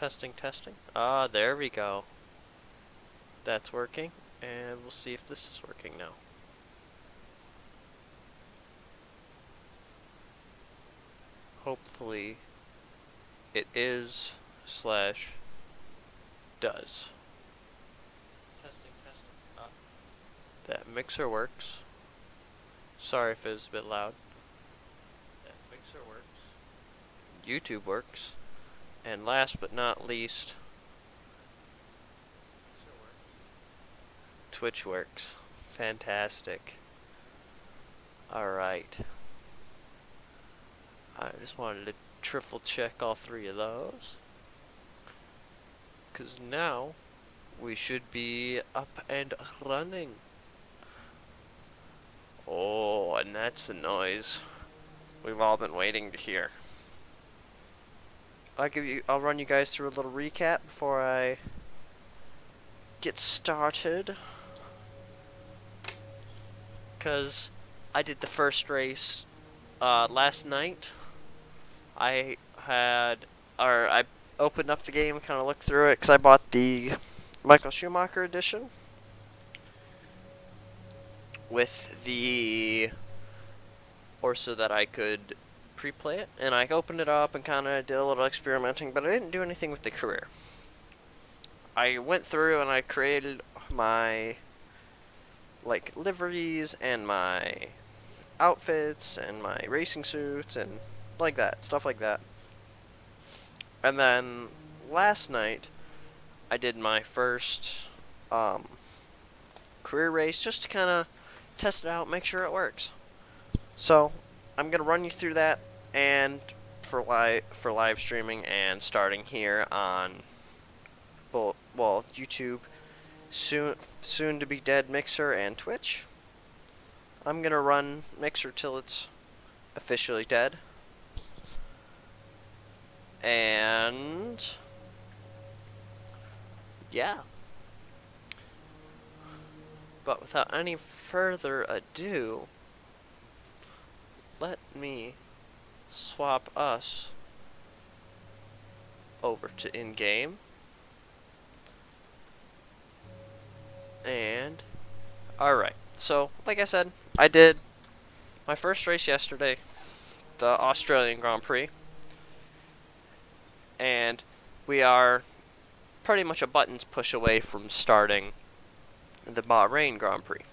Testing, testing. Ah, there we go. That's working, and we'll see if this is working now. Hopefully, it is slash does. Testing, testing. Ah. That mixer works. Sorry if it was a bit loud. That mixer works. YouTube works. And last but not least, Twitch works. Fantastic. Alright. I just wanted to triple check all three of those. Because now we should be up and running. Oh, and that's the noise we've all been waiting to hear. I'll run you guys through a little recap before I get started. Cause I did the first race last night. I opened up the game, kind of looked through it, cause I bought the Michael Schumacher edition with the so that I could pre-play it, and I opened it up and kind of did a little experimenting, but I didn't do anything with the career. I went through and I created my liveries and my outfits and my racing suits and like that, stuff like that. And then last night I did my first career race just to kind of test it out, make sure it works. So I'm gonna run you through that, and for live streaming and starting here on YouTube, soon to be dead Mixer and Twitch. I'm gonna run Mixer till it's officially dead, and yeah. But without any further ado, let me swap us over to in-game. And alright, so like I said, I did my first race yesterday, the Australian Grand Prix, and we are pretty much a button's push away from starting the Bahrain Grand Prix.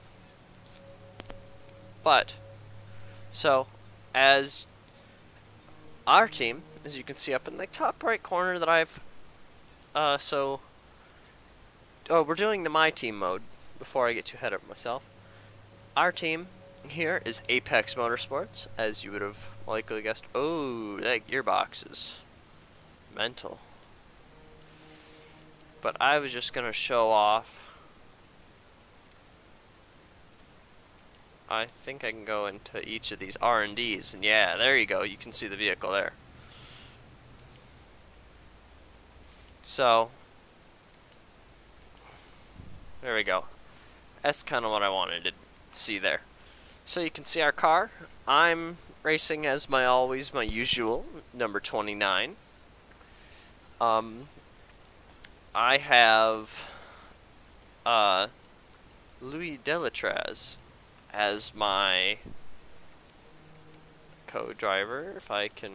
But so as our team, as you can see up in the top right corner that I've we're doing the My Team mode before I get too ahead of myself. Our team here is Apex Motorsports, as you would have likely guessed. Oh, that gearbox is mental. But I was just gonna show off. I think I can go into each of these R&Ds, and yeah, there you go. You can see the vehicle there. So there we go. That's kind of what I wanted to see there. So you can see our car. I'm racing as my usual, number 29. I have Louis Delatraz as my co-driver, if I can.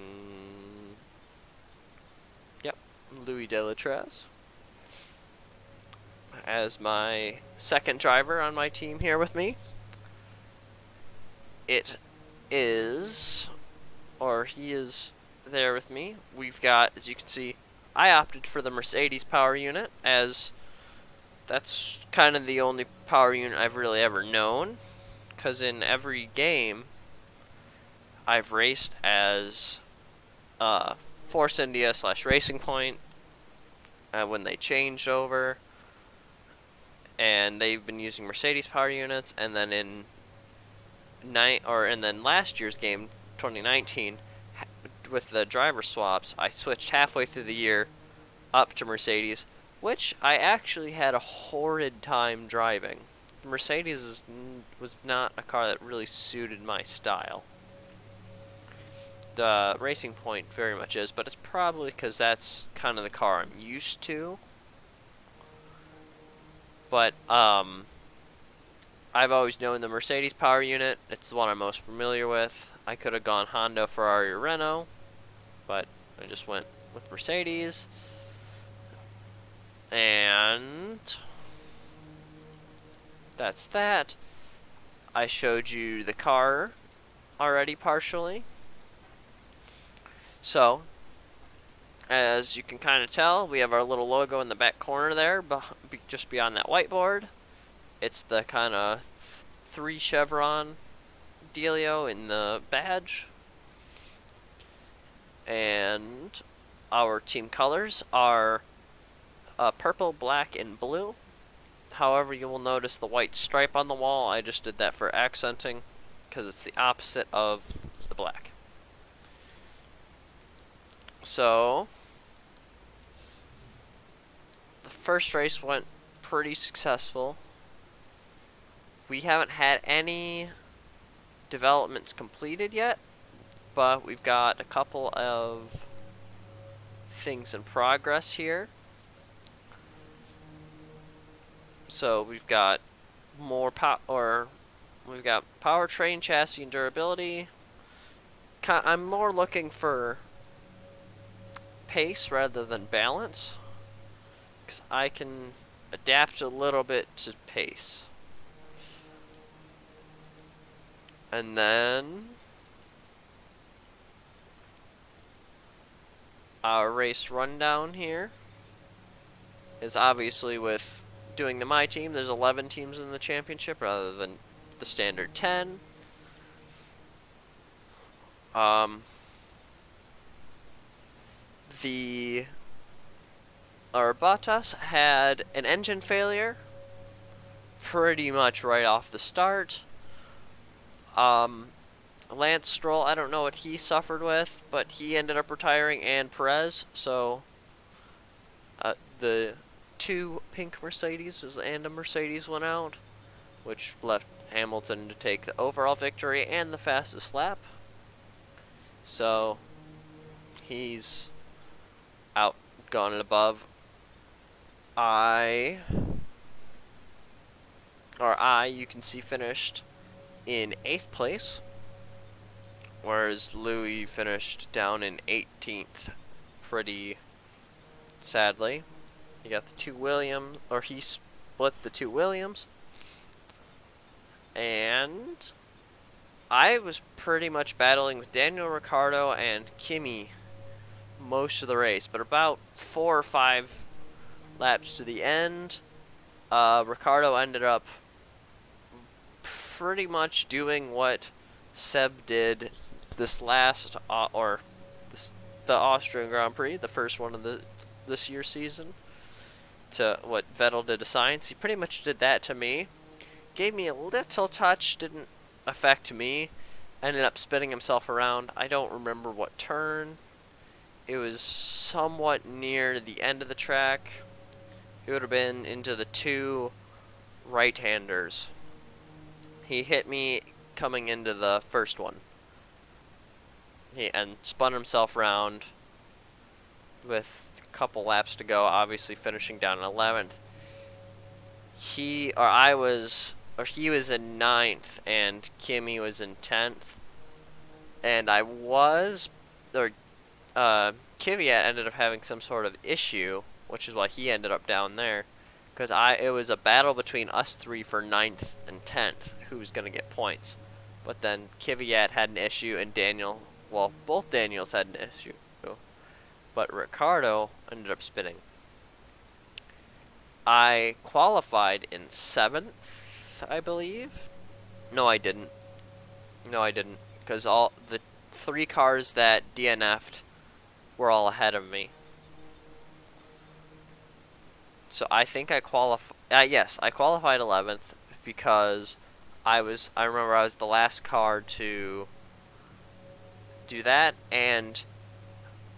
Yep, Louis Delatraz as my second driver on my team here with me. It is, or he is there with me. We've got, as you can see, I opted for the Mercedes power unit, as that's kind of the only power unit I've really ever known, because in every game I've raced as Force India / Racing Point when they changed over, and they've been using Mercedes power units. And then in last year's game, 2019, with the driver swaps, I switched halfway through the year up to Mercedes, which I actually had a horrid time driving. Mercedes was not a car that really suited my style. the Racing Point very much is, but it's probably because that's kind of the car I'm used to. But I've always known the Mercedes power unit. It's the one I'm most familiar with. I could have gone Honda, Ferrari, or Renault, but I just went with Mercedes. And that's that. I showed you the car already partially. So, as you can kind of tell, we have our little logo in the back corner there, just beyond that whiteboard. It's the kind of 3 chevron dealio in the badge. And our team colors are purple, black, and blue. However, you will notice the white stripe on the wall. I just did that for accenting because it's the opposite of the black. So, the first race went pretty successful. We haven't had any developments completed yet, but we've got a couple of things in progress here. So we've got more we've got powertrain, chassis, and durability. I'm more looking for pace rather than balance, because I can adapt a little bit to pace. And then our race rundown here is obviously with doing the My Team. There's 11 teams in the championship rather than the standard 10. Our Bottas had an engine failure pretty much right off the start. Lance Stroll, I don't know what he suffered with, but he ended up retiring, and Perez. So the 2 pink Mercedes and a Mercedes went out, which left Hamilton to take the overall victory and the fastest lap. So he's out, gone and above. You can see, finished in 8th place, whereas Louis finished down in 18th, pretty sadly. He got the 2 Williams, or he split the 2 Williams, and I was pretty much battling with Daniel Ricciardo and Kimi most of the race, but about 4 or 5 laps to the end, Ricciardo ended up pretty much doing what Seb did this last, the Austrian Grand Prix, the first one of this year's season, to what Vettel did to Sainz. He pretty much did that to me. Gave me a little touch, didn't affect me. Ended up spinning himself around. I don't remember what turn. It was somewhat near the end of the track. It would have been into the 2 right-handers. He hit me coming into the first one. And spun himself around with a couple laps to go, obviously finishing down in 11th. He was in 9th and Kimi was in 10th. And Kvyat ended up having some sort of issue, which is why he ended up down there. Because it was a battle between us 3 for 9th and 10th, who was going to get points. But then Kvyat had an issue, and both Daniels had an issue. But Ricciardo ended up spinning. I qualified in 7th, I believe. No, I didn't. Because all the 3 cars that DNF'd were all ahead of me. So I think I qualified. Yes, I qualified 11th because I remember I was the last car to do that, and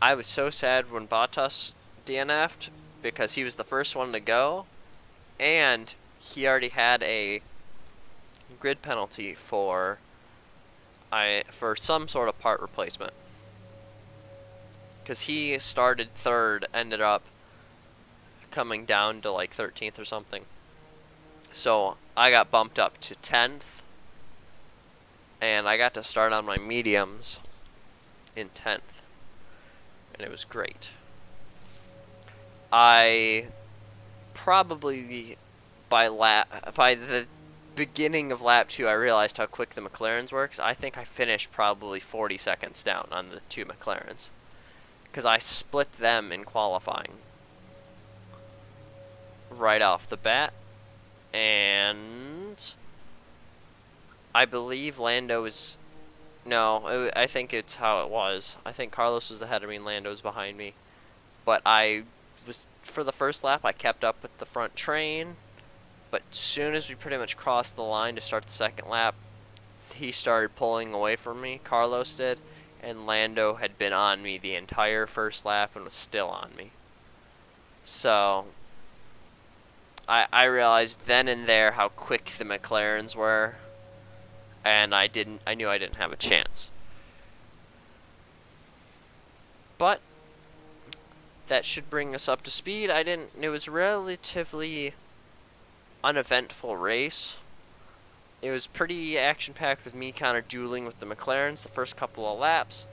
I was so sad when Bottas DNF'd because he was the first one to go, and he already had a grid penalty for some sort of part replacement. because he started third, ended up coming down to like 13th or something. So I got bumped up to 10th, and I got to start on my mediums in 10th, and it was great. I probably by the beginning of lap 2, I realized how quick the McLarens works. I think I finished probably 40 seconds down on the 2 McLarens, because I split them in qualifying right off the bat, and I believe Lando was... No, I think it's how it was. I think Carlos was ahead of me and Lando was behind me. But for the first lap, I kept up with the front train. But as soon as we pretty much crossed the line to start the second lap, he started pulling away from me, Carlos did, and Lando had been on me the entire first lap and was still on me. So I realized then and there how quick the McLarens were, and I knew I didn't have a chance. But that should bring us up to speed. It was a relatively uneventful race. It was pretty action-packed with me kind of dueling with the McLarens the first couple of laps.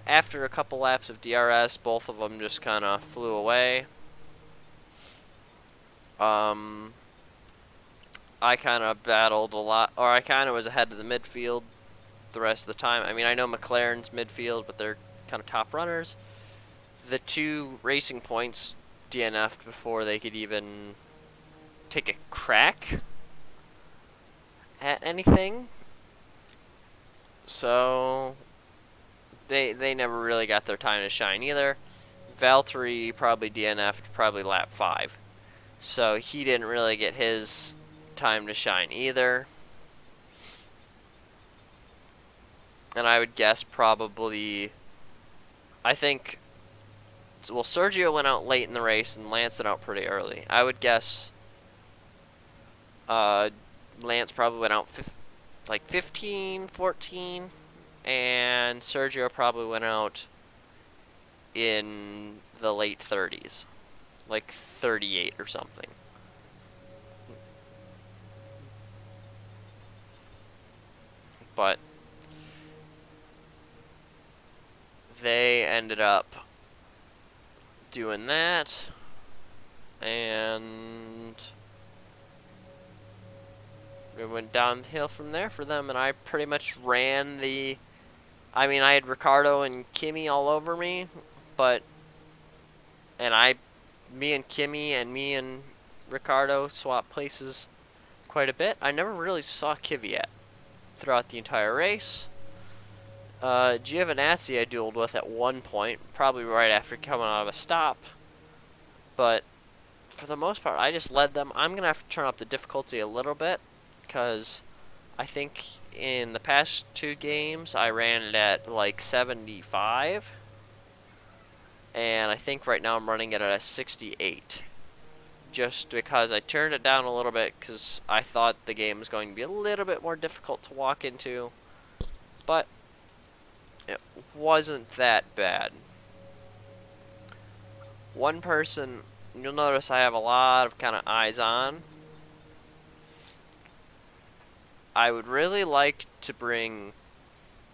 After a couple laps of DRS, both of them just kind of flew away. I kind of battled a lot, or I kind of was ahead of the midfield the rest of the time. I mean, I know McLaren's midfield, but they're kind of top runners. The 2 Racing Points DNF'd before they could even take a crack at anything. So they never really got their time to shine either. Valtteri probably DNF'd probably lap 5. So he didn't really get his time to shine either. And I would guess probably, I think, well, Sergio went out late in the race and Lance went out pretty early. I would guess Lance probably went out like 15, 14, and Sergio probably went out in the late 30s, like 38 or something. But they ended up doing that, and it went downhill from there for them, and I pretty much ran the... I mean, I had Ricardo and Kimi all over me, but... Me and Kimi and me and Ricardo swapped places quite a bit. I never really saw Kvyat throughout the entire race. Giovinazzi I dueled with at one point, probably right after coming out of a stop. But for the most part, I just led them. I'm going to have to turn up the difficulty a little bit, because I think in the past 2 games I ran it at like 75. And I think right now I'm running it at a 68. Just because I turned it down a little bit because I thought the game was going to be a little bit more difficult to walk into. But it wasn't that bad. One person, you'll notice I have a lot of kind of eyes on. I would really like to bring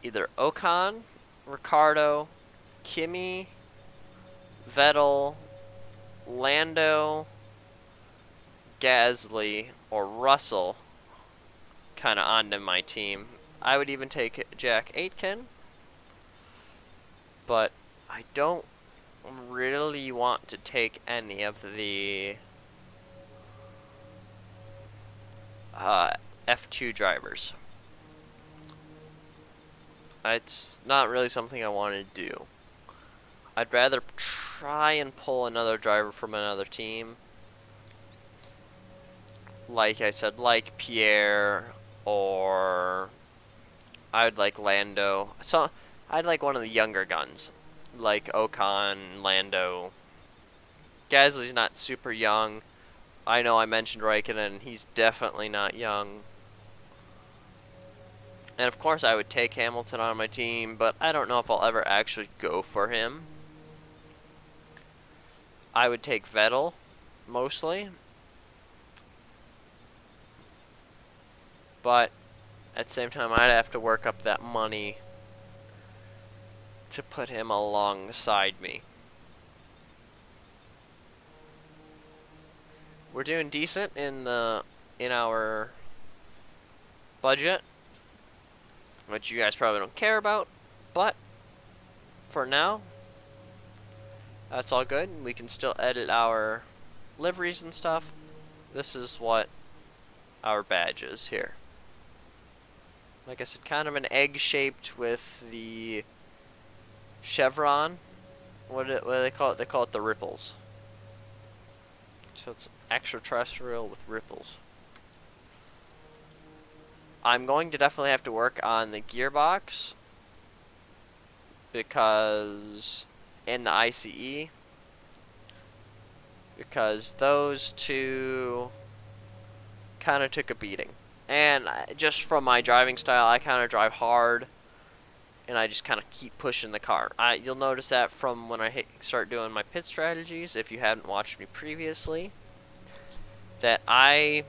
either Ocon, Ricardo, Kimi, Vettel, Lando, Gasly, or Russell kind of onto my team. I would even take Jack Aitken, but I don't really want to take any of the F2 drivers. It's not really something I want to do. I'd rather try and pull another driver from another team. Like I said, like Pierre, or I would like Lando. So I'd like one of the younger guns, like Ocon, Lando. Gasly's not super young. I know I mentioned Raikkonen, he's definitely not young. And of course I would take Hamilton on my team, but I don't know if I'll ever actually go for him. I would take Vettel, mostly. But at the same time, I'd have to work up that money to put him alongside me. We're doing decent in our budget, which you guys probably don't care about, but for now, that's all good. We can still edit our liveries and stuff. This is what our badge is here. Like I said, kind of an egg shaped with the chevron. What do they call it? They call it the ripples. So it's extraterrestrial with ripples. I'm going to definitely have to work on the gearbox, because in the ICE, because those two kind of took a beating. And just from my driving style, I kind of drive hard, and I just kind of keep pushing the car. You'll notice that from when I start doing my pit strategies, if you hadn't watched me previously, that I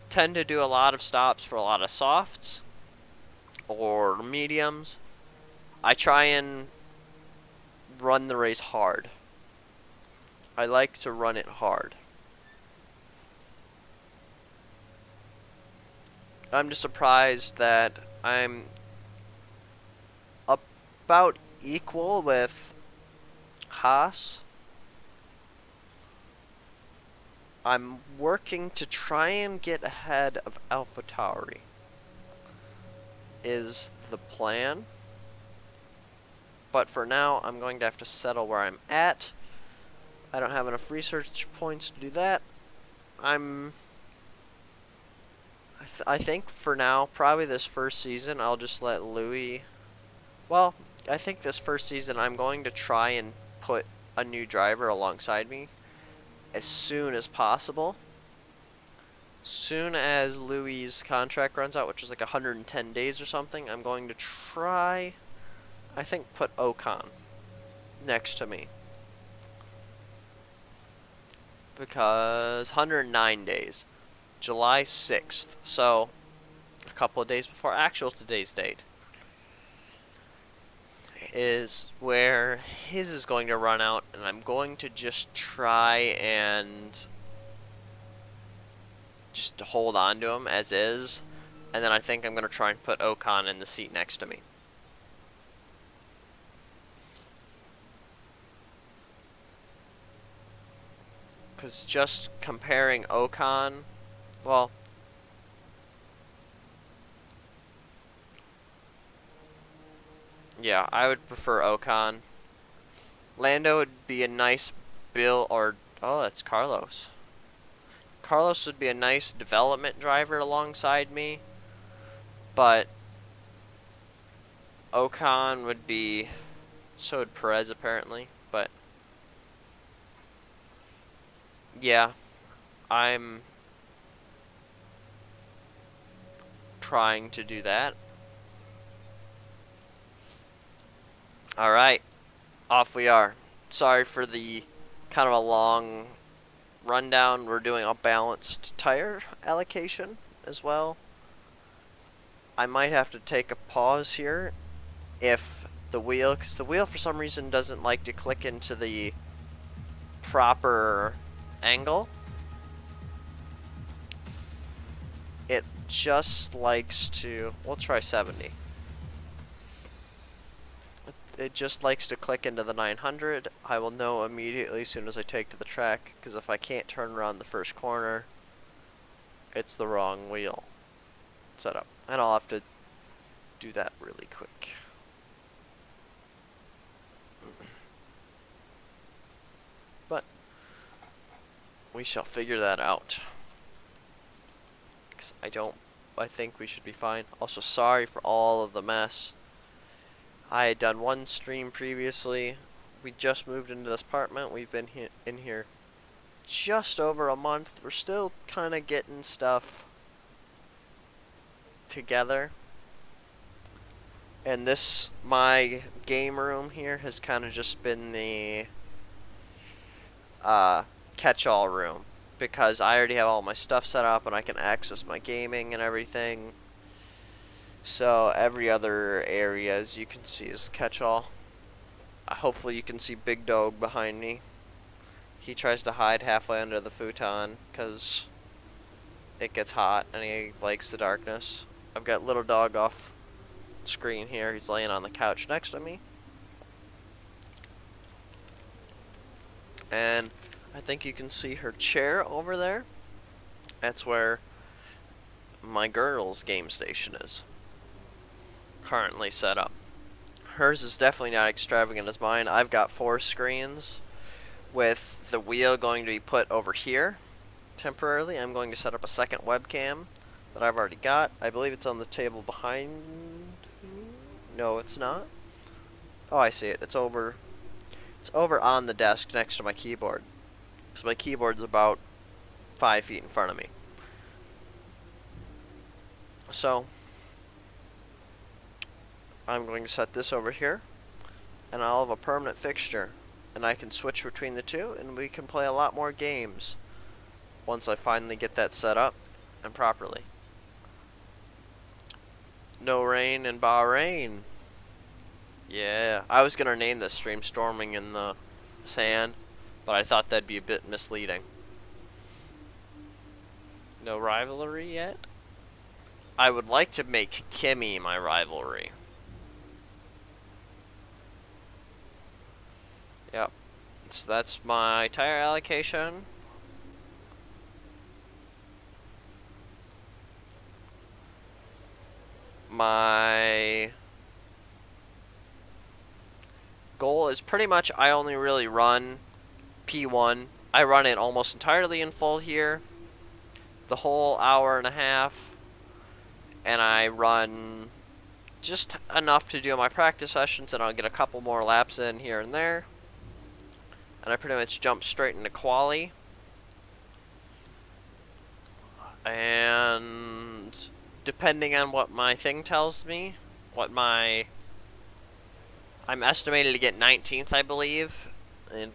tend to do a lot of stops for a lot of softs or mediums. I try and run the race hard. I like to run it hard. I'm just surprised that I'm about equal with Haas. I'm working to try and get ahead of AlphaTauri is the plan. But for now, I'm going to have to settle where I'm at. I don't have enough research points to do that. I think for now, probably this first season, I'll just let Louis... Well, I think this first season, I'm going to try and put a new driver alongside me as soon as possible. Soon as Louis' contract runs out, which is like 110 days or something, I'm going to try, I think, put Ocon next to me. Because 109 days. July 6th. So, a couple of days before actual today's date is where his is going to run out, and I'm going to just try and just hold on to him as is, and then I think I'm going to try and put Ocon in the seat next to me. Because just comparing Ocon, well, yeah, I would prefer Ocon. Lando would be a nice Bill, or, oh, that's Carlos. Carlos would be a nice development driver alongside me, but Ocon would be, so would Perez apparently, but yeah, I'm trying to do that. Alright, off we are. Sorry for the kind of a long rundown. We're doing a balanced tire allocation as well. I might have to take a pause here if the wheel, because the wheel for some reason doesn't like to click into the proper angle. It just likes to, we'll try 70. It just likes to click into the 900. I will know immediately as soon as I take to the track, because if I can't turn around the first corner, it's the wrong wheel setup. And I'll have to do that really quick. But we shall figure that out. Because I think we should be fine. Also, sorry for all of the mess. I had done one stream previously. We just moved into this apartment. We've been in here just over a month. We're still kind of getting stuff together. And my game room here has kind of just been the catch-all room because I already have all my stuff set up and I can access my gaming and everything. So every other area, as you can see, is catch-all. Hopefully you can see Big Dog behind me. He tries to hide halfway under the futon because it gets hot and he likes the darkness. I've got Little Dog off screen here. He's laying on the couch next to me. And I think you can see her chair over there. That's where my girl's game station is currently set up. Hers is definitely not extravagant as mine. I've got 4 screens with the wheel going to be put over here temporarily. I'm going to set up a second webcam that I've already got. I believe it's on the table behind me. No, it's not. Oh, I see it. It's over on the desk next to my keyboard. Because my keyboard's about 5 feet in front of me. So I'm going to set this over here, and I'll have a permanent fixture, and I can switch between the two, and we can play a lot more games once I finally get that set up and properly. No rain in Bahrain. Yeah, I was gonna name this stream Storming in the Sand, but I thought that'd be a bit misleading. No rivalry yet? I would like to make Kimmy my rivalry. Yep. So that's my tire allocation. My goal is pretty much I only really run P1. I run it almost entirely in full here, the whole hour and a half, and I run just enough to do my practice sessions, and I'll get a couple more laps in here and there, and I pretty much jump straight into quali. And depending on what my thing tells me, I'm estimated to get 19th, I believe, in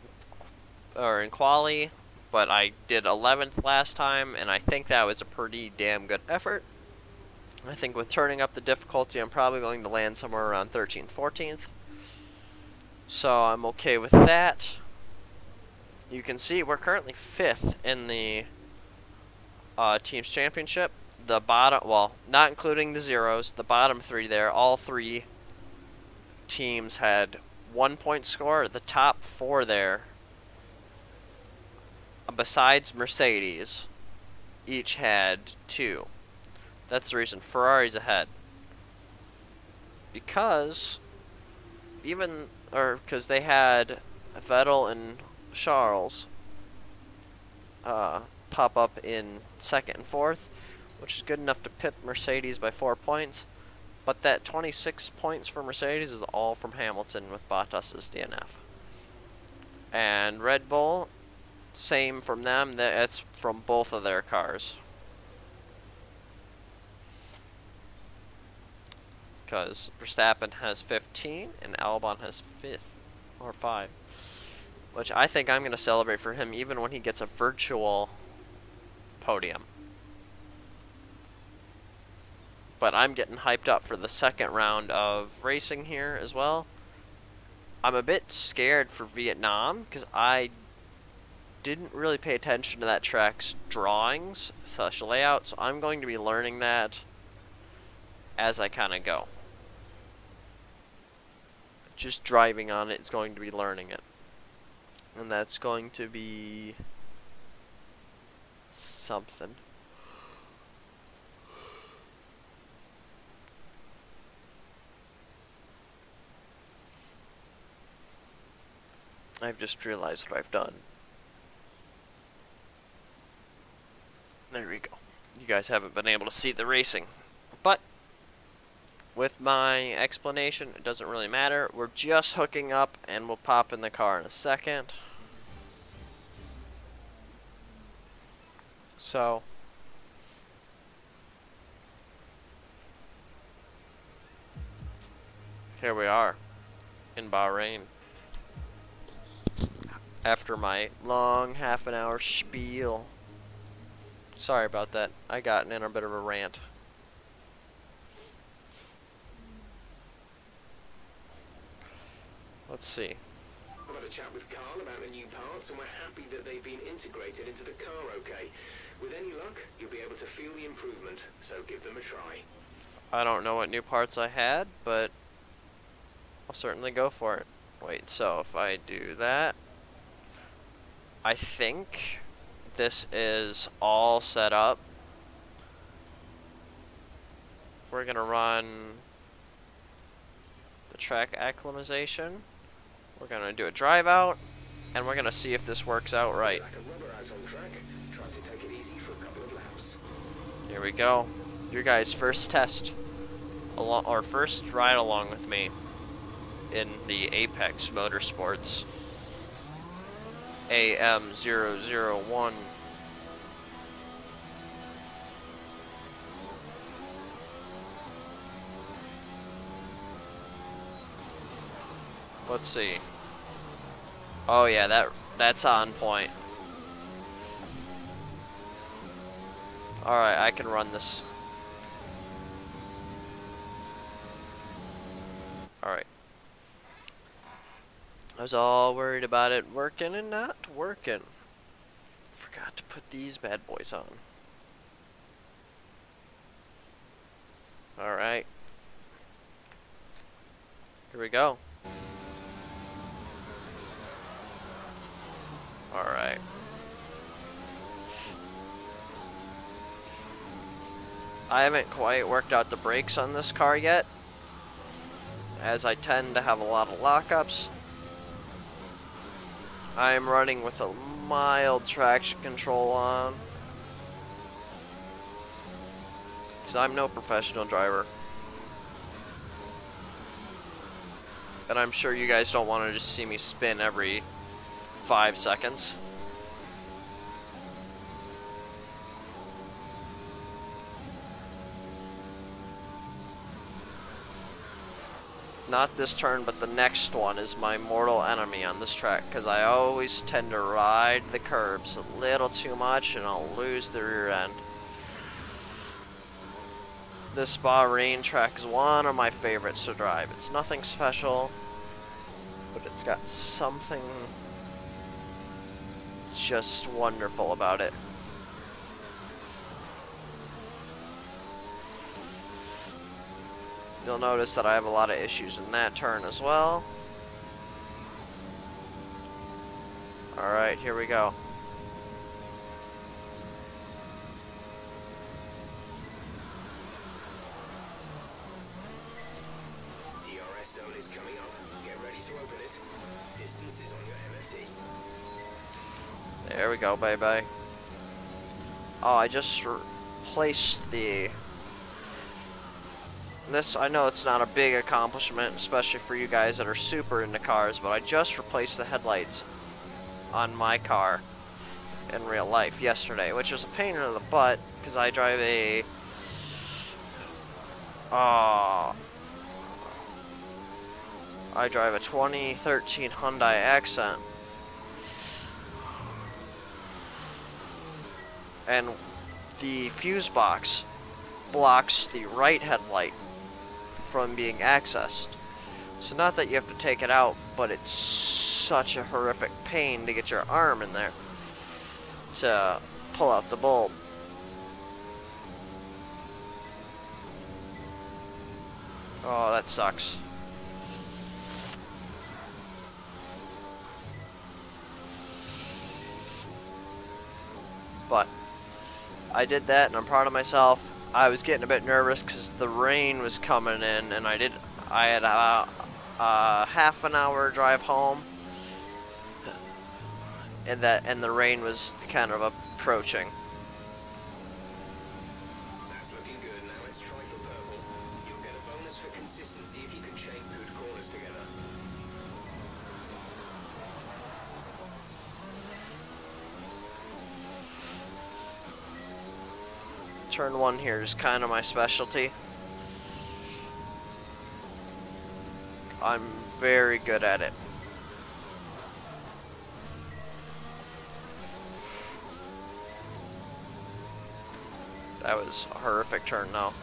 quali, but I did 11th last time, and I think that was a pretty damn good effort. I think with turning up the difficulty, I'm probably going to land somewhere around 13th, 14th. So I'm okay with that. You can see we're currently 5th in the Teams Championship. The bottom, well, not including the zeros, the bottom 3 there, all 3 teams had 1 point score. The top 4 there, besides Mercedes, each had 2. That's the reason Ferrari's ahead. Because they had Vettel and Charles pop up in 2nd and 4th, which is good enough to pip Mercedes by 4 points. But that 26 points for Mercedes is all from Hamilton with Bottas' DNF. And Red Bull, same from them. That's from both of their cars. Because Verstappen has 15 and Albon has 5th or 5. Which I think I'm going to celebrate for him even when he gets a virtual podium. But I'm getting hyped up for the second round of racing here as well. I'm a bit scared for Vietnam because I didn't really pay attention to that track's drawings / layout, so I'm going to be learning that as I kind of go. Just driving on it is going to be learning it. And that's going to be something. I've just realized what I've done. There we go. You guys haven't been able to see the racing. But with my explanation, it doesn't really matter. We're just hooking up and we'll pop in the car in a second. So here we are in Bahrain. after my long half an hour spiel. Sorry about that. I got in a bit of a rant. Let's see. I've had a chat with Carl about the new parts, and we're happy that they've been integrated into the car okay. With any luck, you'll be able to feel the improvement, so give them a try. I don't know what new parts I had, but I'll certainly go for it. Wait, so if I do that, I think this is all set up. We're gonna run the track acclimatization. We're gonna do a drive out, and we're gonna see if this works out right. Like a rubber out on track. Try to take it easy for a couple of laps. Here we go. Your guys' first test, or first ride along with me in the Apex Motorsports AM001. Let's see. Oh yeah, that's on point. Alright, I can run this. Alright. I was all worried about it working and not working. Forgot to put these bad boys on. Alright. Here we go. Alright. I haven't quite worked out the brakes on this car yet, as I tend to have a lot of lockups. I am running with a mild traction control on, because I'm no professional driver. And I'm sure you guys don't want to just see me spin every 5 seconds. Not this turn, but the next one is my mortal enemy on this track, because I always tend to ride the curbs a little too much and I'll lose the rear end. This Bahrain track is one of my favorites to drive. It's nothing special, but it's got something just wonderful about it. You'll notice that I have a lot of issues in that turn as well. Alright, here we go. DRS zone is coming up. Get ready to open it. Distance is on your MFD. There we go, bye-bye. Oh, I just replaced the... This, I know it's not a big accomplishment, especially for you guys that are super into cars, but I just replaced the headlights on my car in real life yesterday, which is a pain in the butt, because I drive a... I drive a 2013 Hyundai Accent. And the fuse box blocks the right headlight from being accessed. So not that you have to take it out, but it's such a horrific pain to get your arm in there to pull out the bulb. Oh, that sucks. But I did that and I'm proud of myself. I was getting a bit nervous because the rain was coming in, and I had a half an hour drive home, and the rain was kind of approaching. That's looking good. Now let's try for purple. You'll get a bonus for consistency if you can chain good corners together. Turn 1 here is kind of my specialty. I'm very good at it. That was a horrific turn, though.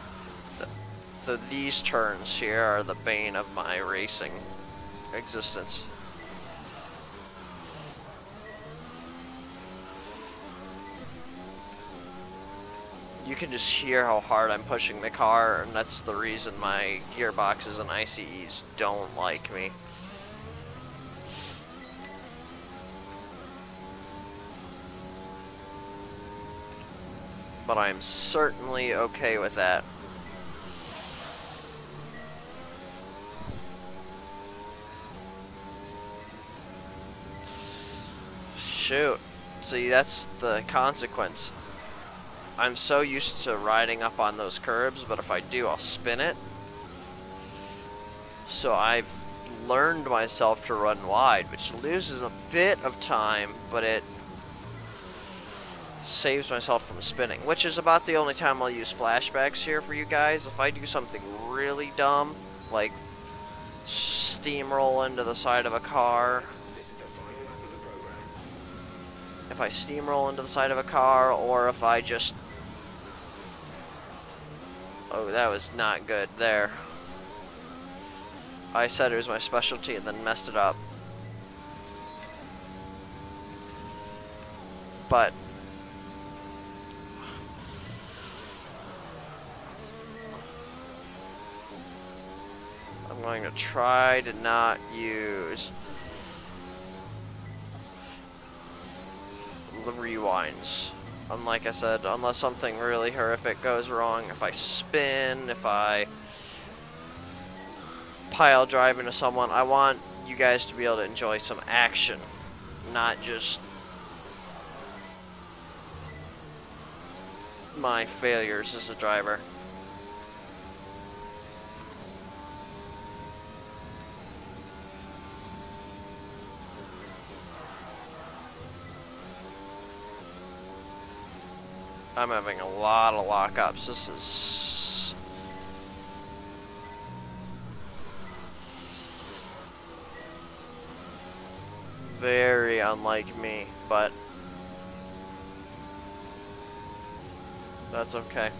These turns here are the bane of my racing existence. You can just hear how hard I'm pushing the car, and that's the reason my gearboxes and ICEs don't like me. But I'm certainly okay with that. Shoot. See, that's the consequence. I'm so used to riding up on those curbs, but if I do, I'll spin it. So I've learned myself to run wide, which loses a bit of time, but it saves myself from spinning, which is about the only time I'll use flashbacks here for you guys. If I do something really dumb, like steamroll into the side of a car, if I steamroll into the side of a car, or if I just... Oh, that was not good there. I said it was my specialty and then messed it up. But I'm going to try to not use the rewinds. And like I said, unless something really horrific goes wrong, if I spin, if I pile drive into someone, I want you guys to be able to enjoy some action, not just my failures as a driver. I'm having a lot of lockups. This is very unlike me, but that's okay.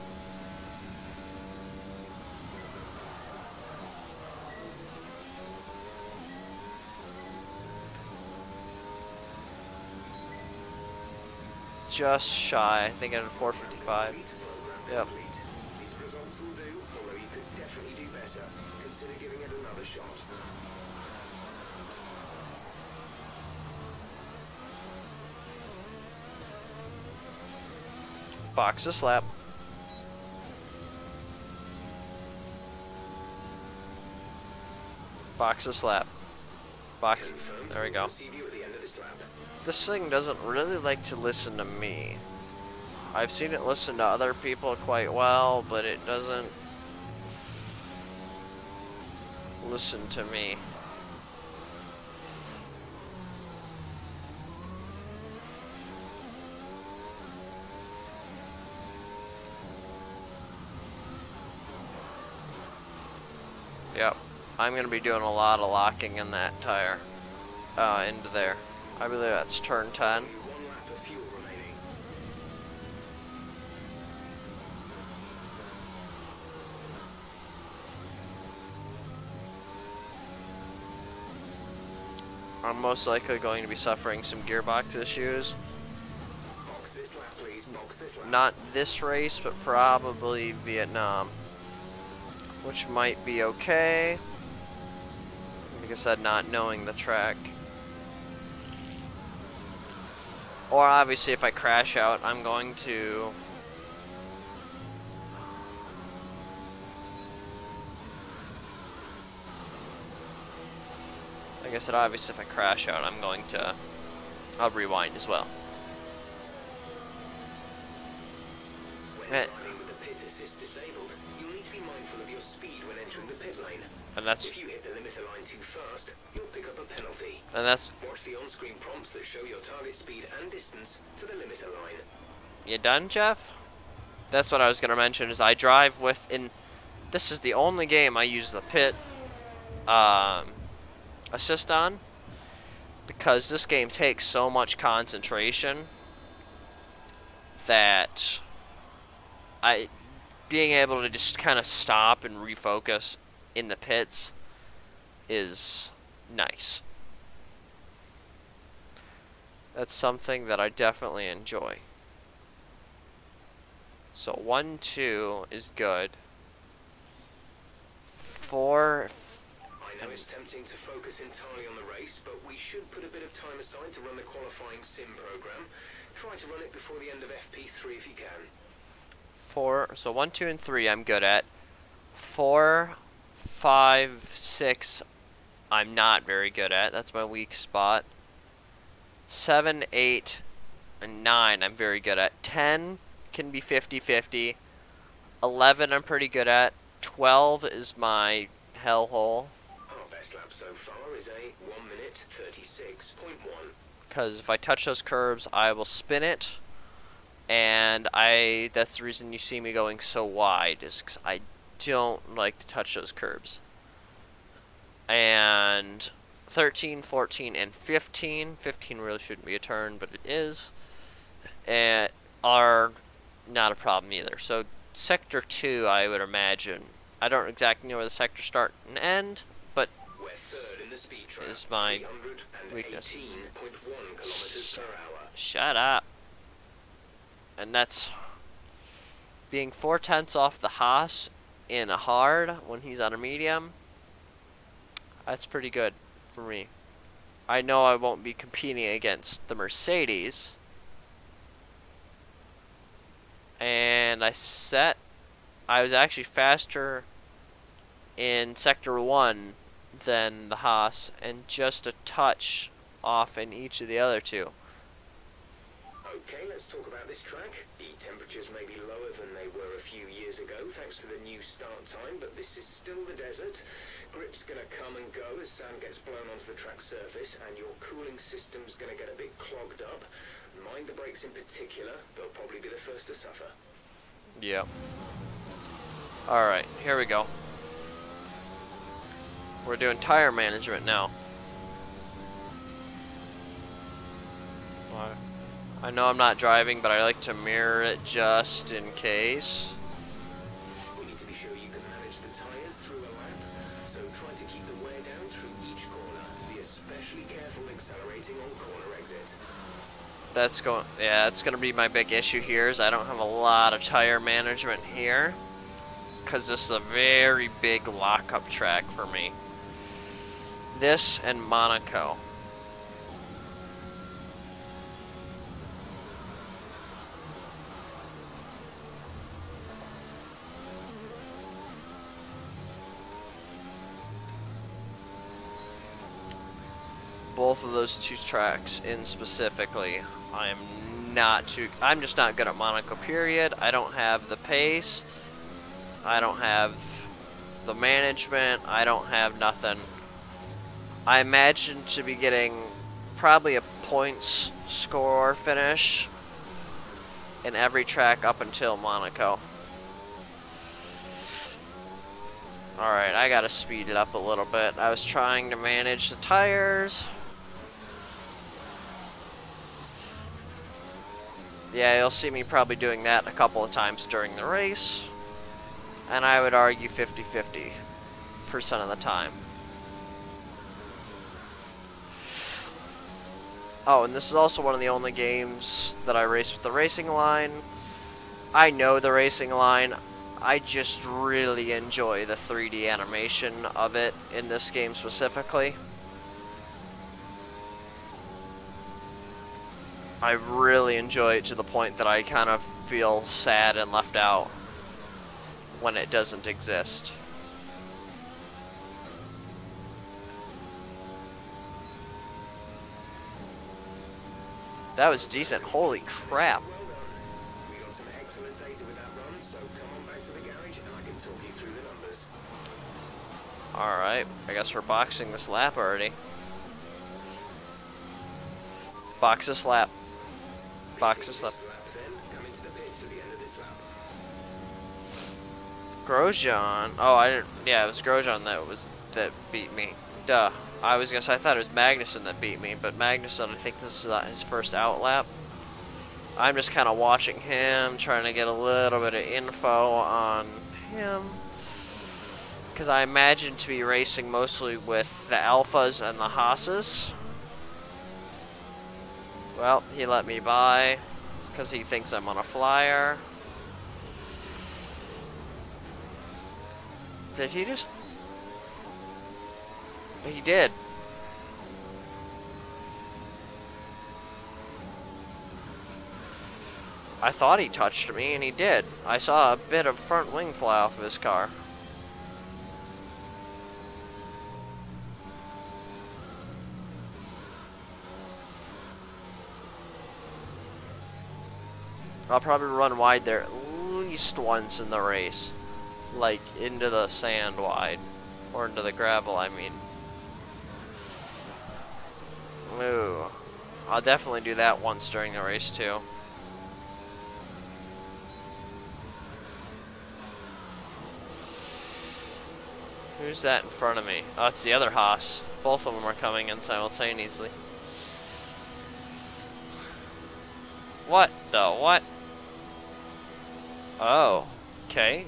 Just shy. I think at 455. Yep. These results will do, although you could definitely do better. Consider giving it another shot. Box a slap. Box a slap. Box. There we go. This thing doesn't really like to listen to me. I've seen it listen to other people quite well, but it doesn't listen to me. Yep, I'm going to be doing a lot of locking in that tire, into there. I believe that's turn 10. I'm most likely going to be suffering some gearbox issues. Box this lap, please. Box this lap. Not this race, but probably Vietnam. Which might be okay. Like I said, not knowing the track. Or obviously if I crash out, I'm going to... Like I said, obviously if I crash out, I'm going to... I'll rewind as well. When driving with the pit assist disabled, you'll need to be mindful of your speed when entering the pit lane. And that's... If you hit the limiter line too fast, you'll pick up a penalty. And that's... Watch the on-screen prompts that show your target speed and distance to the limiter line. You done, Jeff? That's what I was going to mention, is I drive with... This is the only game I use the pit assist on, because this game takes so much concentration that being able to just kind of stop and refocus in the pits is nice. That's something that I definitely enjoy. So 1-2 is good. 4. I know it's tempting to focus entirely on the race, but we should put a bit of time aside to run the qualifying sim program. Try to run it before the end of FP3 if you can. 4. So 1, 2, and 3 I'm good at. 4, 5, 6 I'm not very good at. That's my weak spot. 7, 8, and 9 I'm very good at. 10 can be 50-50. 11 I'm pretty good at. 12 is my hellhole. Our best lap so far is a 1 minute 36.1. Because if I touch those curbs, I will spin it. And that's the reason you see me going so wide, is because I don't like to touch those curbs. And 13, 14, and 15. 15 really shouldn't be a turn, but it is. And are not a problem either. So sector 2, I would imagine. I don't exactly know where the sectors start and end, but We're third in the speed trap, is my weakness. 318.1 kilometers per hour. Shut up. And that's being 4/10 off the Haas in a hard when he's on a medium. That's pretty good for me. I know I won't be competing against the Mercedes. And I was actually faster in sector 1 than the Haas, and just a touch off in each of the other two. Okay, let's talk about this track. The temperatures may be lower than they were a few years ago thanks to the new start time, but this is still the desert. Grip's going to come and go as sand gets blown onto the track surface, and your cooling system's going to get a bit clogged up. Mind the brakes in particular, they'll probably be the first to suffer. Yeah. Alright, here we go. We're doing tire management now. I know I'm not driving, but I like to mirror it just in case. We need to be sure you can manage the tires through a lap, so try to keep the wear down through each corner. Be especially careful accelerating on corner exit. That's gonna be my big issue here, is I don't have a lot of tire management here, because this is a very big lockup track for me. This and Monaco. Both of those two tracks in specifically, I'm just not good at Monaco, period. I don't have the pace. I don't have the management. I don't have nothing. I imagine to be getting probably a points score finish in every track up until Monaco. Alright, I gotta speed it up a little bit. I was trying to manage the tires. Yeah, you'll see me probably doing that a couple of times during the race. And I would argue 50-50% of the time. Oh, and this is also one of the only games that I race with the racing line. I know the racing line. I just really enjoy the 3D animation of it in this game specifically. I really enjoy it to the point that I kind of feel sad and left out when it doesn't exist. That was decent. Holy crap. We got some excellent data with that run, so come on back to the garage and I can talk you through the numbers. Alright, I guess we're boxing this lap already. Box this lap. Box this lap. Come into the pits at the end of this lap. Grosjean. Oh, I didn't. Yeah, it was Grosjean that beat me. Duh. I thought it was Magnussen that beat me, but Magnussen, I think this is his first out lap. I'm just kind of watching him, trying to get a little bit of info on him. Because I imagine to be racing mostly with the Alphas and the Haas's. Well, he let me by because he thinks I'm on a flyer. Did he just... He did. I thought he touched me, and he did. I saw a bit of front wing fly off of his car. I'll probably run wide there at least once in the race. Like, into the sand wide. Or into the gravel, I mean. Ooh. I'll definitely do that once during the race, too. Who's that in front of me? Oh, it's the other Haas. Both of them are coming in simultaneously. What the what? Oh, okay.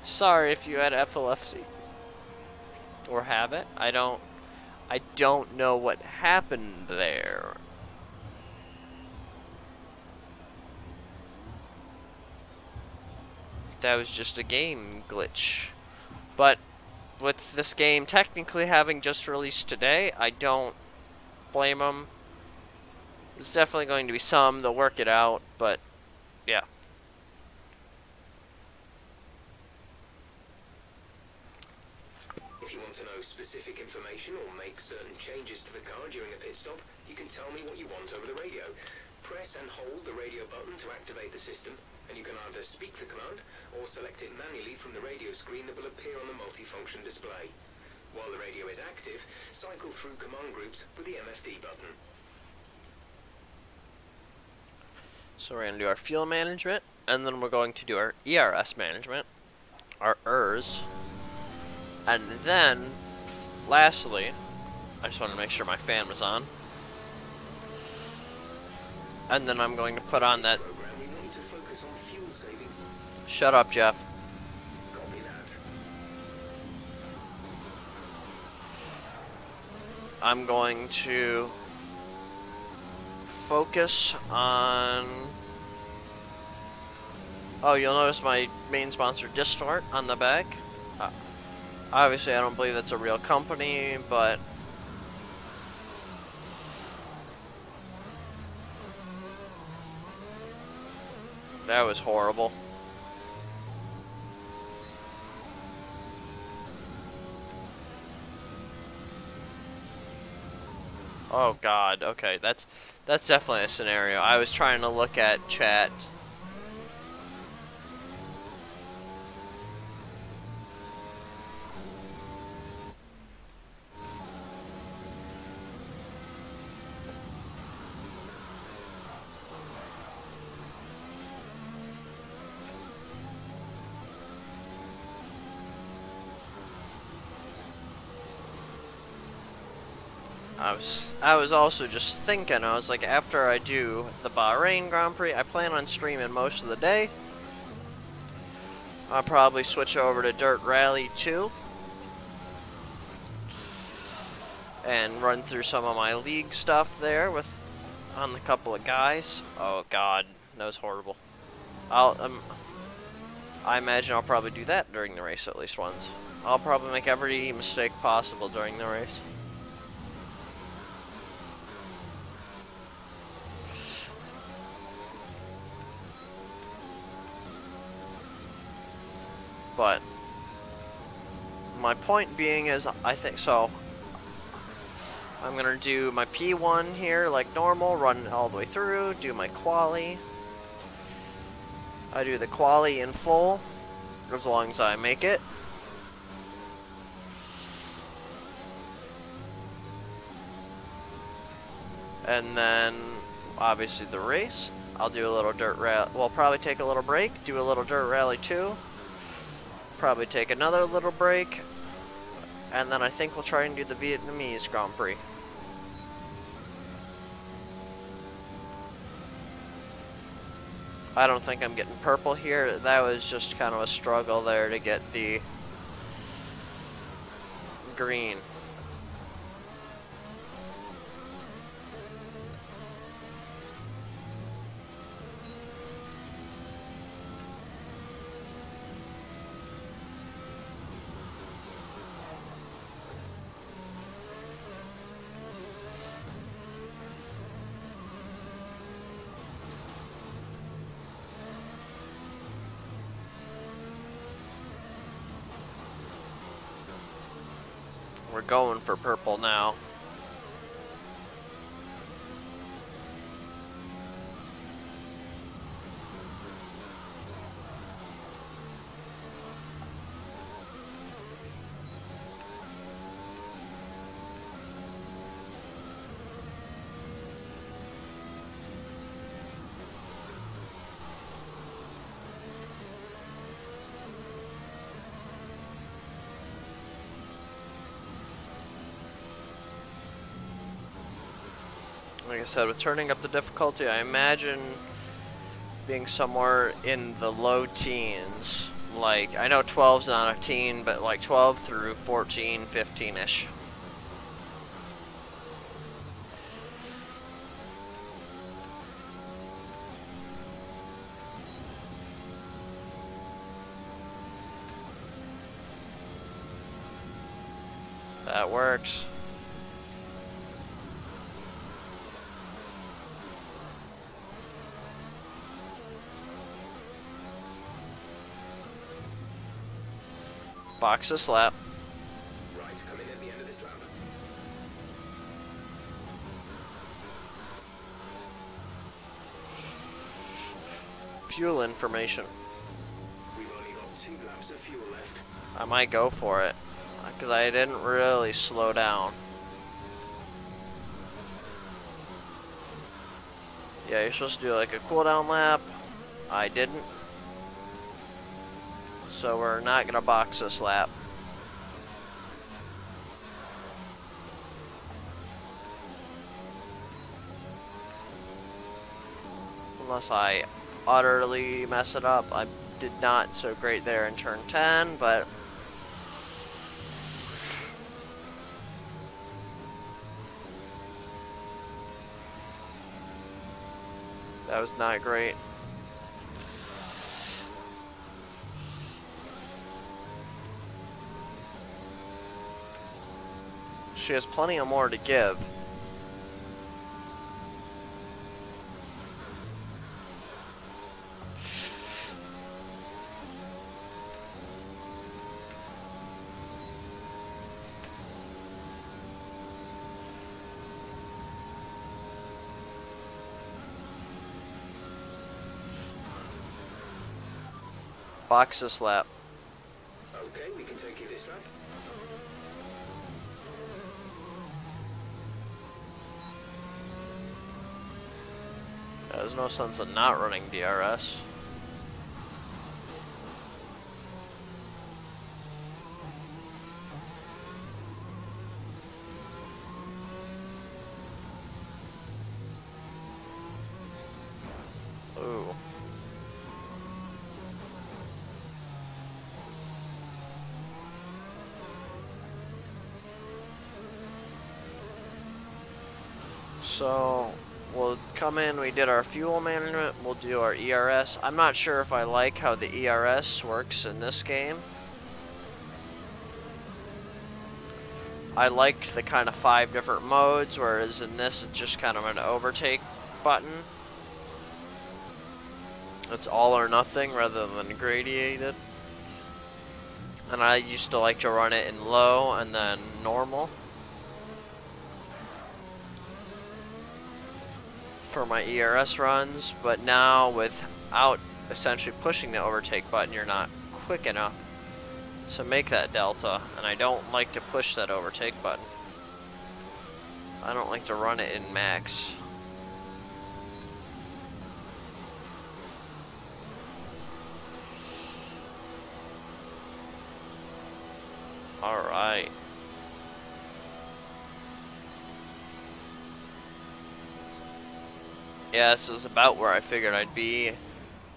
Sorry if you had epilepsy. Or have it. I don't know what happened there. That was just a game glitch. But with this game technically having just released today, I don't blame them. There's definitely going to be some that work it out, but yeah. If you want to know specific information or make certain changes to the car during a pit stop, you can tell me what you want over the radio. Press and hold the radio button to activate the system, and you can either speak the command or select it manually from the radio screen that will appear on the multifunction display. While the radio is active, cycle through command groups with the MFD button. So we're going to do our fuel management, and then we're going to do our ERS management, our ERS, and then, lastly, I just wanted to make sure my fan was on, and then I'm going to put on that... Shut up, Jeff. I'm going to focus on... Oh, you'll notice my main sponsor, Distort, on the back. Obviously, I don't believe that's a real company, but... That was horrible. Oh god, okay, that's definitely a scenario. I was trying to look at chat. I was also just thinking, I was like, after I do the Bahrain Grand Prix, I plan on streaming most of the day. I'll probably switch over to RD.2 and run through some of my league stuff there with on the couple of guys. Oh god, that was horrible. I imagine I'll probably do that during the race at least once. I'll probably make every mistake possible during the race. But my point being is, I think so. I'm gonna do my P1 here like normal, run all the way through, do my quali. I do the quali in full, as long as I make it. And then, obviously the race. I'll do a little dirt rally, well, probably take a little break, do a little dirt rally too. Probably take another little break, and then I think we'll try and do the Vietnamese Grand Prix. I don't think I'm getting purple here. That was just kind of a struggle there to get the green. We're going for purple now. Like I said, with turning up the difficulty, I imagine being somewhere in the low teens. Like, I know 12's not a teen, but like 12 through 14, 15-ish. That works. Box this lap. Right, come in at the end of this lap. Fuel information. We've only got 2 laps of fuel left. I might go for it, because I didn't really slow down. Yeah, you're supposed to do like a cooldown lap. I didn't. So we're not gonna box this lap. Unless I utterly mess it up. I did not so great there in turn 10, but that was not great. She has plenty of more to give. Box this lap. Okay, we can take you this lap. There's no sense in not running DRS. Ooh. So we'll come in, we did our fuel management, we'll do our ERS. I'm not sure if I like how the ERS works in this game. I liked the kind of 5 different modes, whereas in this it's just kind of an overtake button. It's all or nothing rather than gradiated. And I used to like to run it in low and then normal for my ERS runs, but now without essentially pushing the overtake button, you're not quick enough to make that delta, and I don't like to push that overtake button. I don't like to run it in max. Alright. Yeah, this is about where I figured I'd be.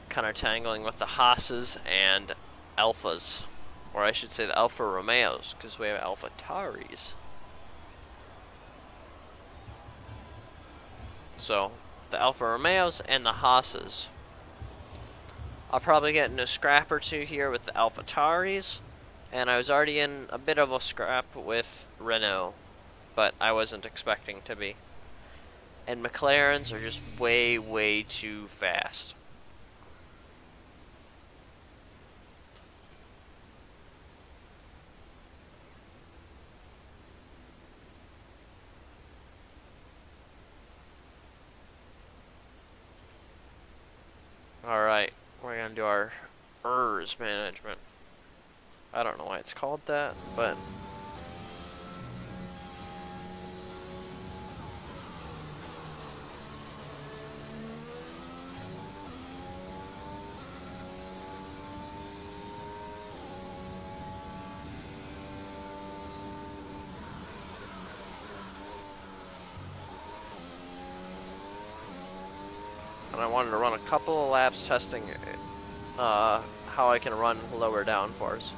kind of tangling with the Haas's and Alphas. Or I should say the Alfa Romeos, because we have Alpha Tauris. So, the Alfa Romeos and the Haas's. I'll probably get in a scrap or two here with the Alpha Tauris. And I was already in a bit of a scrap with Renault. But I wasn't expecting to be. And McLarens are just way, way too fast. Alright, we're gonna do our ERS management. I don't know why it's called that, but and I wanted to run a couple of laps testing how I can run lower downforce.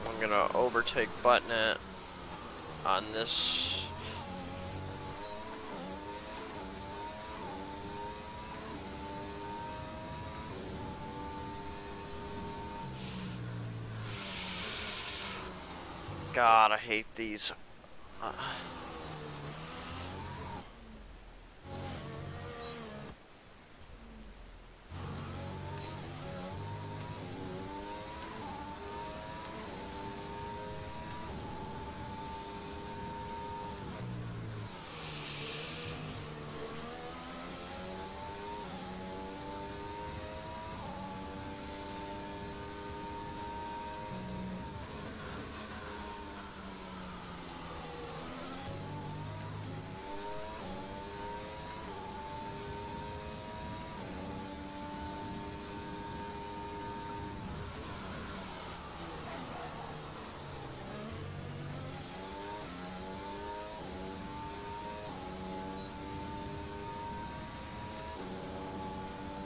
I'm gonna overtake Butnet on this. God, I hate these.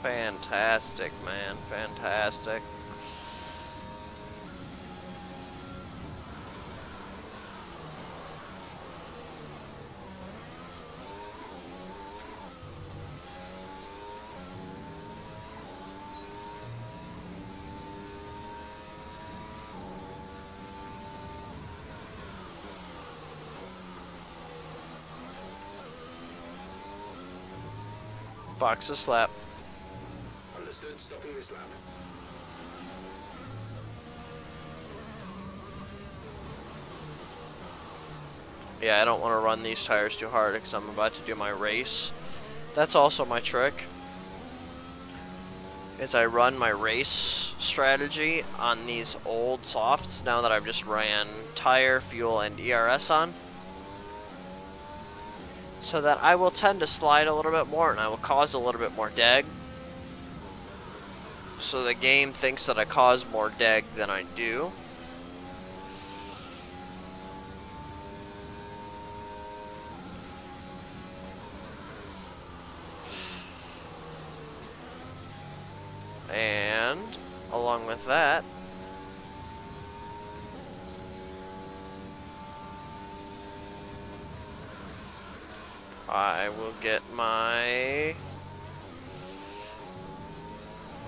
Fantastic, man. Fantastic. Box a slap. Understood, stopping this lap. Yeah, I don't want to run these tires too hard because I'm about to do my race. That's also my trick. Is I run my race strategy on these old softs now that I've just ran tire, fuel, and ERS on. So that I will tend to slide a little bit more and I will cause a little bit more deg. So the game thinks that I cause more deg than I do. And along with that, I will get my,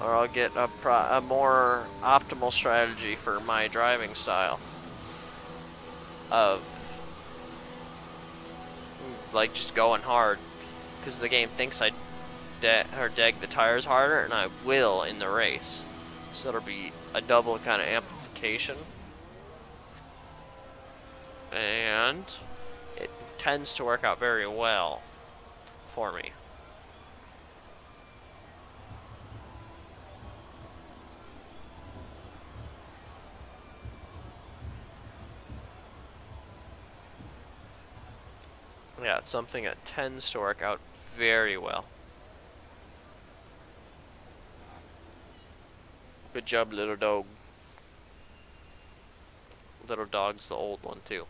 or I'll get a more optimal strategy for my driving style of like just going hard because the game thinks I dag the tires harder, and I will in the race. So it'll be a double kind of amplification. And it tends to work out very well for me. Yeah, it's something that tends to work out very well. Good job, little dog. Little dog's the old one, too.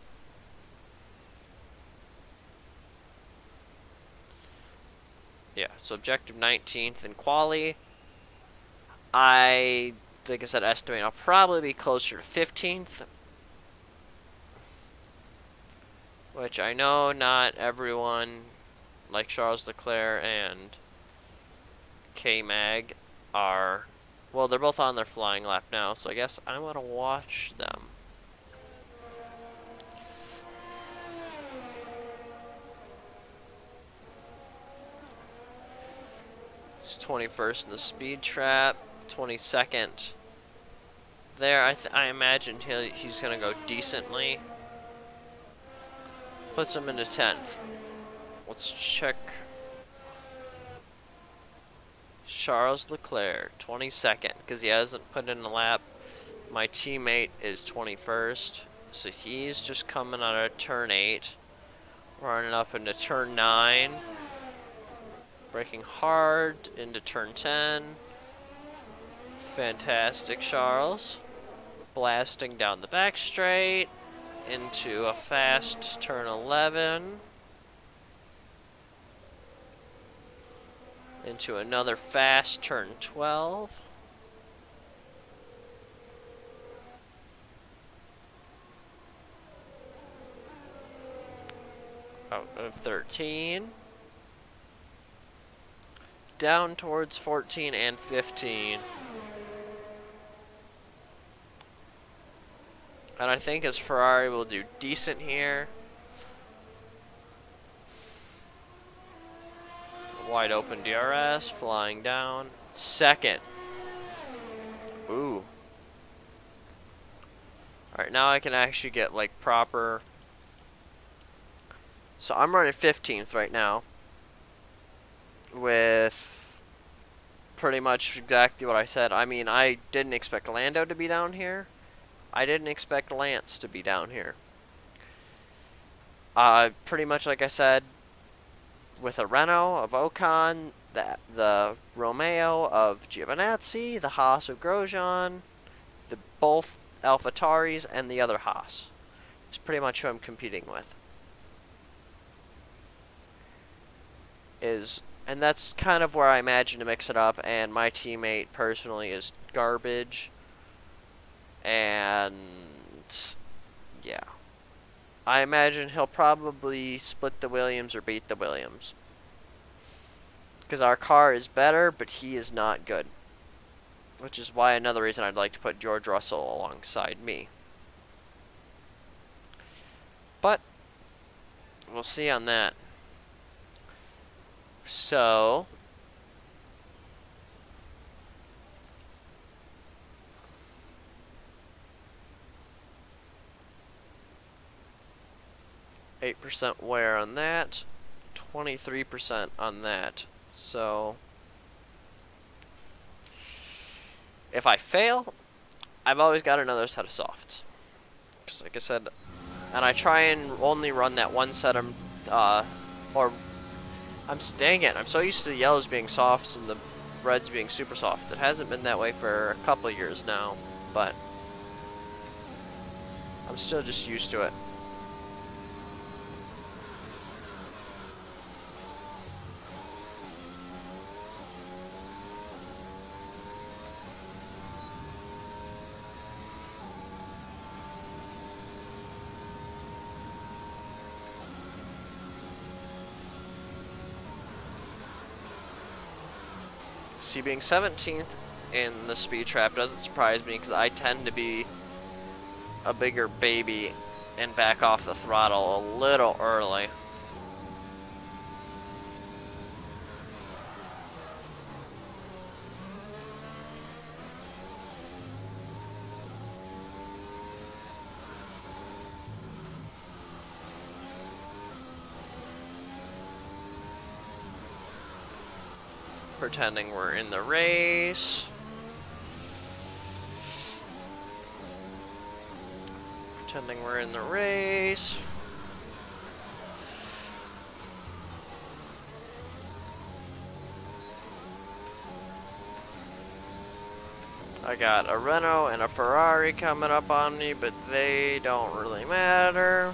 Yeah, so objective 19th in quali. I think I said estimate I'll probably be closer to 15th. Which I know not everyone, like Charles Leclerc and K-Mag, are... Well, they're both on their flying lap now, so I guess I'm going to watch them. He's 21st in the speed trap, 22nd there. I imagine he's going to go decently. Puts him into 10th. Let's check Charles Leclerc, 22nd, because he hasn't put in a lap. My teammate is 21st, so he's just coming out of turn 8, running up into turn 9, braking hard into turn 10. Fantastic, Charles. Blasting down the back straight into a fast turn 11. Into another fast turn 12. Out of 13. Down towards 14 and 15. And I think his Ferrari will do decent here. Wide open DRS, flying down. Second. Ooh. Alright, now I can actually get like proper... So I'm running 15th right now. With pretty much exactly what I said. I mean, I didn't expect Lando to be down here. I didn't expect Lance to be down here. Pretty much like I said, with a Renault of Ocon, the Romeo of Giovinazzi, the Haas of Grosjean, both AlphaTauris, and the other Haas. It's pretty much who I'm competing with. And that's kind of where I imagine to mix it up, and my teammate personally is garbage. And yeah, I imagine he'll probably split the Williams or beat the Williams. Because our car is better, but he is not good. Which is why another reason I'd like to put George Russell alongside me. But we'll see on that. So 8% wear on that, 23% on that. So if I fail, I've always got another set of softs. Because like I said, and I try and only run that one set of, dang it, I'm so used to the yellows being softs and the reds being super soft. It hasn't been that way for a couple of years now, but I'm still just used to it. See, being 17th in the speed trap doesn't surprise me because I tend to be a bigger baby and back off the throttle a little early. Pretending we're in the race. Pretending we're in the race. I got a Renault and a Ferrari coming up on me, but they don't really matter.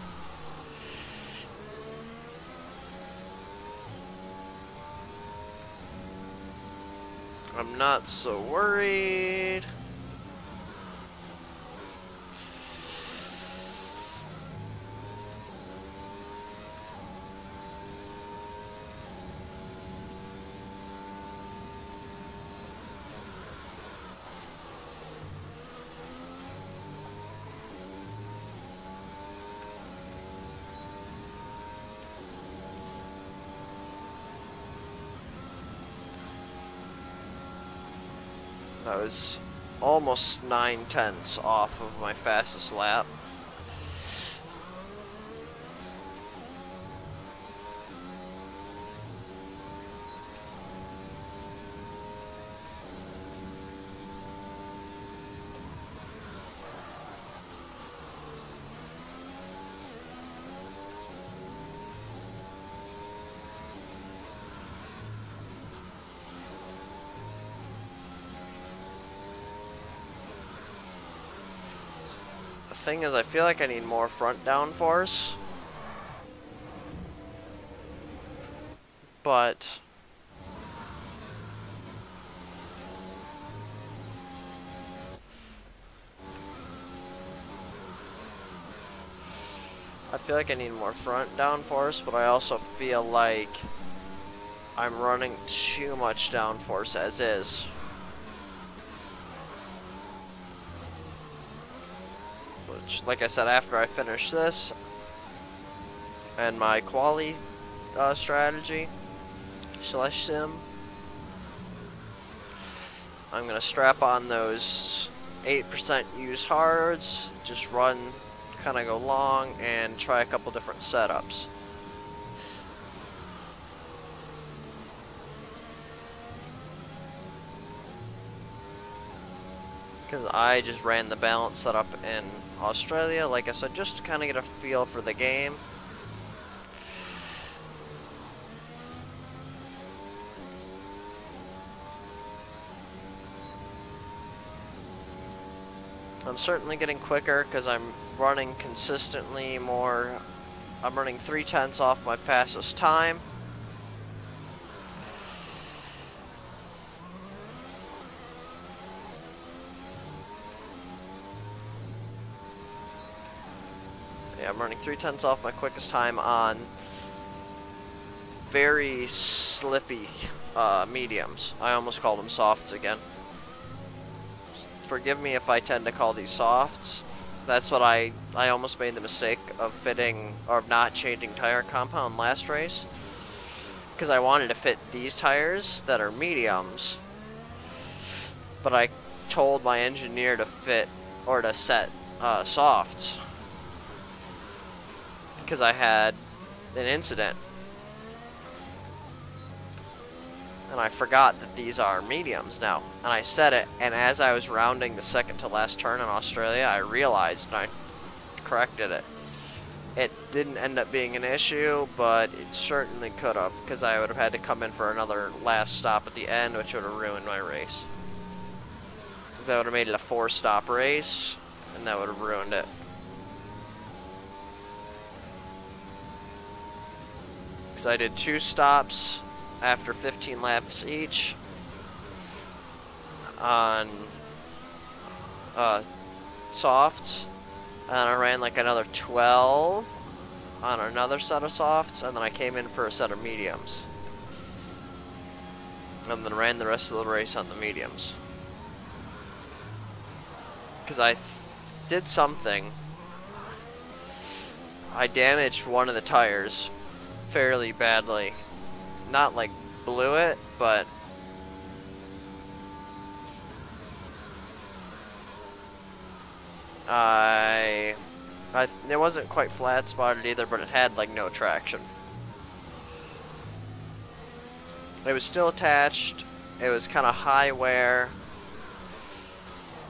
I'm not so worried. I was almost 9/10 off of my fastest lap. The thing is, I feel like I need more front downforce, but I also feel like I'm running too much downforce as is. Which, like I said, after I finish this and my quali strategy / sim, I'm gonna strap on those 8% use hards, just run, kind of go long, and try a couple different setups. Because I just ran the balance setup in Australia, like I said, just to kind of get a feel for the game. I'm certainly getting quicker because I'm running consistently more. I'm running 3/10 off my fastest time. Yeah, I'm running 3/10 off my quickest time on very slippy mediums. I almost called them softs again. Forgive me if I tend to call these softs. That's what I almost made the mistake of fitting, or of not changing tire compound last race. Because I wanted to fit these tires that are mediums. But I told my engineer to fit, or to set softs. Because I had an incident. And I forgot that these are mediums now. And I said it, and as I was rounding the second to last turn in Australia, I realized, and I corrected it. It didn't end up being an issue, but it certainly could have, because I would have had to come in for another last stop at the end, which would have ruined my race. That would have made it a 4-stop race, and that would have ruined it. Because I did 2 stops after 15 laps each on softs, and I ran like another 12 on another set of softs, and then I came in for a set of mediums, and then ran the rest of the race on the mediums. Because I did something. I damaged one of the tires fairly badly. Not like blew it, but it wasn't quite flat spotted either, but it had like no traction. It was still attached, It was kind of high wear.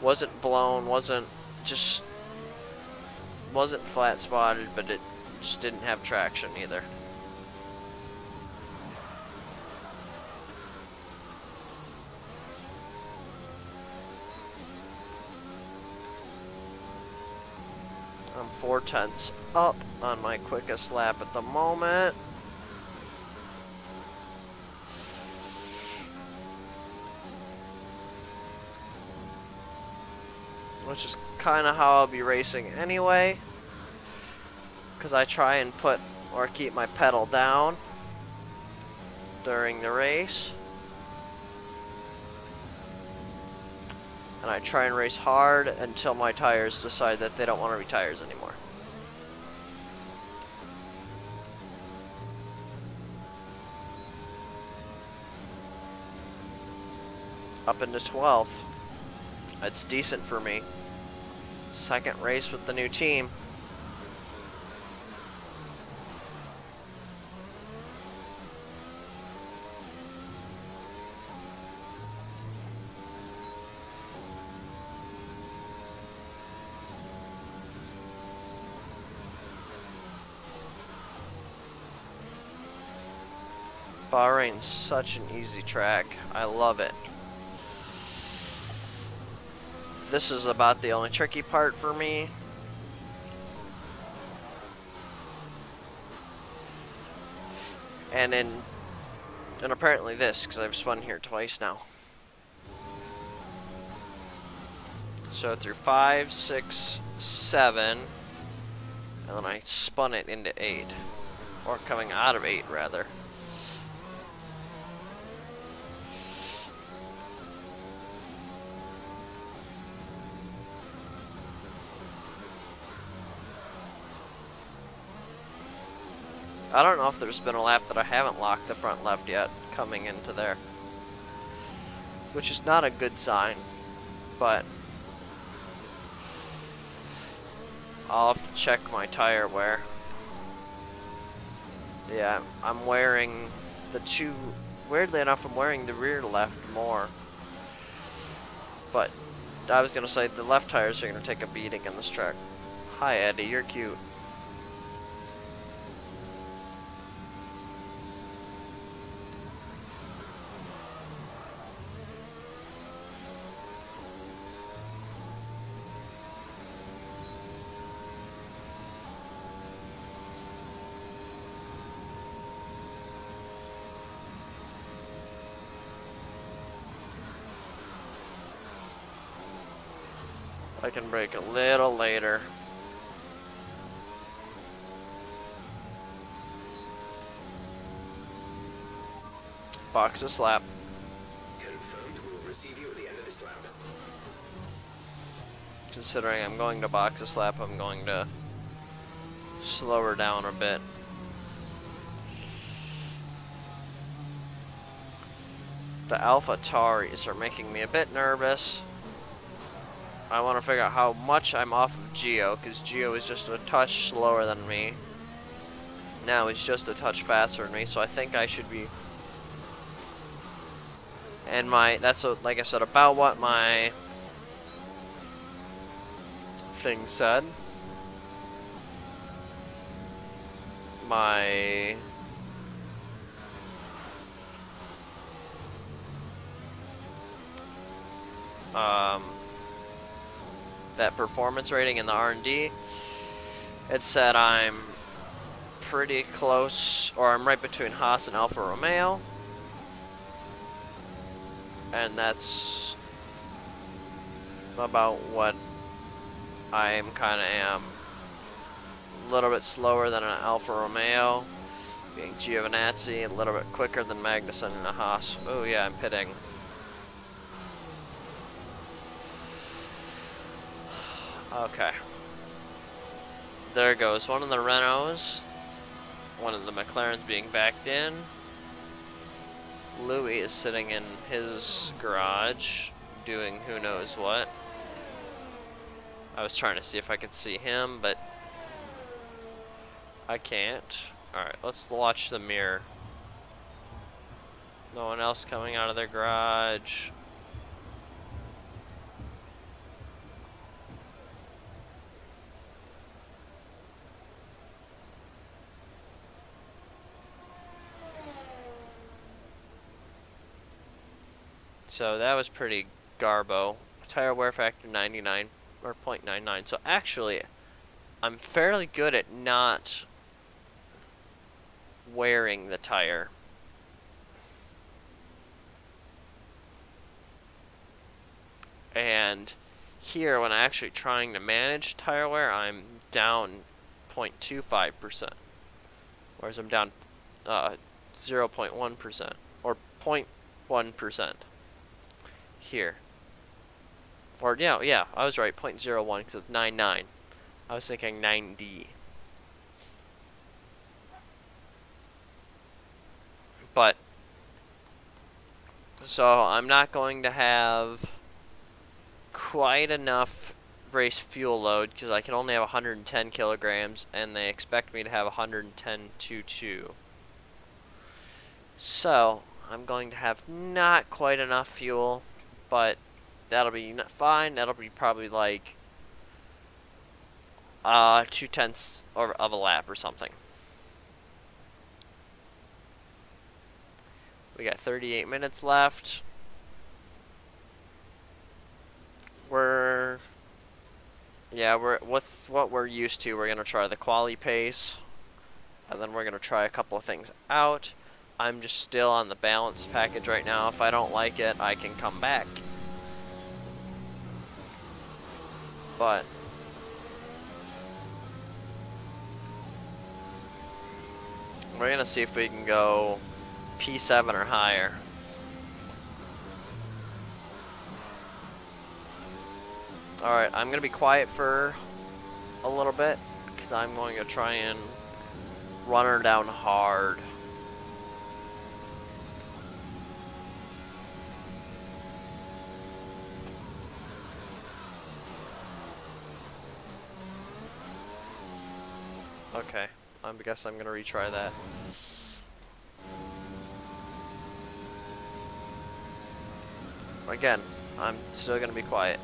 Wasn't blown, just wasn't flat spotted, but it just didn't have traction either. I'm 4/10 up on my quickest lap at the moment. Which is kind of how I'll be racing anyway. Because I try and put or keep my pedal down during the race. And I try and race hard until my tires decide that they don't want to be tires anymore. Up into 12th. That's decent for me. Second race with the new team. Bahrain's such an easy track. I love it. This is about the only tricky part for me. And apparently this, because I've spun here twice now. So through 5, 6, 7, and then I spun it into 8. Or coming out of 8 rather. I don't know if there's been a lap that I haven't locked the front left yet coming into there. Which is not a good sign, but I'll have to check my tire wear. Yeah, I'm wearing the two, weirdly enough I'm wearing the rear left more. But I was going to say the left tires are going to take a beating in this track. Hi Eddie, you're cute. I can brake a little later. Box this lap. Confirmed. We'll receive you at the end of this lap. Considering I'm going to box this lap, I'm going to slow her down a bit. The Alpha Tauris are making me a bit nervous. I want to figure out how much I'm off of Gio, because Gio is just a touch slower than me. Now he's just a touch faster than me, so I think I should be. And that's like I said, about what my thing said. My that performance rating in the R&D, it said I'm pretty close, or I'm right between Haas and Alfa Romeo, and that's about what I kind of am. A little bit slower than an Alfa Romeo, being Giovinazzi, a little bit quicker than Magnussen and a Haas. Oh yeah, I'm pitting. Okay. There goes one of the Renaults. One of the McLarens being backed in. Louis is sitting in his garage doing who knows what. I was trying to see if I could see him, but I can't. Alright, let's watch the mirror. No one else coming out of their garage. So that was pretty garbo. Tire wear factor 99 or 0.99. So actually, I'm fairly good at not wearing the tire. And here, when I'm actually trying to manage tire wear, I'm down 0.25%. Whereas I'm down 0.1% or 0.1% here. Or, yeah, I was right, 0.01 because it's 99. I was thinking 9D. But, so I'm not going to have quite enough race fuel load because I can only have 110 kilograms and they expect me to have 110.22. So, I'm going to have not quite enough fuel, but that'll be fine. That'll be probably like 2/10 of a lap or something. We got 38 minutes left. We're with what we're used to. We're gonna try the quali pace, and then we're gonna try a couple of things out. I'm just still on the balance package right now. If I don't like it, I can come back. But we're gonna see if we can go P7 or higher. Alright, I'm gonna be quiet for a little bit because I'm going to try and run her down hard. Okay, I guess I'm gonna retry that. Again, I'm still gonna be quiet.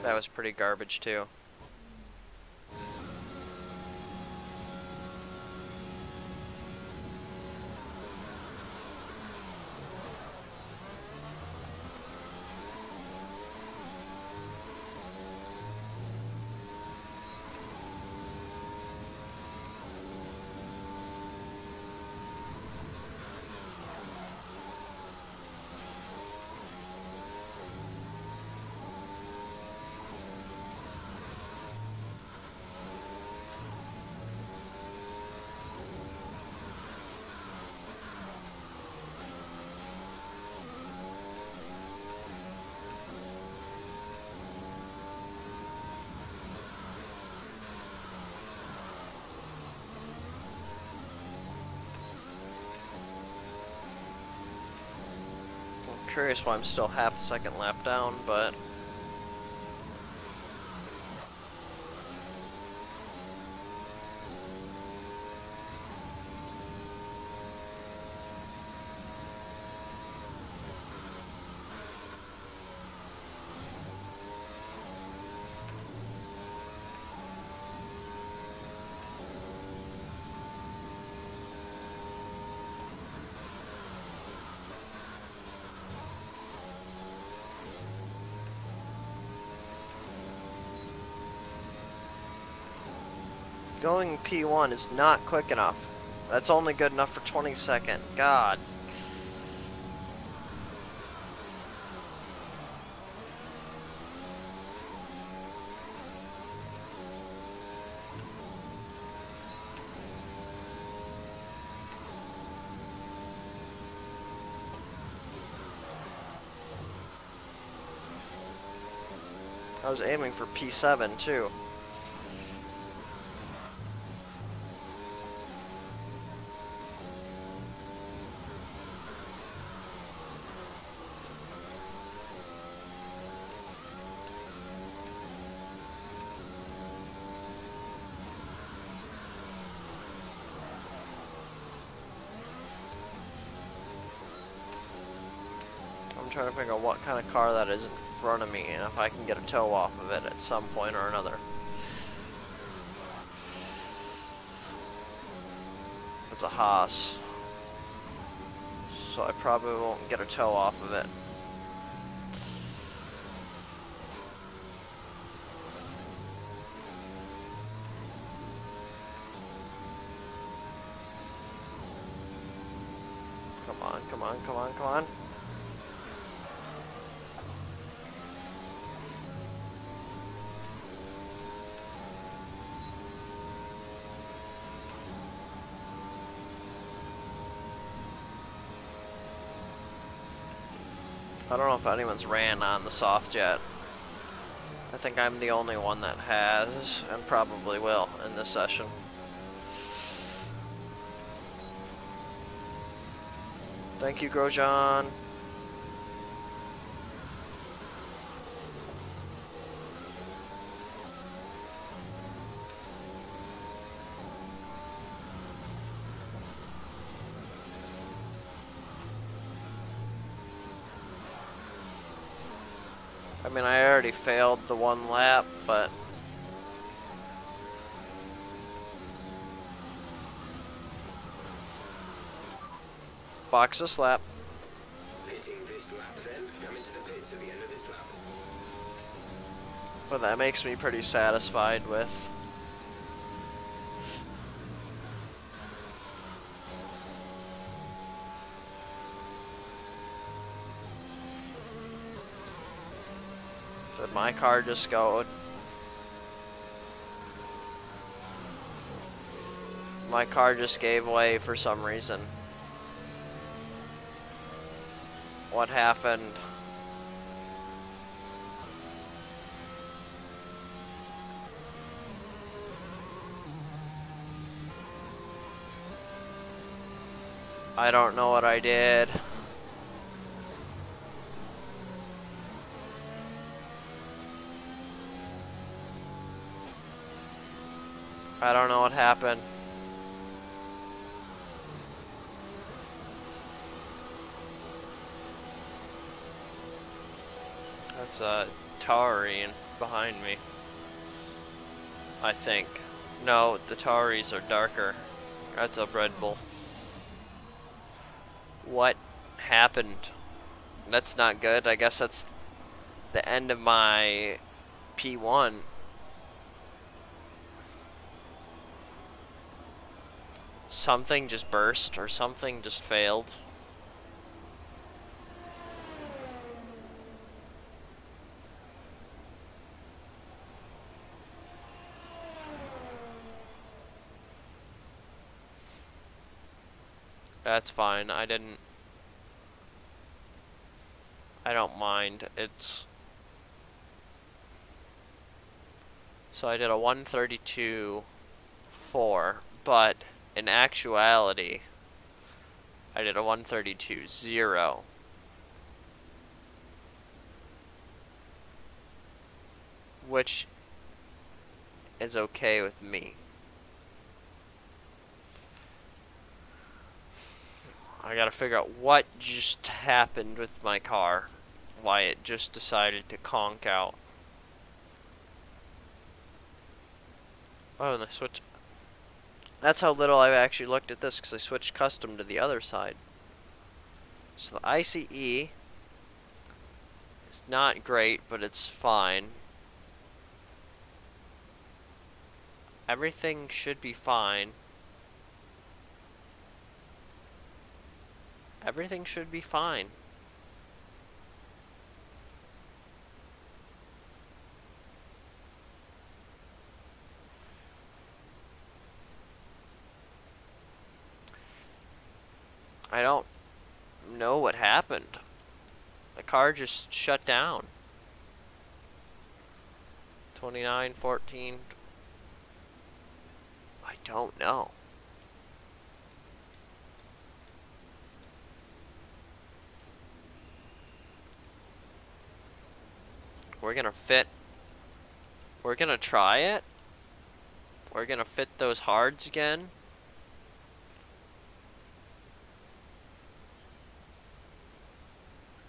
That was pretty garbage too. Curious why I'm still half a second lap down, but going P1 is not quick enough. That's only good enough for 22nd. God. I was aiming for P7 too. trying to figure out what kind of car that is in front of me and if I can get a tow off of it at some point or another. It's a Haas, so I probably won't get a tow off of it. Come on, come on, come on, come on. I don't know if anyone's ran on the soft yet. I think I'm the only one that has, and probably will in this session. Thank you, Grosjean. I mean, I already failed the one lap, but box this lap. Pitting this lap then. Come into the pits at the end of this lap. But that makes me pretty satisfied with. Did my car just go? My car just gave way for some reason. What happened? I don't know what I did. I don't know what happened. That's a Tauri behind me, I think. No, the Tauris are darker. That's a Red Bull. What happened? That's not good. I guess that's the end of my P1. Something just burst or something just failed. That's fine. I don't mind. So I did a 132.4, but in actuality, I did a 132.0. Which is okay with me. I gotta figure out what just happened with my car. Why it just decided to conk out. Oh, and I switched. That's how little I've actually looked at this, because I switched custom to the other side. So the ICE is not great, but it's fine. Everything should be fine. Everything should be fine. I don't know what happened. The car just shut down. 29:14. I don't know. We're gonna try it. We're gonna fit those hards again.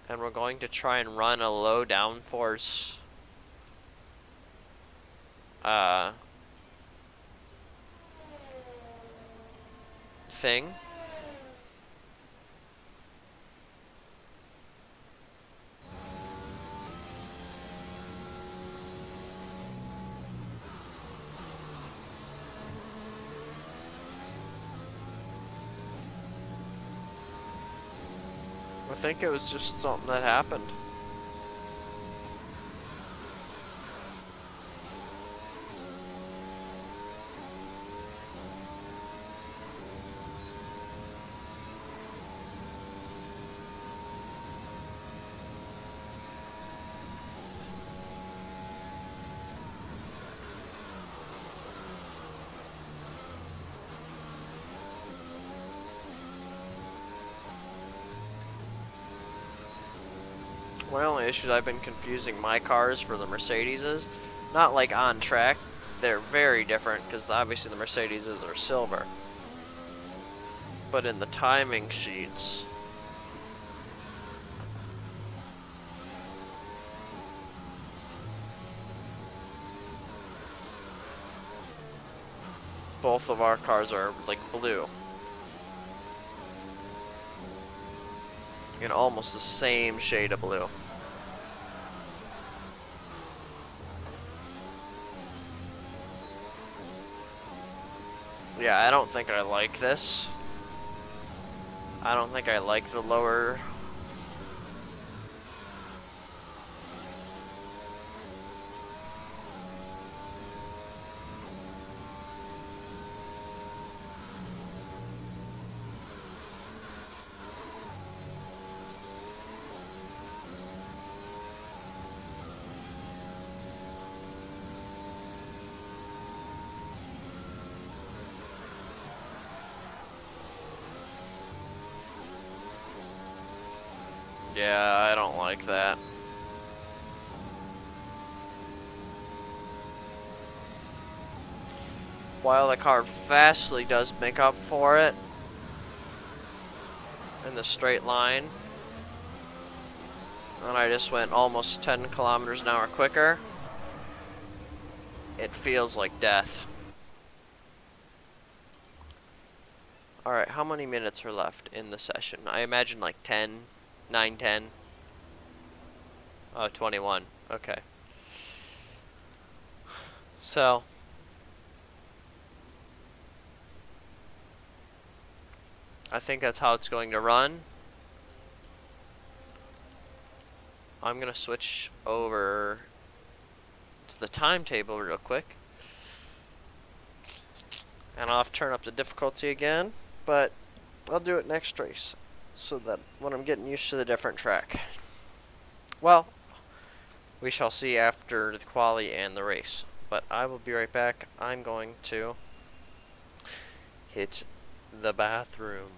And we're going to try and run a low downforce thing. I think it was just something that happened. My only issue is I've been confusing my cars for the Mercedeses. Not like on track. They're very different because obviously the Mercedeses are silver. But in the timing sheets, both of our cars are like blue. In almost the same shade of blue. Yeah, I don't think I like this. I don't think I like the lower. Yeah, I don't like that. While the car vastly does make up for it in the straight line, and I just went almost 10 kilometers an hour quicker, it feels like death. Alright, how many minutes are left in the session? I imagine like 10, 9, 10. Oh, 21. Okay. So, I think that's how it's going to run. I'm going to switch over to the timetable real quick. And I'll have to turn up the difficulty again, but I'll do it next race so that when I'm getting used to the different track. Well, we shall see after the quali and the race. But I will be right back. I'm going to hit the bathroom.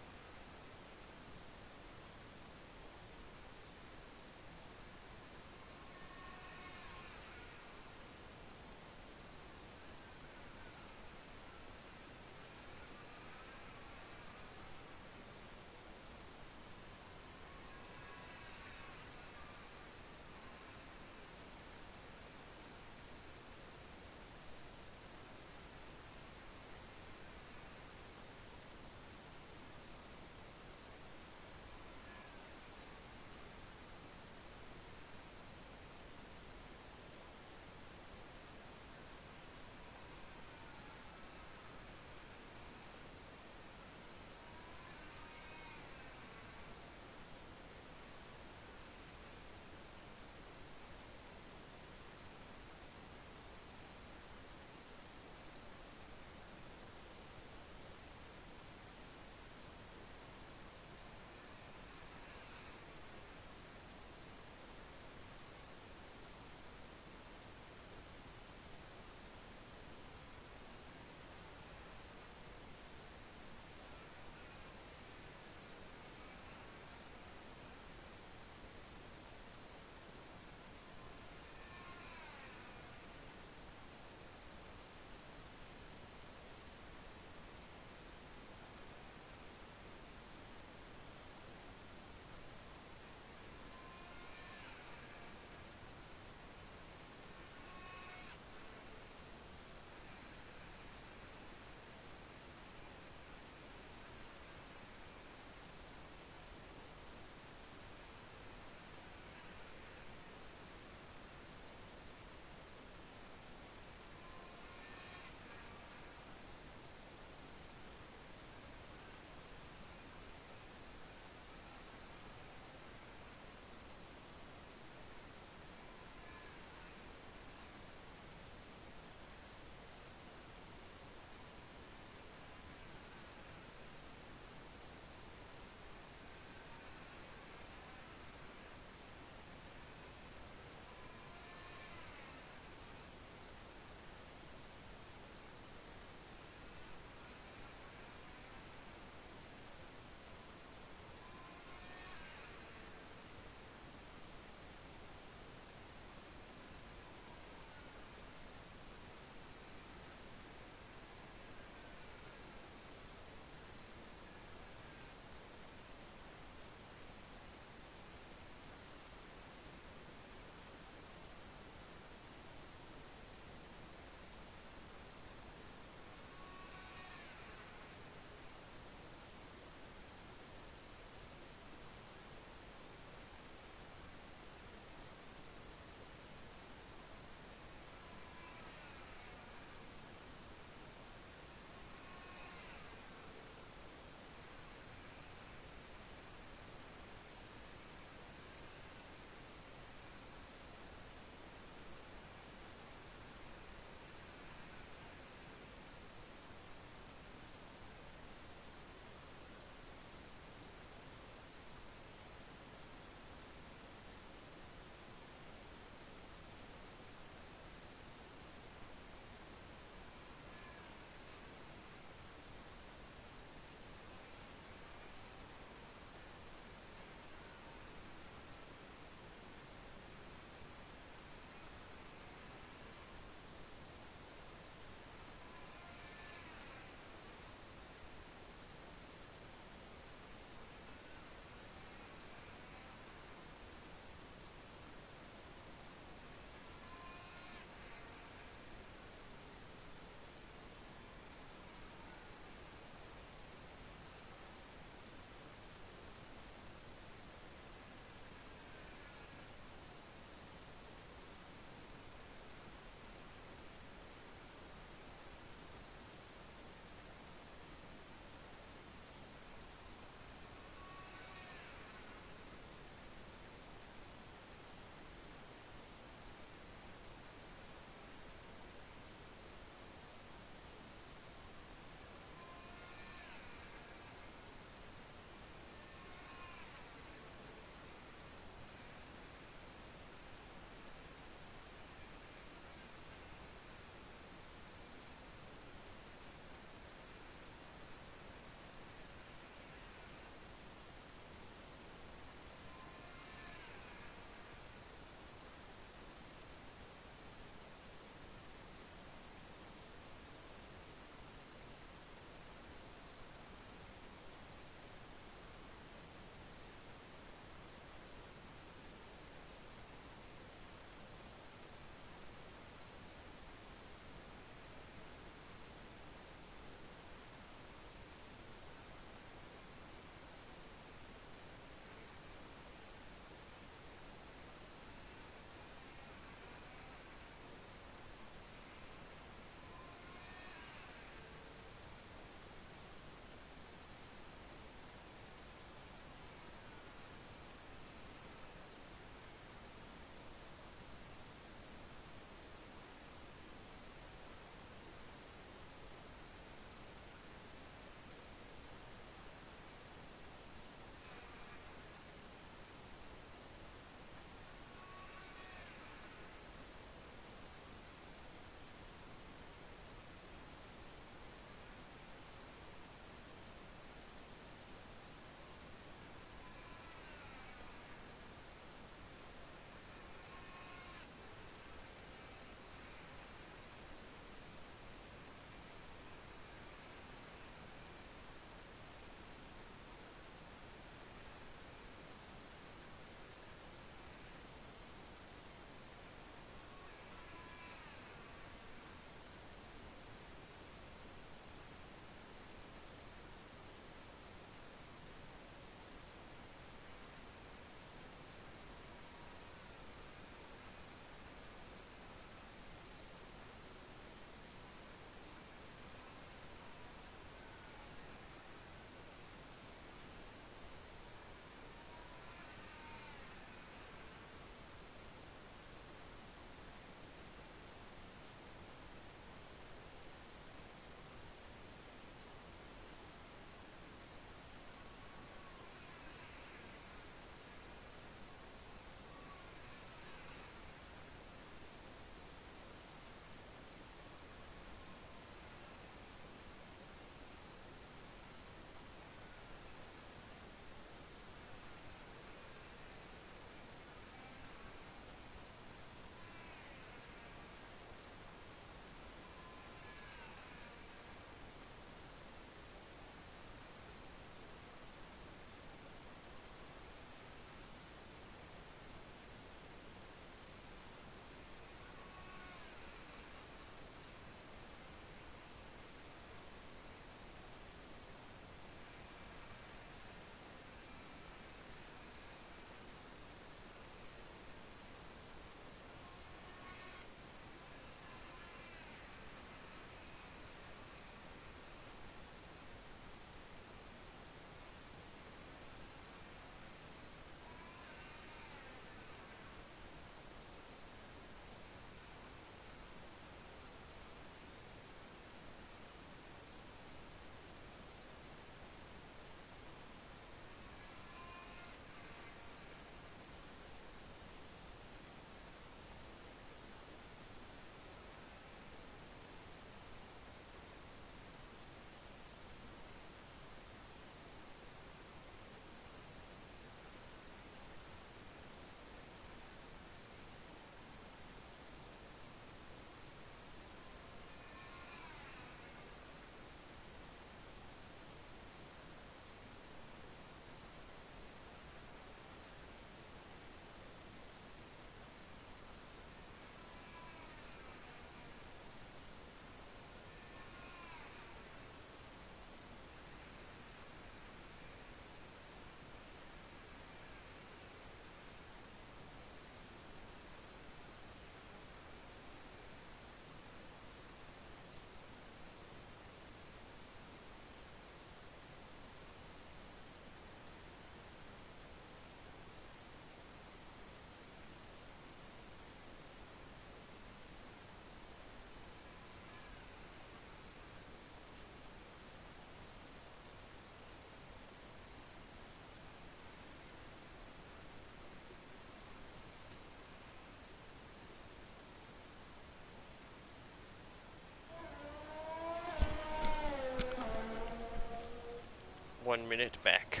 1 minute back.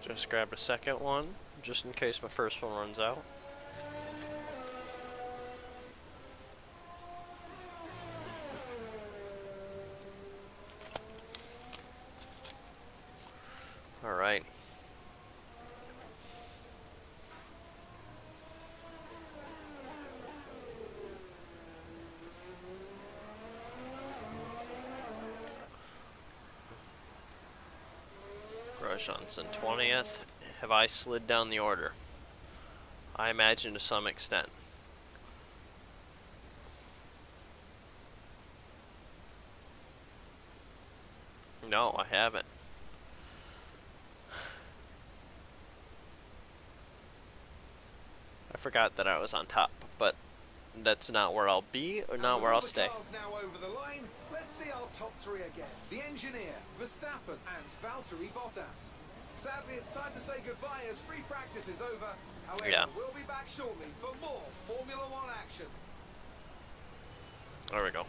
Just grab a second one, just in case my first one runs out. Alright. Grosjean's 20th. Have I slid down the order? I imagine to some extent. No, I haven't. I forgot that I was on top, but that's not where I'll be or not where I'll stay. Now over the line. Let's see our top three again. The engineer, Verstappen, and Valtteri Bottas. Sadly, it's time to say goodbye as free practice is over. However, we'll be back shortly for more Formula One action. There we go.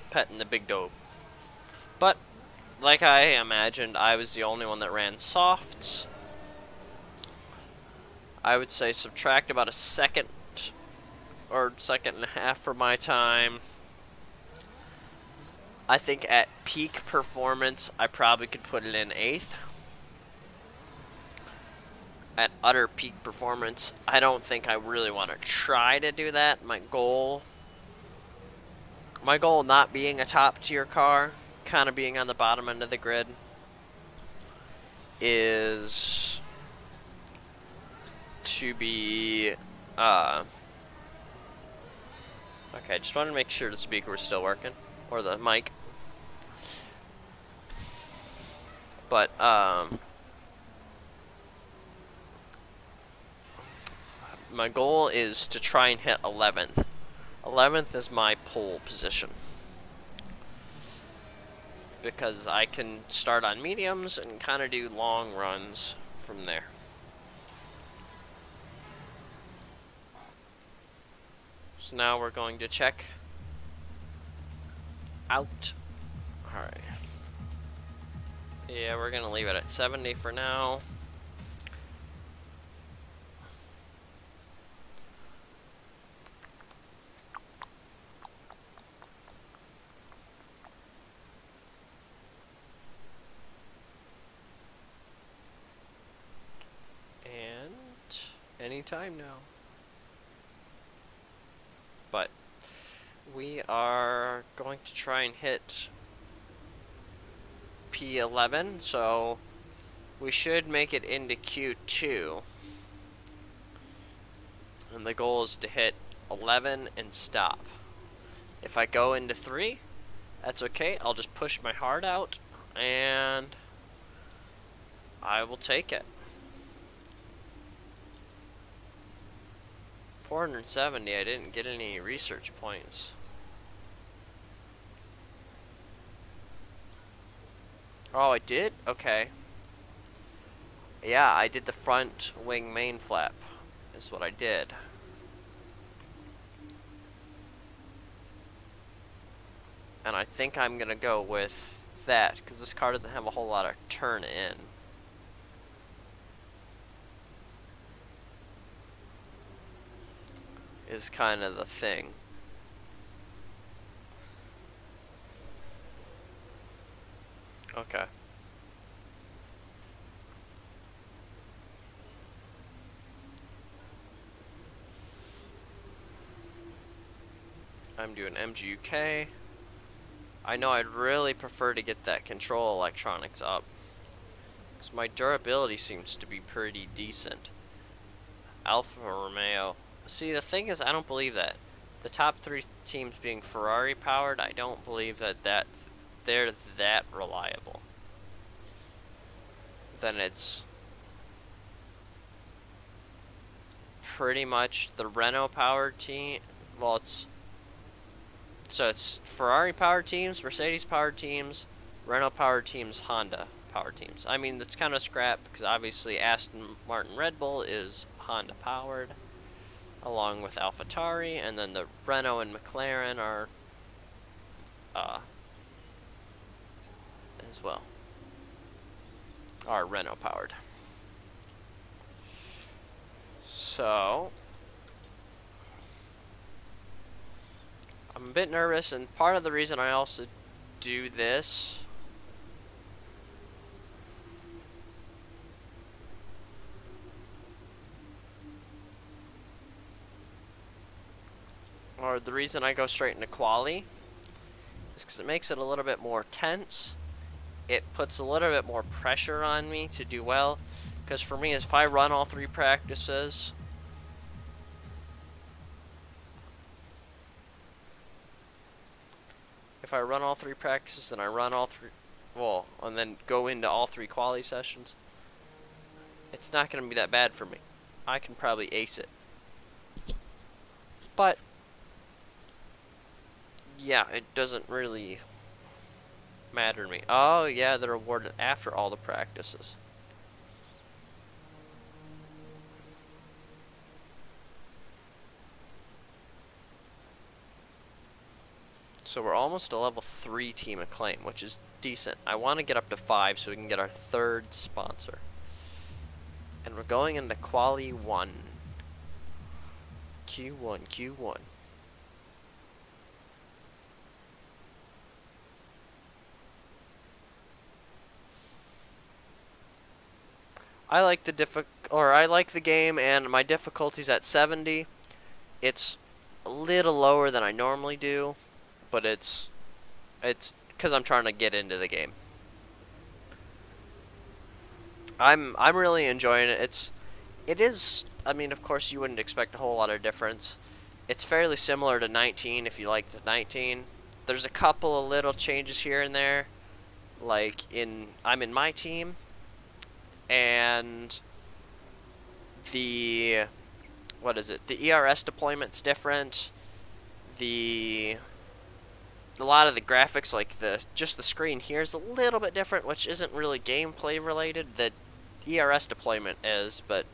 Petting the big dog. But, like I imagined, I was the only one that ran softs. I would say subtract about a second or second and a half for my time. I think at peak performance, I probably could put it in 8th. At utter peak performance, I don't think I really want to try to do that. My goal not being a top tier car, kind of being on the bottom end of the grid, is to be, okay, just wanted to make sure the speaker was still working, or the mic. But, my goal is to try and hit 11th. 11th is my pole position, because I can start on mediums and kind of do long runs from there. So now we're going to check out. Alright. Yeah, we're going to leave it at 70 for now. Anytime now. But we are going to try and hit P11, so we should make it into Q2. And the goal is to hit 11 and stop. If I go into 3, that's okay. I'll just push my heart out and I will take it. 470, I didn't get any research points. Oh, I did? Okay. Yeah, I did the front wing main flap, is what I did. And I think I'm gonna go with that, because this car doesn't have a whole lot of turn in. Is kind of the thing. Okay. I'm doing MGUK. I know I'd really prefer to get that control electronics up, because my durability seems to be pretty decent. Alfa Romeo. See, the thing is, I don't believe that. The top 3 teams being Ferrari powered, I don't believe that they're that reliable. Then it's pretty much the Renault powered team. Well, it's Ferrari powered teams, Mercedes powered teams, Renault powered teams, Honda powered teams. I mean, that's kind of scrap because obviously Aston Martin Red Bull is Honda powered, along with AlphaTauri, and then the Renault and McLaren are as well. Are Renault powered. So I'm a bit nervous, and part of the reason I also do this or the reason I go straight into quali is because it makes it a little bit more tense. It puts a little bit more pressure on me to do well, because for me, if I run all 3 practices, then I run all 3, well, and then go into all 3 quali sessions, it's not going to be that bad for me. I can probably ace it. But yeah, it doesn't really matter to me. Oh yeah, they're awarded after all the practices. So we're almost a level 3 team acclaim, which is decent. I want to get up to 5 so we can get our 3rd sponsor. And we're going into quali 1. Q1. I like the game, and my difficulty's at 70. It's a little lower than I normally do, but it's because I'm trying to get into the game. I'm really enjoying it. It is. I mean, of course, you wouldn't expect a whole lot of difference. It's fairly similar to 19 if you like the 19. There's a couple of little changes here and there. Like I'm in my team, and the ERS deployment's different. A lot of the graphics, like just the screen here, is a little bit different, which isn't really gameplay related. The ERS deployment is, but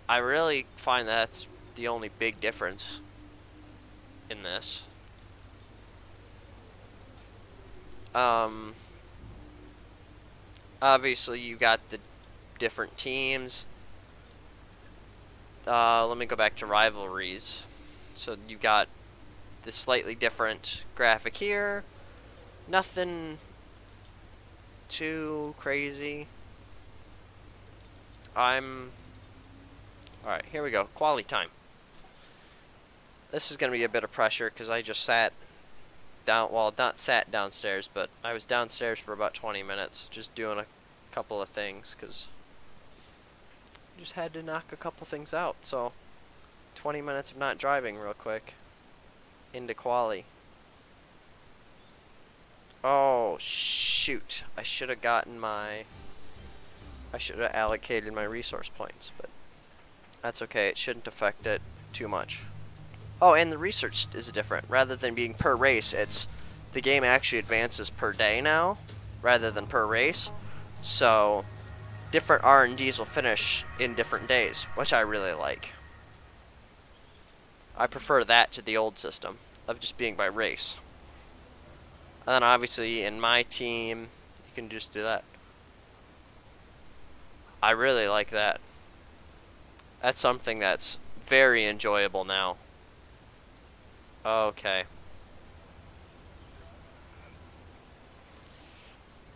I really find that's the only big difference in this. Obviously you got the different teams. Let me go back to rivalries. So you got this slightly different graphic here. Nothing too crazy. Alright, here we go. Quality time. This is going to be a bit of pressure because I just sat down, well, not sat downstairs, but I was downstairs for about 20 minutes just doing a couple of things because I just had to knock a couple things out. So 20 minutes of not driving real quick into quali. Oh shoot, I should have allocated my resource points, but that's okay. It shouldn't affect it too much. Oh, and the research is different. Rather than being per race, the game actually advances per day now rather than per race. So different R&Ds will finish in different days, which I really like. I prefer that to the old system of just being by race. And then obviously in my team, you can just do that. I really like that. That's something that's very enjoyable now. Okay.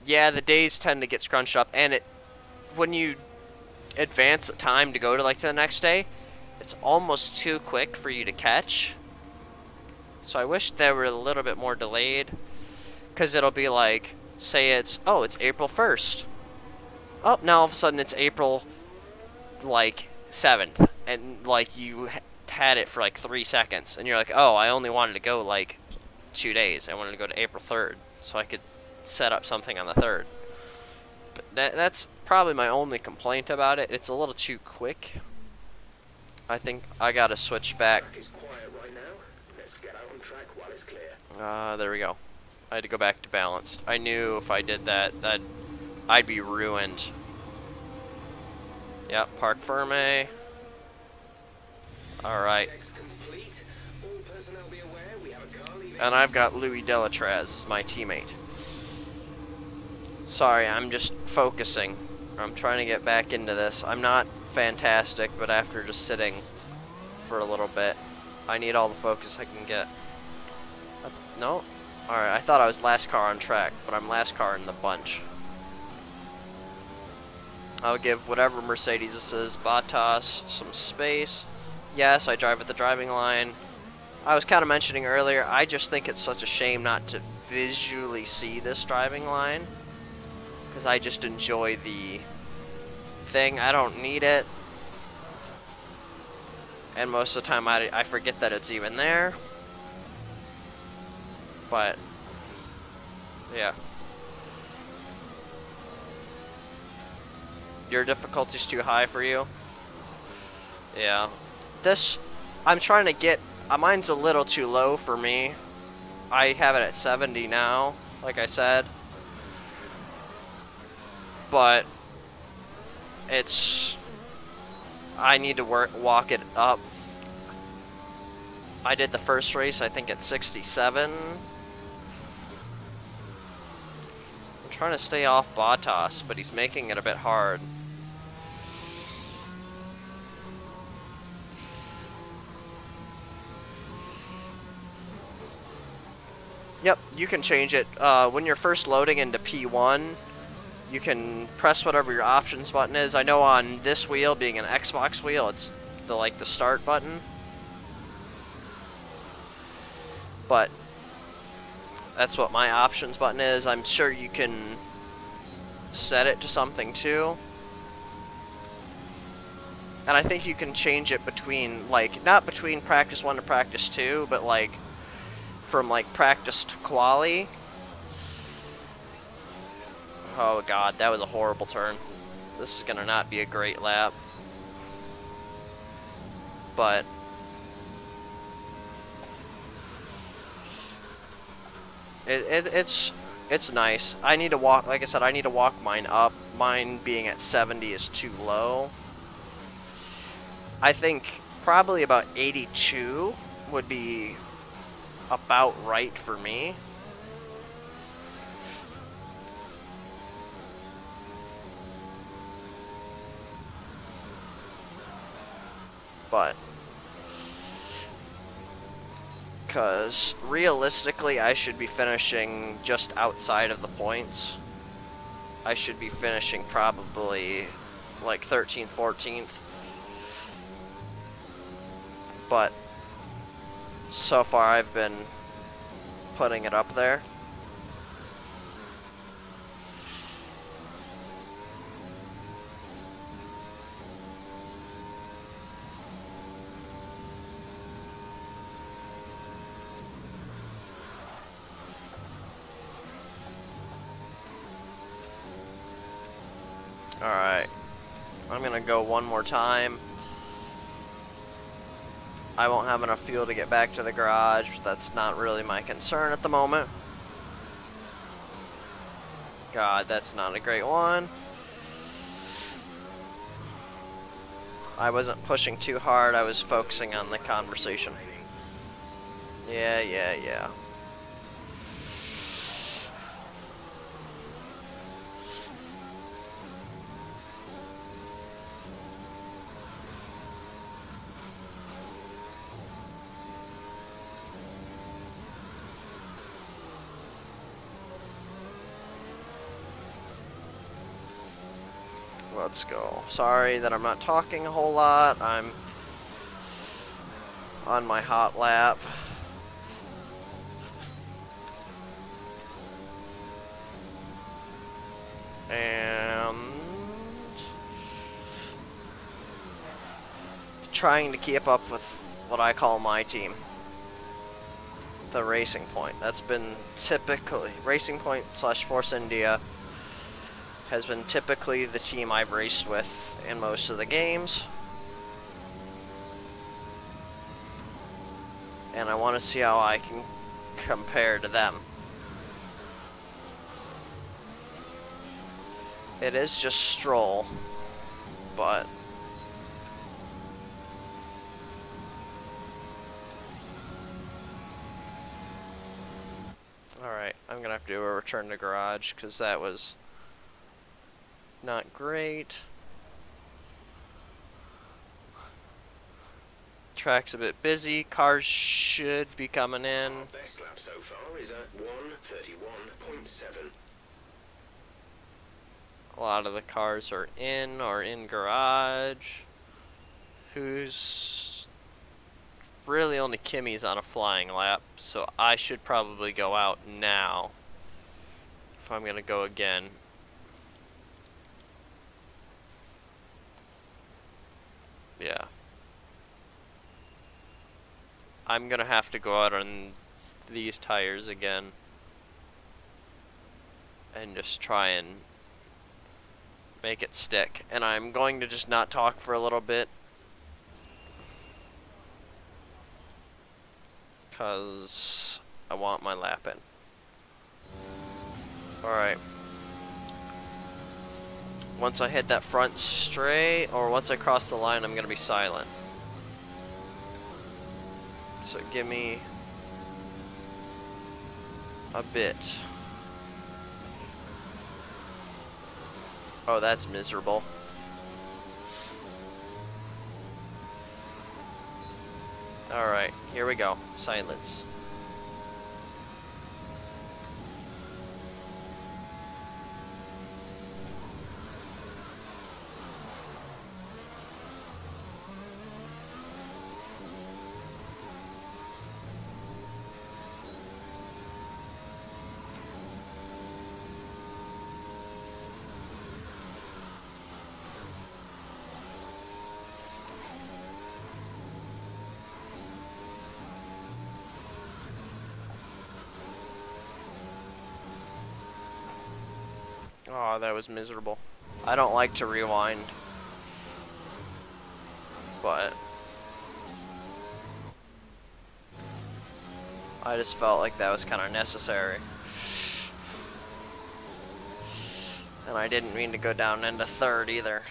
Yeah, the days tend to get scrunched up, and when you advance the time to go to the next day, it's almost too quick for you to catch. So I wish they were a little bit more delayed, because it'll be like, say it's April 1st. Oh, now all of a sudden it's April 7th, and you had it for 3 seconds, and you're like, oh, I only wanted to go 2 days. I wanted to go to April 3rd so I could set up something on the 3rd. But that's probably my only complaint about it. It's a little too quick. I think I gotta switch back. Track is quiet right now. Let's get out on track while it's clear. There we go. I had to go back to balanced. I knew if I did that I'd be ruined. Yep, Park Ferme. Alright. Checks complete. All personnel be aware, we have a car leaving. And I've got Louis Delatraz as my teammate. Sorry, I'm just focusing. I'm trying to get back into this. I'm not fantastic, but after just sitting for a little bit, I need all the focus I can get. No? Alright, I thought I was last car on track, but I'm last car in the bunch. I'll give whatever Mercedes this is, Bottas, some space. Yes, I drive at the driving line. I was kind of mentioning earlier, I just think it's such a shame not to visually see this driving line. Because I just enjoy the thing. I don't need it. And most of the time I forget that it's even there. But, yeah. Your difficulty's too high for you? Yeah. This, I'm trying to get, mine's a little too low for me. I have it at 70 now, like I said. But it's, I need to walk it up. I did the first race, I think at 67. I'm trying to stay off Bottas, but he's making it a bit hard. Yep, you can change it. When you're first loading into P1, you can press whatever your options button is. I know on this wheel, being an Xbox wheel, it's the start button. But that's what my options button is. I'm sure you can set it to something too. And I think you can change it between, like, not between practice 1 to practice 2, but like from like practice to quali. Oh god, that was a horrible turn. This is gonna not be a great lap. But it's nice. I need to walk, like I said, I need to walk mine up. Mine being at 70 is too low. I think probably about 82 would be about right for me. But because realistically I should be finishing just outside of the points. I should be finishing probably like 13th, 14th. But so far I've been putting it up there. Alright, I'm gonna go one more time. I won't have enough fuel to get back to the garage. That's not really my concern at the moment. God, that's not a great one. I wasn't pushing too hard. I was focusing on the conversation. Yeah. Let's go. Sorry that I'm not talking a whole lot. I'm on my hot lap. And trying to keep up with what I call my team. The Racing Point. That's been typically Racing Point / Force India has been typically the team I've raced with in most of the games. And I want to see how I can compare to them. It is just Stroll, but I'm gonna have to do a return to garage because that was not great. Track's a bit busy. Cars should be coming in. Our best lap so far is at 1:31.7. A lot of the cars are in or in garage. Who's really only Kimmy's on a flying lap, so I should probably go out now if I'm gonna go again. Yeah. I'm gonna have to go out on these tires again and just try and make it stick. And I'm going to just not talk for a little bit because I want my lap in. Alright. Once I hit that front straight, or once I cross the line, I'm going to be silent. So give me a bit. Oh, that's miserable. Alright, here we go. Silence. Oh, that was miserable. I don't like to rewind, but I just felt like that was kind of necessary. And I didn't mean to go down into third either.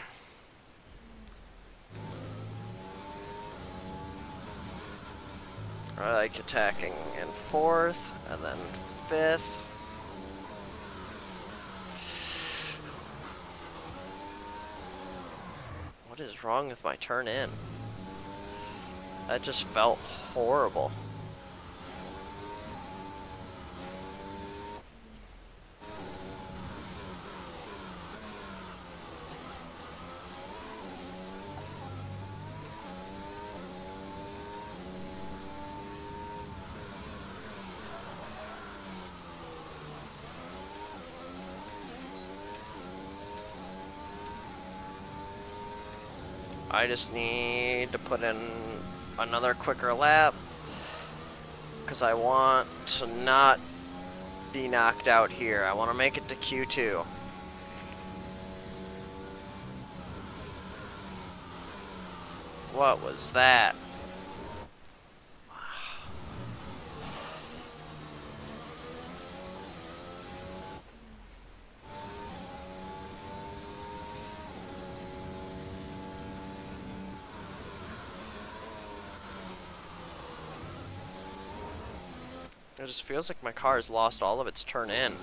I like attacking in fourth, and then fifth. What is wrong with my turn in? That just felt horrible. I just need to put in another quicker lap because I want to not be knocked out here. I want to make it to Q2. What was that? It just feels like my car has lost all of its turn in.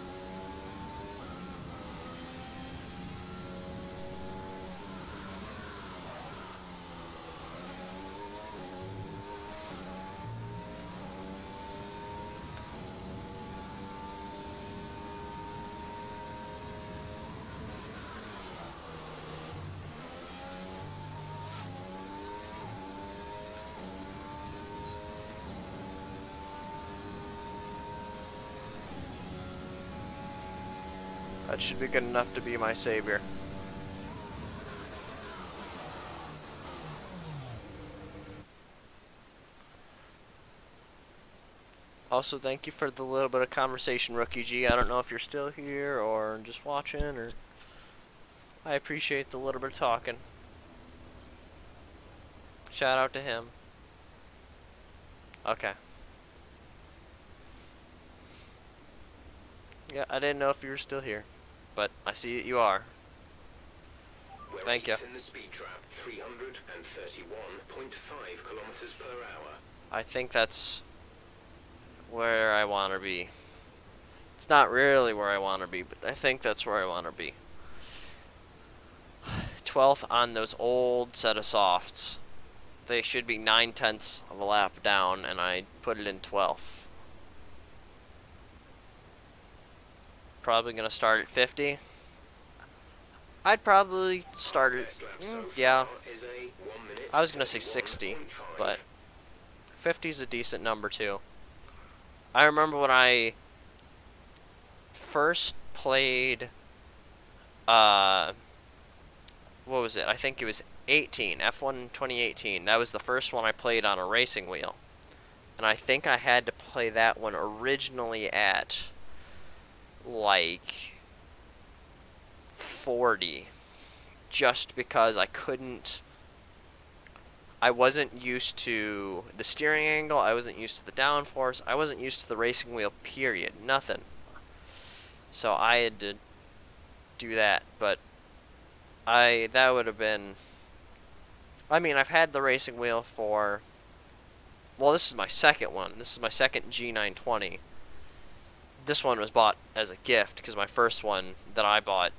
That should be good enough to be my savior. Also, thank you for the little bit of conversation, Rookie G. I don't know if you're still here or just watching, or I appreciate the little bit of talking. Shout out to him. Okay. Yeah, I didn't know if you were still here, but I see that you are. Thank you. In the speed trap, 331.5 kilometers per hour. I think that's where I want to be. It's not really where I want to be, but I think that's where I want to be. 12th on those old set of softs. They should be 9/10 of a lap down, and I put it in 12th. Probably going to start at 50. I'd probably start at, yeah, I was going to say 60, but 50 is a decent number too. I remember when I first played, what was it? I think it was 18, F1 2018. That was the first one I played on a racing wheel. And I think I had to play that one originally at, like, 40. Just because I wasn't used to the steering angle, I wasn't used to the downforce, I wasn't used to the racing wheel, period. Nothing. So I had to do that, but that would have been, I mean, I've had the racing wheel for, well, this is my second one. This is my second G920. This one was bought as a gift because my first one that I bought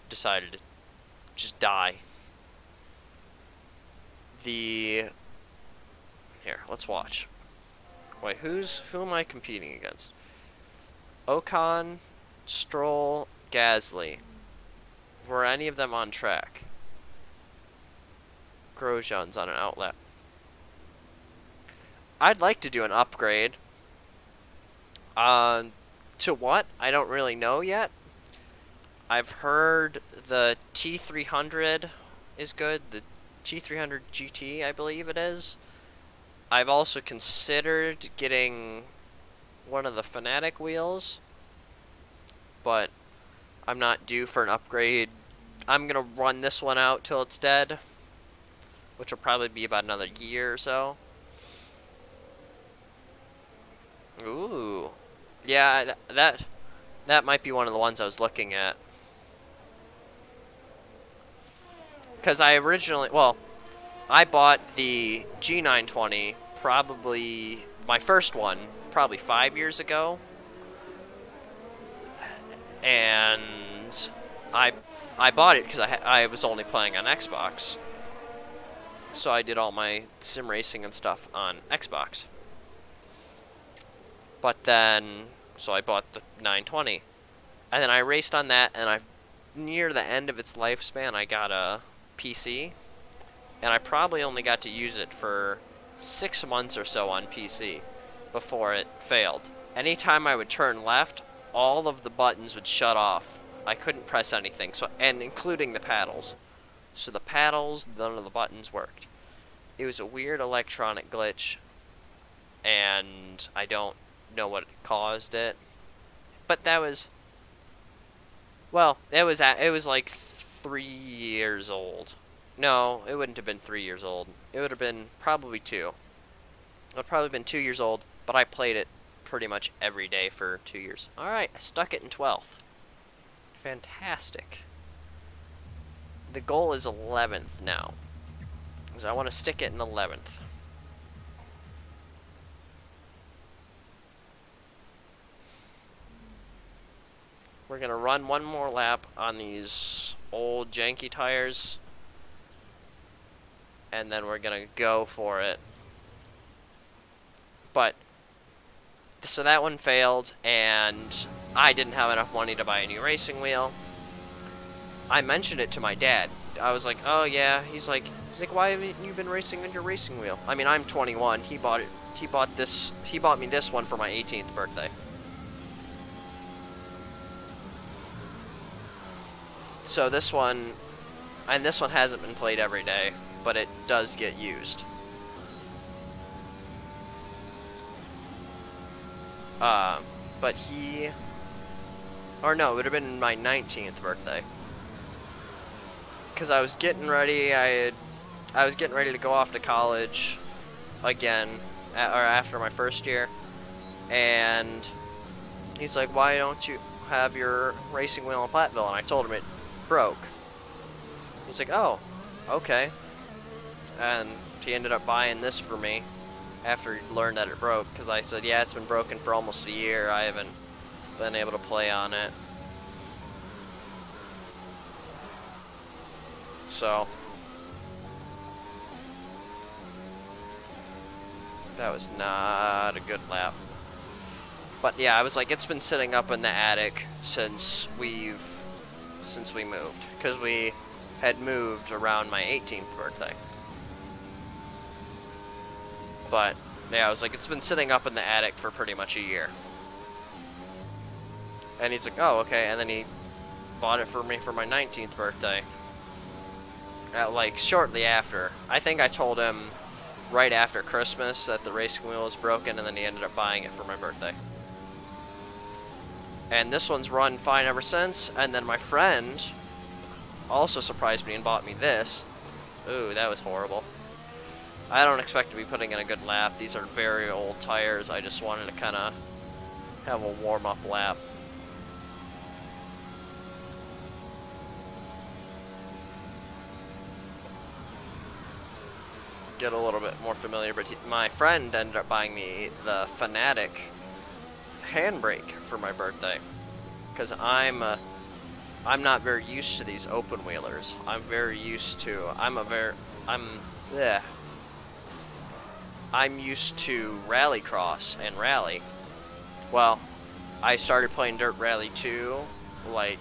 decided to just die. Here, let's watch. Wait, who am I competing against? Ocon, Stroll, Gasly. Were any of them on track? Grosjean's on an outlet. I'd like to do an upgrade. To what? I don't really know yet. I've heard the T300 is good. The T300 GT, I believe it is. I've also considered getting one of the Fanatic wheels, but I'm not due for an upgrade. I'm going to run this one out till it's dead, which will probably be about another year or so. Ooh. Yeah, that might be one of the ones I was looking at. Because I originally, well, I bought the G920, probably, my first one, probably 5 years ago. And I bought it because I was only playing on Xbox. So I did all my sim racing and stuff on Xbox. But then, so I bought the 920. And then I raced on that, and near the end of its lifespan, I got a PC. And I probably only got to use it for 6 months or so on PC before it failed. Anytime I would turn left, all of the buttons would shut off. I couldn't press anything, and including the paddles. So the paddles, none of the buttons worked. It was a weird electronic glitch, and I don't know what caused it. But that was, well, it was like 3 years old. No, it wouldn't have been 3 years old. It would have been probably 2. It would have probably been 2 years old, but I played it pretty much every day for 2 years. Alright, I stuck it in 12th. Fantastic. The goal is 11th now, because I want to stick it in 11th. We're going to run one more lap on these old janky tires, and then we're going to go for it. But, so that one failed, and I didn't have enough money to buy a new racing wheel. I mentioned it to my dad. I was like, oh yeah. He's like, why haven't you been racing on your racing wheel? I mean, I'm 21. He bought me this one for my 18th birthday. So this one hasn't been played every day, but it does get used. But it would have been my 19th birthday. Because I was getting ready, I was getting ready to go off to college again, or after my first year, and he's like, why don't you have your racing wheel in Platteville? And I told him it broke. He's like, oh, okay. And he ended up buying this for me after he learned that it broke, because I said, yeah, it's been broken for almost a year. I haven't been able to play on it. So that was not a good lap. But yeah, I was like, it's been sitting up in the attic since we moved, because we had moved around my 18th birthday. But yeah, I was like, it's been sitting up in the attic for pretty much a year. And he's like, oh, okay. And then he bought it for me for my 19th birthday. Like shortly after. I think I told him right after Christmas that the racing wheel was broken, and then he ended up buying it for my birthday. And this one's run fine ever since. And then my friend also surprised me and bought me this. Ooh, that was horrible. I don't expect to be putting in a good lap. These are very old tires. I just wanted to kind of have a warm-up lap. Get a little bit more familiar, but my friend ended up buying me the Fanatic handbrake for my birthday, because I'm not very used to these open wheelers. I'm used to rallycross and rally. Well, I started playing Dirt Rally 2 like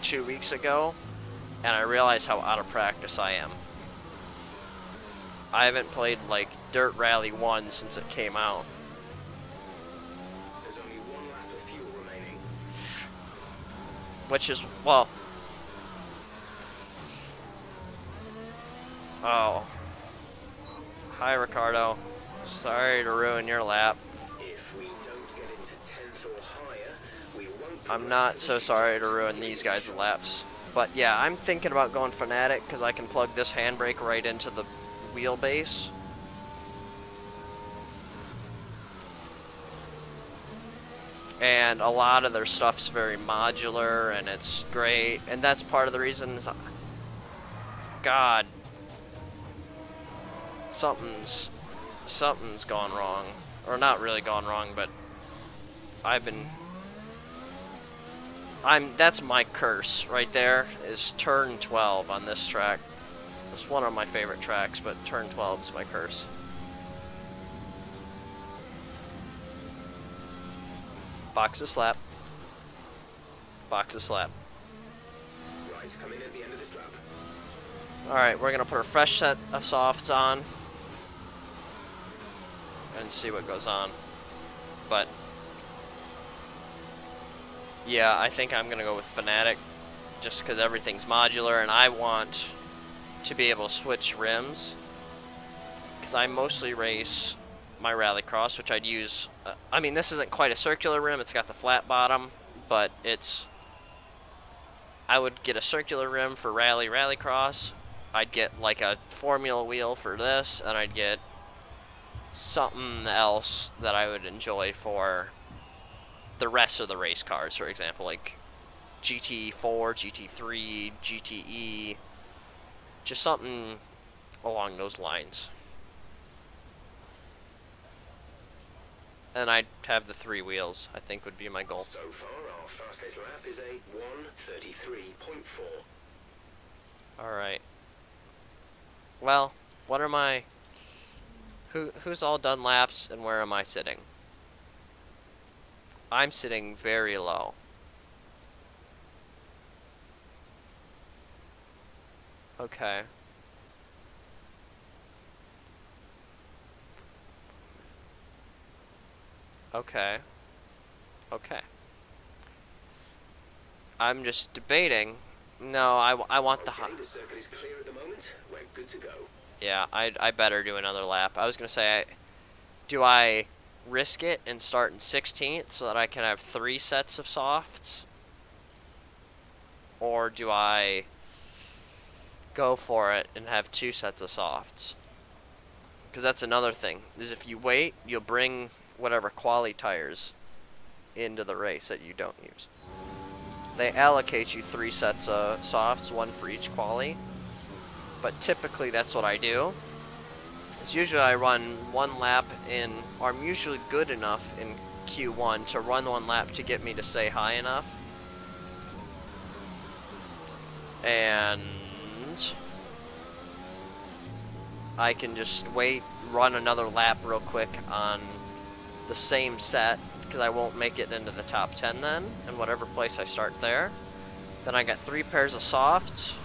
2 weeks ago, and I realized how out of practice I am. I haven't played like Dirt Rally 1 since it came out. There's only 1 lap of fuel remaining. Which is, well... Oh. Hi, Ricardo. Sorry to ruin your lap. If we don't get into 10th or higher, we won't. I'm not so sorry to ruin these guys' laps. But yeah, I'm thinking about going Fanatic, because I can plug this handbrake right into the wheelbase. And a lot of their stuff's very modular, and it's great. And that's part of the reasons. God, something's gone wrong, or not really gone wrong, but that's my curse right there, is turn 12 on this track. It's one of my favorite tracks, but turn 12 is my curse. Box a slap. Box a slap. Right, come in at the end of this lap. Alright, we're going to put a fresh set of softs on and see what goes on. But yeah, I think I'm going to go with Fanatic, just because everything's modular, and I want to be able to switch rims, because I mostly race my rallycross, which I'd use. I mean, this isn't quite a circular rim, it's got the flat bottom, but I would get a circular rim for rallycross. I'd get like a formula wheel for this, and I'd get something else that I would enjoy for the rest of the race cars, for example, like GT4, GT3, GTE, just something along those lines. And I'd have the 3 wheels, I think would be my goal. So far, our fastest lap is a 1:33.4. Alright. Well, what are my... Who's all done laps, and where am I sitting? I'm sitting very low. Okay. Okay. Okay. I'm just debating. No, I want the... Okay, the circuit is clear at the moment. We're good to go. Yeah, I better do another lap. I was going to say, do I risk it and start in 16th so that I can have 3 sets of softs? Or do I go for it and have 2 sets of softs? Because that's another thing, is if you wait, you'll bring whatever quali tires into the race that you don't use. They allocate you 3 sets of softs, 1 for each quali. But typically that's what I do. It's usually I run 1 lap in, or I'm usually good enough in Q1 to run one lap to get me to stay high enough. And I can just wait, run another lap real quick on the same set, because I won't make it into the top 10 then, in whatever place I start there. Then I got 3 pairs of softs.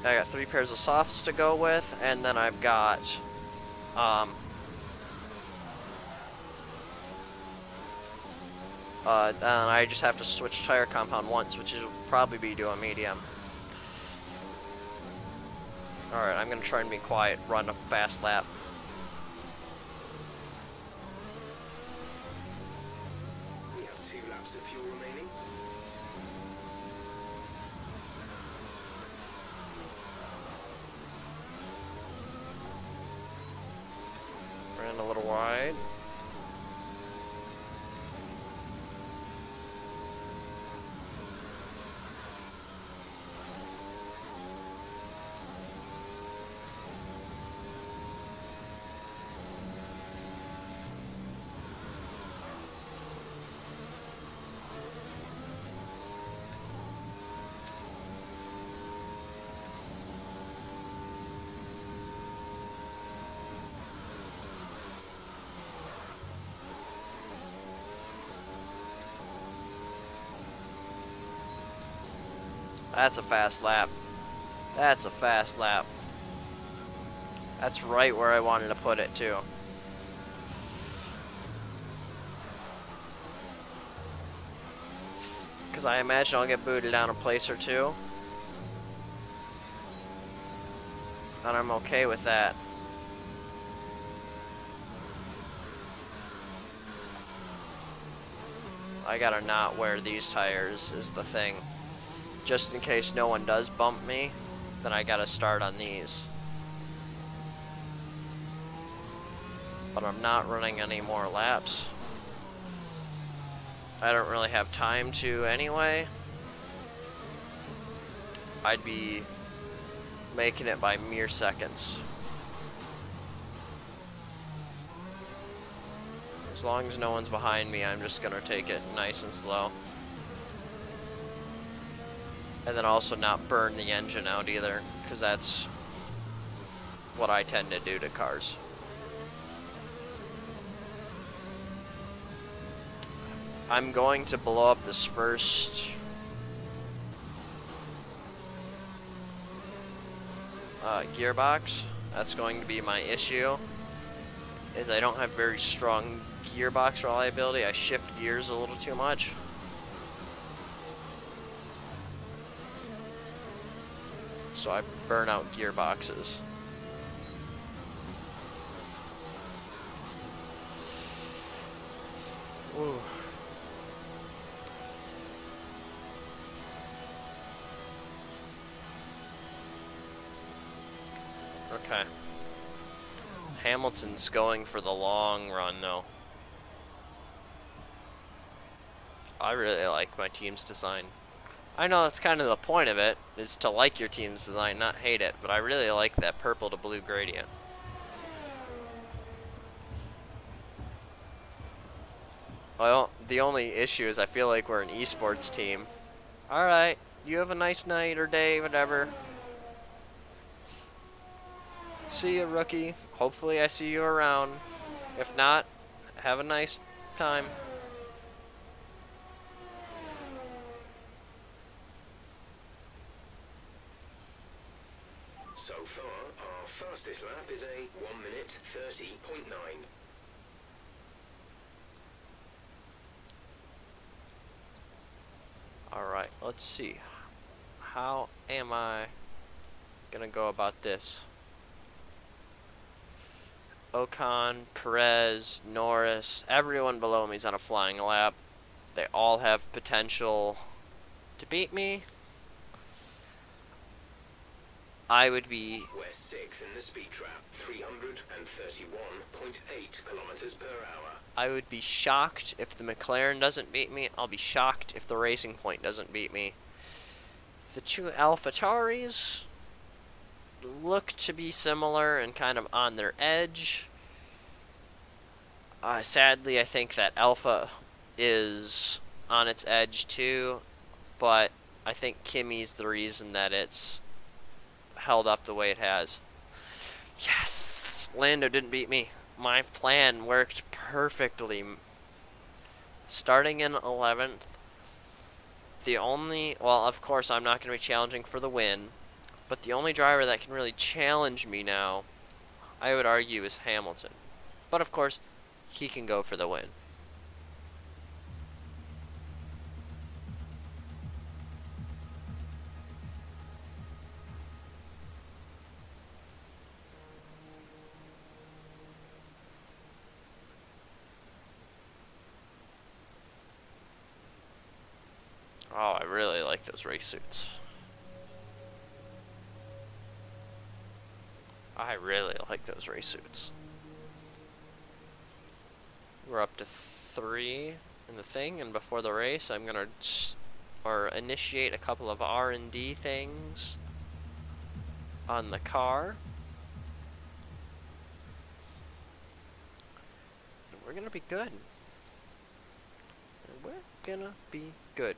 I got 3 pairs of softs to go with, and then I've got and I just have to switch tire compound once, which will probably be to a medium. Alright, I'm gonna try and be quiet, run a fast lap. We have 2 laps of fuel remaining. Ran a little wide. That's a fast lap. That's a fast lap. That's right where I wanted to put it too. Because I imagine I'll get booted down a place or two. And I'm okay with that. I gotta not wear these tires is the thing. Just in case no one does bump me, then I gotta start on these. But I'm not running any more laps. I don't really have time to anyway. I'd be making it by mere seconds. As long as no one's behind me, I'm just gonna take it nice and slow. And then also not burn the engine out either, because that's what I tend to do to cars. I'm going to blow up this first gearbox. That's going to be my issue, is I don't have very strong gearbox reliability. I shift gears a little too much. So I burn out gearboxes. Ooh. Okay. Hamilton's going for the long run though. I really like my team's design. I know that's kind of the point of it, is to like your team's design, not hate it, but I really like that purple to blue gradient. Well, the only issue is I feel like we're an esports team. Alright, you have a nice night or day, whatever. See you, rookie. Hopefully I see you around. If not, have a nice time. So far, our fastest lap is a 1 minute 30.9. Alright, let's see. How am I gonna go about this? Ocon, Perez, Norris, everyone below me is on a flying lap. They all have potential to beat me. I would be... We're 6th in the speed trap, 331.8 kilometers per hour. I would be shocked if the McLaren doesn't beat me. I'll be shocked if the Racing Point doesn't beat me. The two AlphaTauris look to be similar and kind of on their edge. Sadly, I think that Alpha is on its edge too, but I think Kimmy's the reason that it's held up the way it has. Yes! Lando didn't beat me. My plan worked perfectly. Starting in 11th, well, of course, I'm not going to be challenging for the win, but the only driver that can really challenge me now, I would argue, is Hamilton. But of course, he can go for the win. Oh, I really like those race suits. I really like those race suits. We're up to 3 in the thing, and before the race, I'm gonna initiate a couple of R&D things on the car. And we're gonna be good. And we're gonna be good.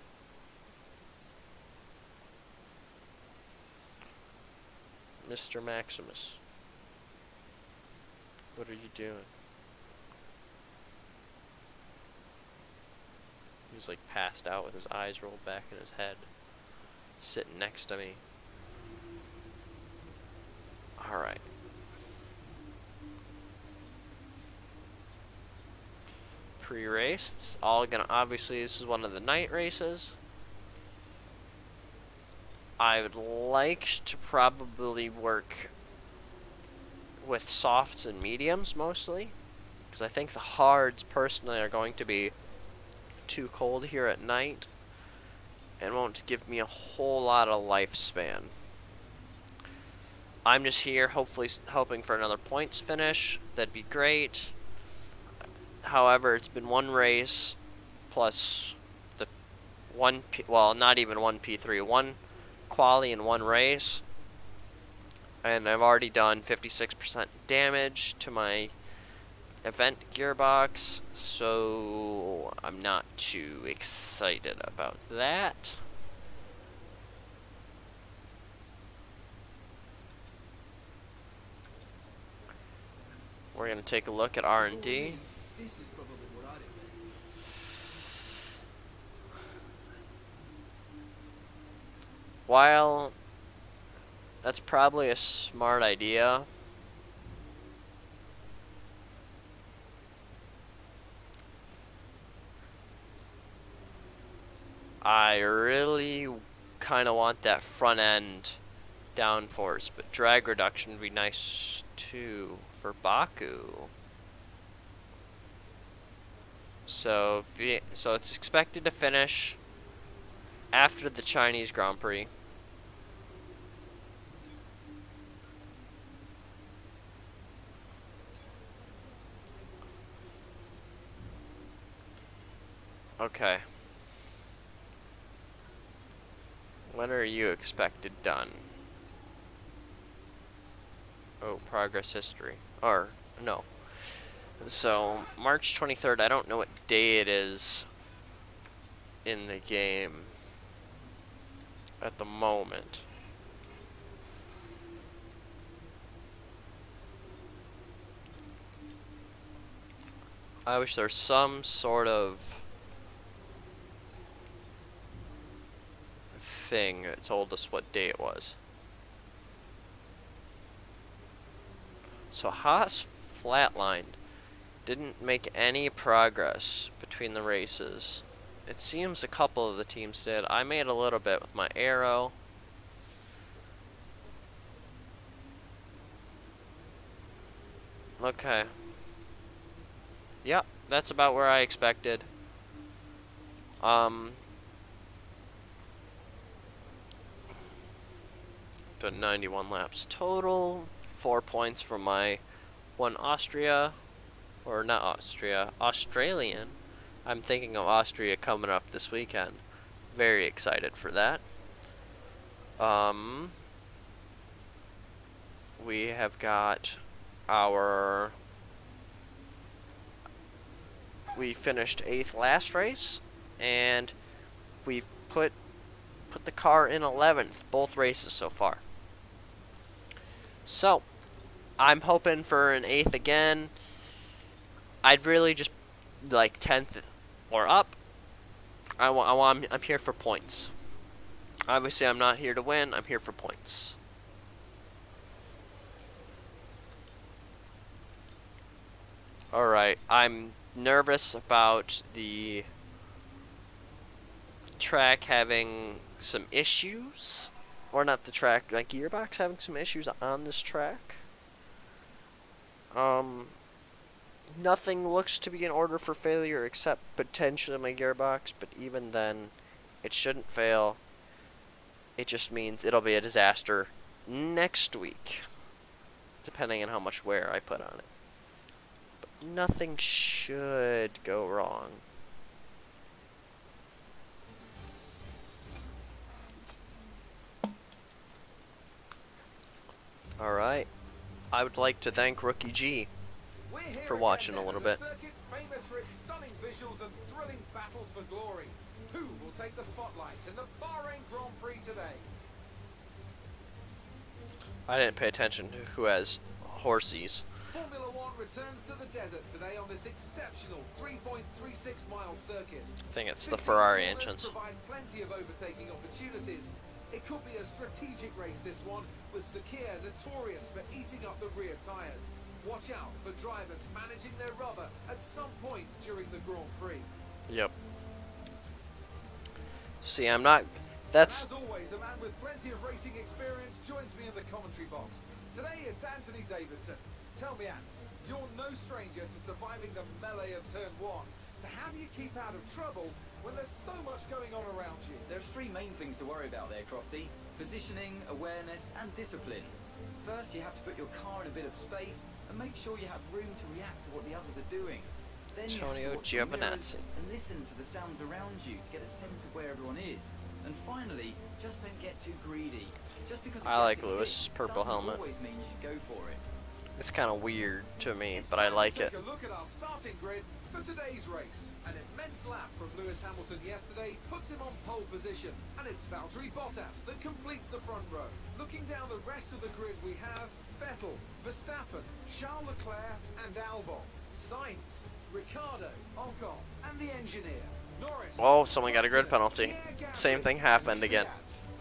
Mr. Maximus, what are you doing? He's like passed out with his eyes rolled back in his head, sitting next to me. Alright. Pre-race, it's all gonna, obviously this is one of the night races. I would like to probably work with softs and mediums mostly, because I think the hards personally are going to be too cold here at night and won't give me a whole lot of lifespan. I'm just here hopefully hoping for another points finish. That'd be great. However, it's been one race plus the well, not even one P3, one quali in one race, and I've already done 56% damage to my event gearbox, so I'm not too excited about that. We're gonna take a look at R&D. This is probably what I'd invest in. While that's probably a smart idea, I really kind of want that front end downforce, but drag reduction would be nice too for Baku. So it's expected to finish after the Chinese Grand Prix. Okay. When are you expected done? Oh, progress history. Or, no. So, March 23rd, I don't know what day it is in the game at the moment. I wish there was some sort of thing that told us what day it was. So Haas flatlined. Didn't make any progress between the races. It seems a couple of the teams did. I made a little bit with my arrow. Okay. Yep, that's about where I expected. Done 91 laps total. 4 points from my one Austria, or not Austria, Australian. I'm thinking of Austria coming up this weekend. Very excited for that. We have got our... We finished 8th last race, and we've put the car in 11th both races so far. So, I'm hoping for an 8th again. I'd really just like 10th or up. I'm here for points. Obviously, I'm not here to win. I'm here for points. Alright, I'm nervous about the track having some issues. Or not the track, like gearbox having some issues on this track. Nothing looks to be in order for failure except potentially my gearbox, but even then, it shouldn't fail. It just means it'll be a disaster next week, depending on how much wear I put on it. But nothing should go wrong. Alright, I would like to thank Rookie G for watching a little bit. Circuit famous for its stunning visuals and thrilling battles for glory. Who will take the spotlight in the Bahrain Grand Prix today? I didn't pay attention to who has horsies. Formula One returns to the desert today on this exceptional 3.36-mile circuit. I think it's the Ferrari engines. Provide plenty of overtaking opportunities. It could be a strategic race, this one, with Sakir notorious for eating up the rear tyres. Watch out for drivers managing their rubber at some point during the Grand Prix. Yep. See, I'm not... That's... As always, a man with plenty of racing experience joins me in the commentary box. Today it's Anthony Davidson. Tell me, Ant, you're no stranger to surviving the melee of Turn 1. So how do you keep out of trouble when there's so much going on around you? There are three main things to worry about there, Crofty. Positioning, awareness, and discipline. First, you have to put your car in a bit of space and make sure you have room to react to what the others are doing. Then you have to watch your mirrors and listen to the sounds around you to get a sense of where everyone is. And finally, just don't get too greedy. Just because I like Lewis's purple helmet. Always mean you should go for it. It's kind of weird to me, It's but I time like to it. take a look at our starting grid for today's race. An immense lap from Lewis Hamilton yesterday puts him on pole position, and it's Valtteri Bottas that completes the front row. Looking down the rest of the grid, we have Vettel, Verstappen, Charles Leclerc, and Albon, Sainz, Ricciardo, Ocon, and the engineer, Norris. Oh, someone got a grid penalty. Same thing happened again.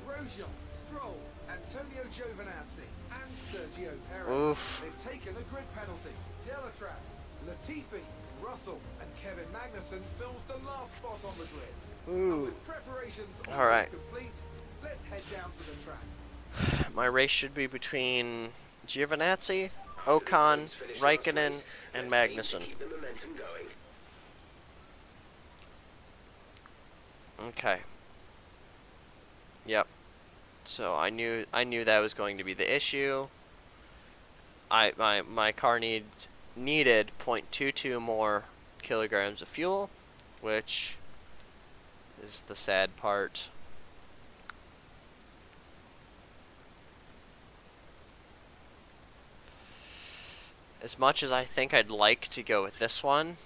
Grosjean, Stroll, Antonio Giovinazzi, and Sergio Perez. Oof. They've taken the grid penalty. Delatraz, Latifi, Russell, and Kevin Magnussen fills the last spot on the grid. And with preparations almost complete, let's head down to the track. My race should be between Giovinazzi, Ocon, Raikkonen, and Magnussen. Keep the momentum going. Okay. Yep. So I knew that was going to be the issue. My car needed 0.22 more kilograms of fuel, which is the sad part. As much as I think I'd like to go with this one,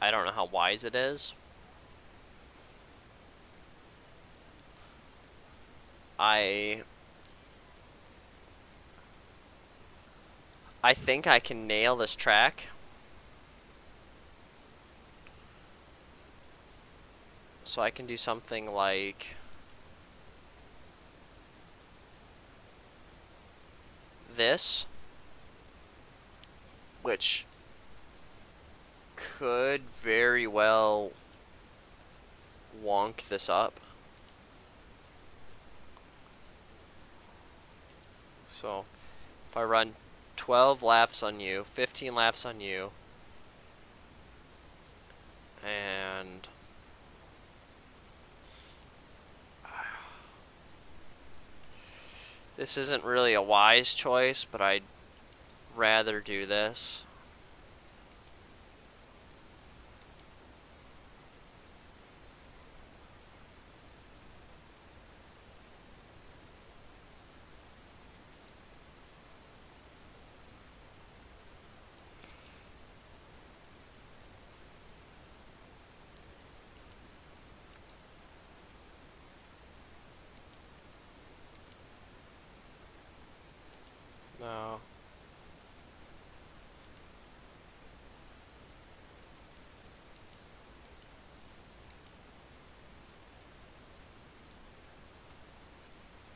I don't know how wise it is. I think I can nail this track. So I can do something like this, which could very well wonk this up. So if I run 12 laps on you, 15 laps on you, and this isn't really a wise choice, but I'd rather do this.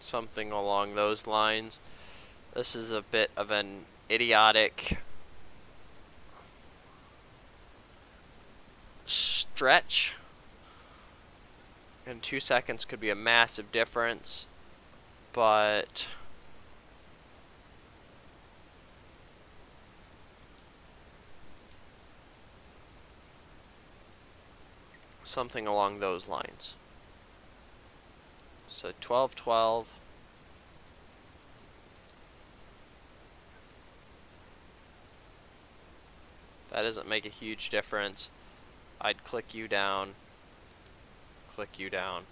Something along those lines. This is a bit of an idiotic stretch, and 2 seconds could be a massive difference, but something along those lines. So 12-12. That doesn't make a huge difference. I'd click you down. Click you down.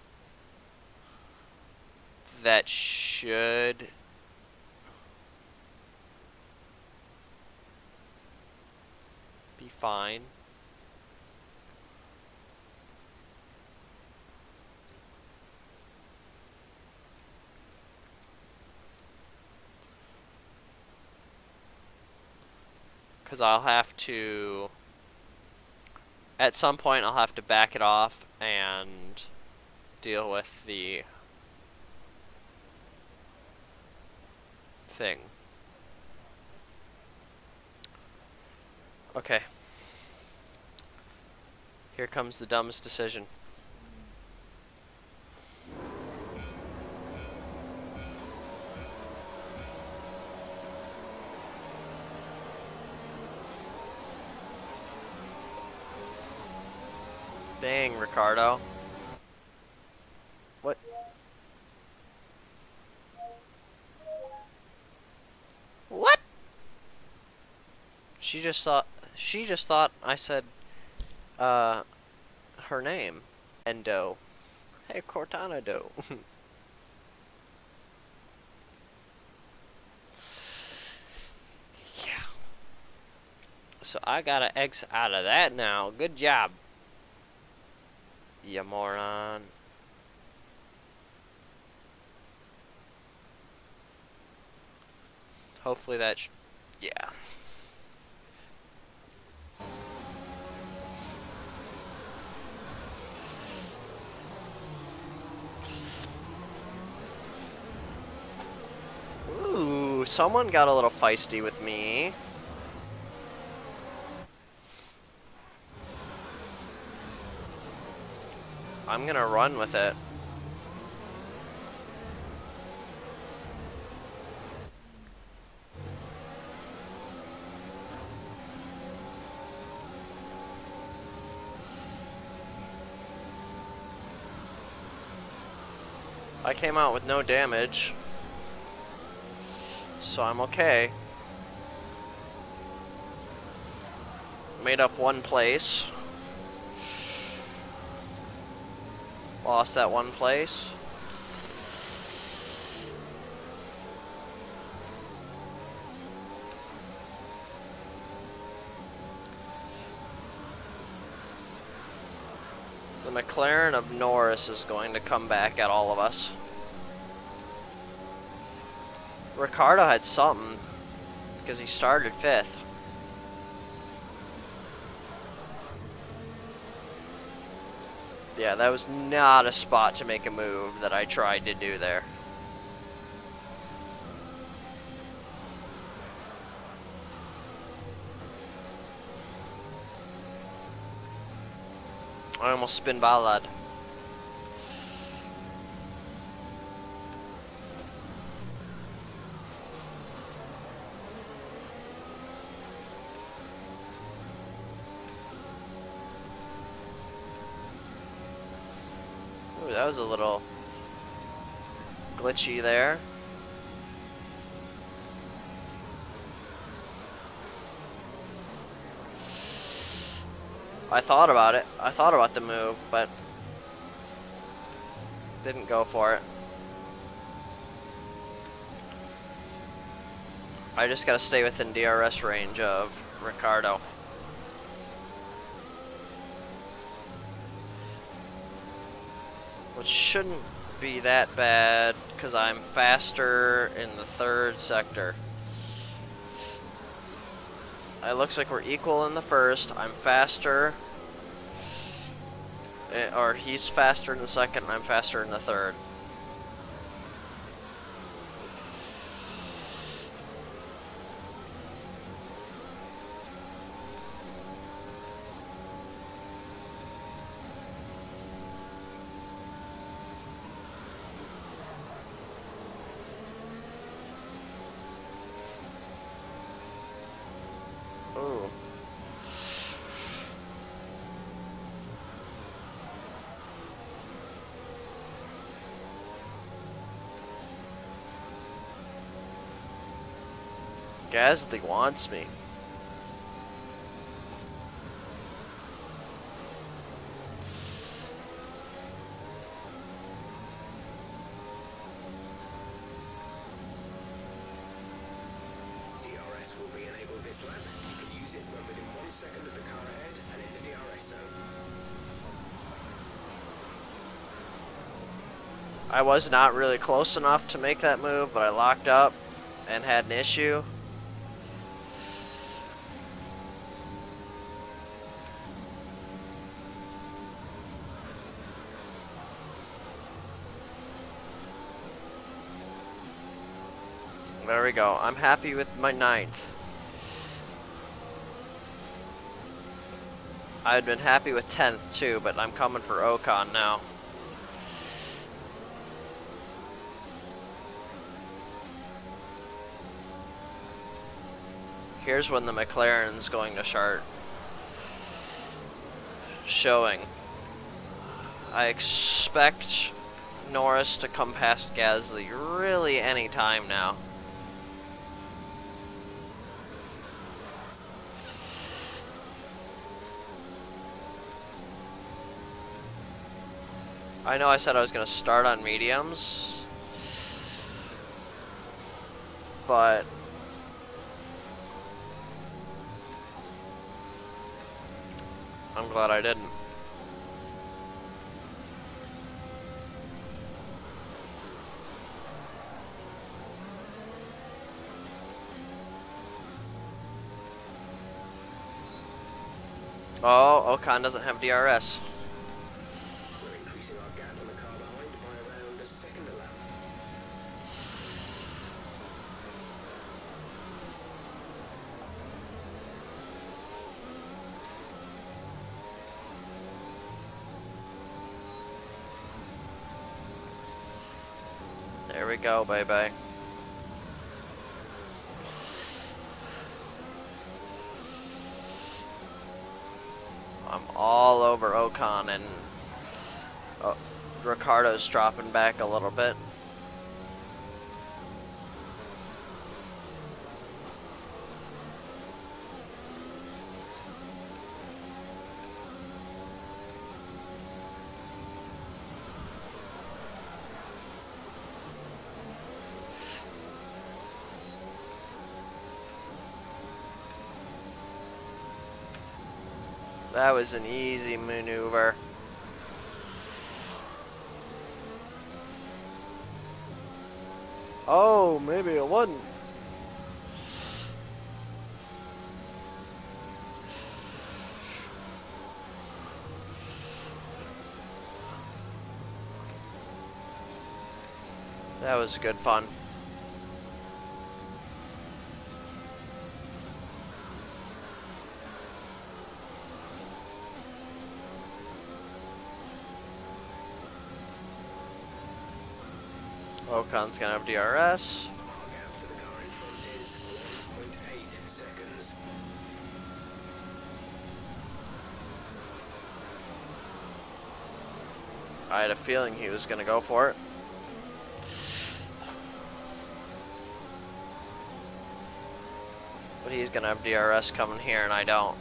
That should be fine. Because I'll have to, at some point I'll have to back it off and deal with the thing. Okay. Here comes the dumbest decision. Dang, Ricardo. What? What? She just thought I said her name. Endo. Hey, Cortana do. Yeah. So I gotta exit out of that now. Good job, you moron. Hopefully that yeah. Ooh, someone got a little feisty with me. I'm gonna run with it. I came out with no damage, so I'm okay. Made up one place. Lost that one place. The McLaren of Norris is going to come back at all of us. Ricardo had something because he started 5th. Yeah, that was not a spot to make a move that I tried to do there. I almost spin ballad. Ooh, that was a little glitchy there. I thought about it. I thought about the move, but didn't go for it. I just gotta stay within DRS range of Ricardo. Which shouldn't be that bad, because I'm faster in the 3rd sector. It looks like we're equal in the 1st. I'm faster. Or he's faster in the 2nd, and I'm faster in the 3rd. Gasly wants me. DRS will be enabled this lap. You can use it when within 1 second of the car ahead and in the DRS zone. I was not really close enough to make that move, but I locked up and had an issue. There we go. I'm happy with my 9th. I'd been happy with 10th too, but I'm coming for Ocon now. Here's when the McLaren's going to start showing. I expect Norris to come past Gasly really any time now. I know I said I was going to start on mediums, but I'm glad I didn't. Oh, Ocon doesn't have DRS. We're increasing our gap on the car behind by around a second a lap. There we go, baby. I'm all over Ocon, and Ricardo's dropping back a little bit. That was an easy maneuver. Oh, maybe it wasn't. That was good fun. Ocon's gonna have DRS. Our gap to the car in front is 1.8 seconds. I had a feeling he was gonna go for it. But he's gonna have DRS coming here, and I don't.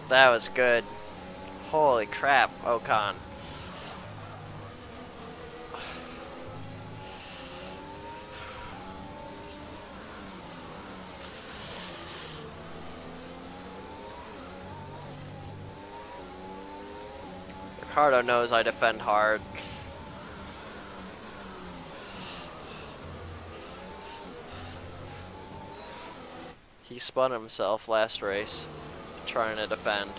That was good. Holy crap, Ocon. Ricardo knows I defend hard. He spun himself last race, trying to defend.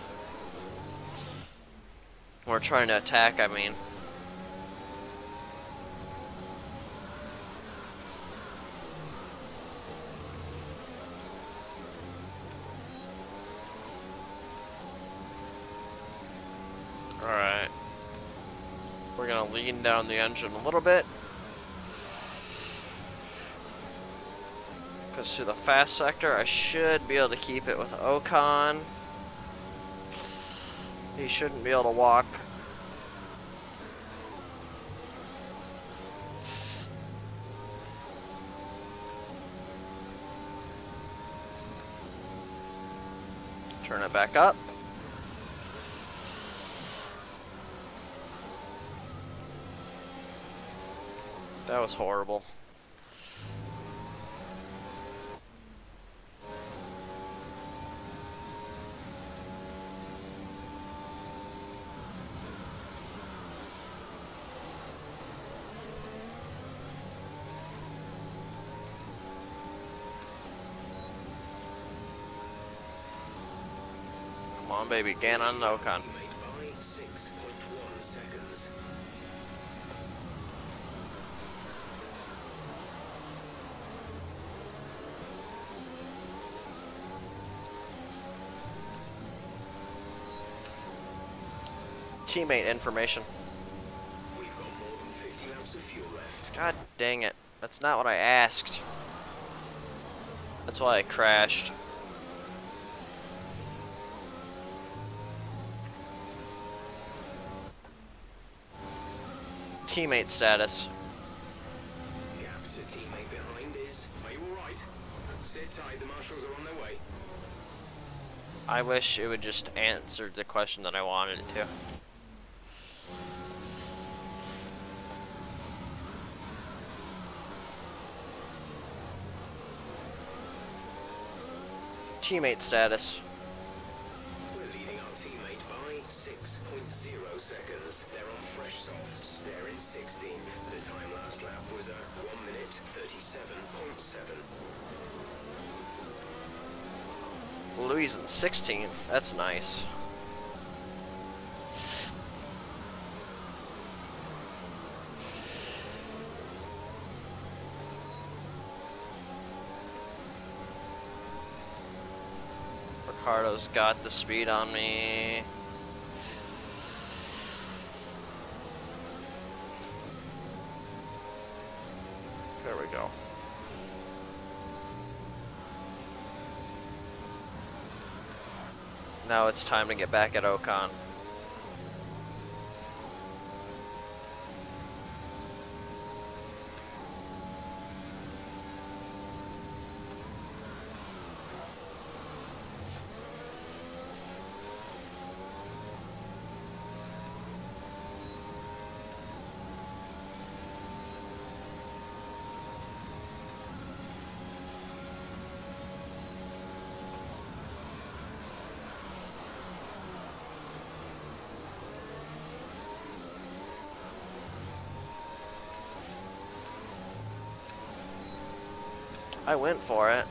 Or trying to attack, I mean. Alright. We're gonna lean down the engine a little bit. Because through the fast sector, I should be able to keep it with Ocon. He shouldn't be able to walk. Turn it back up. That was horrible. Come on, baby, get on the Ocon. Teammate information. We've got more than 50 laps of fuel left. God dang it. That's not what I asked. That's why I crashed. Teammate status. Gap to teammate behind is. Are you alright? Sit tight, the marshals are on their way. I wish it would just answer the question that I wanted it to. Teammate status. We're leading our teammate by 6.0 seconds. They're on fresh softs. They're in 16th. The time last lap was at 1 minute 37.7. Louise in 16th. That's nice. Ricardo's got the speed on me. There we go. Now it's time to get back at Ocon. I went for it.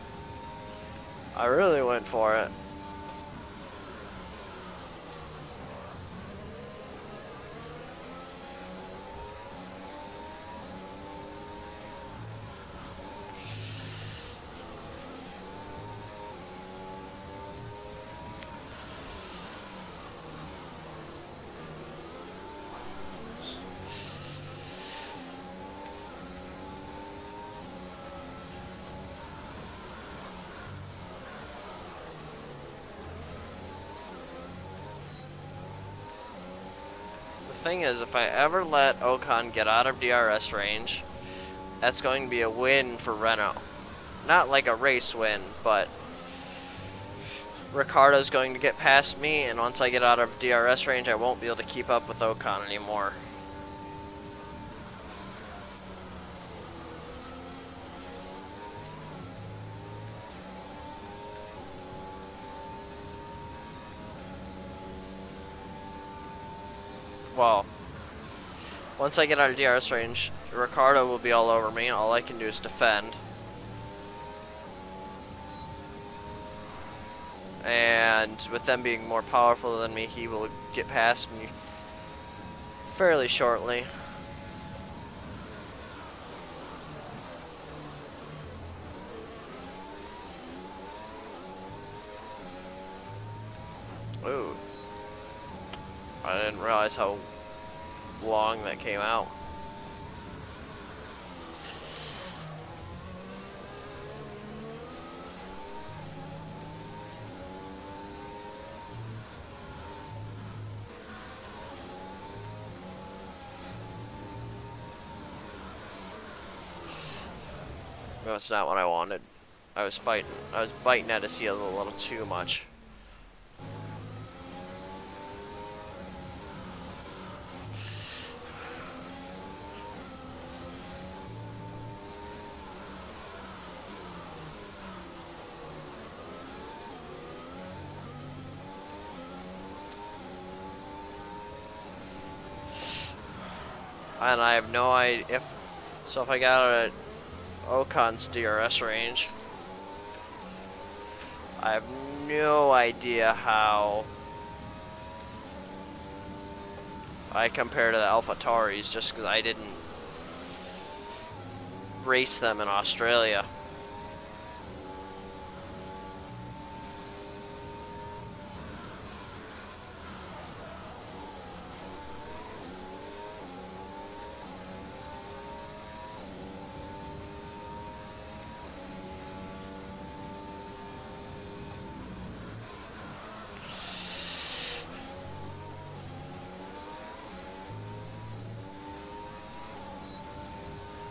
I really went for it. Thing is, if I ever let Ocon get out of DRS range, that's going to be a win for Renault. Not like a race win, but Ricciardo's going to get past me, and once I get out of DRS range, I won't be able to keep up with Ocon anymore. Well, once I get out of DRS range, Ricciardo will be all over me. All I can do is defend. And with them being more powerful than me, he will get past me fairly shortly. Ooh. I didn't realize how long that came out. That's not what I wanted. I was biting at his heels a little too much. and I have no idea if. So if I got a Ocon's DRS range, I have no idea how I compare to the AlphaTauris, just because I didn't race them in Australia.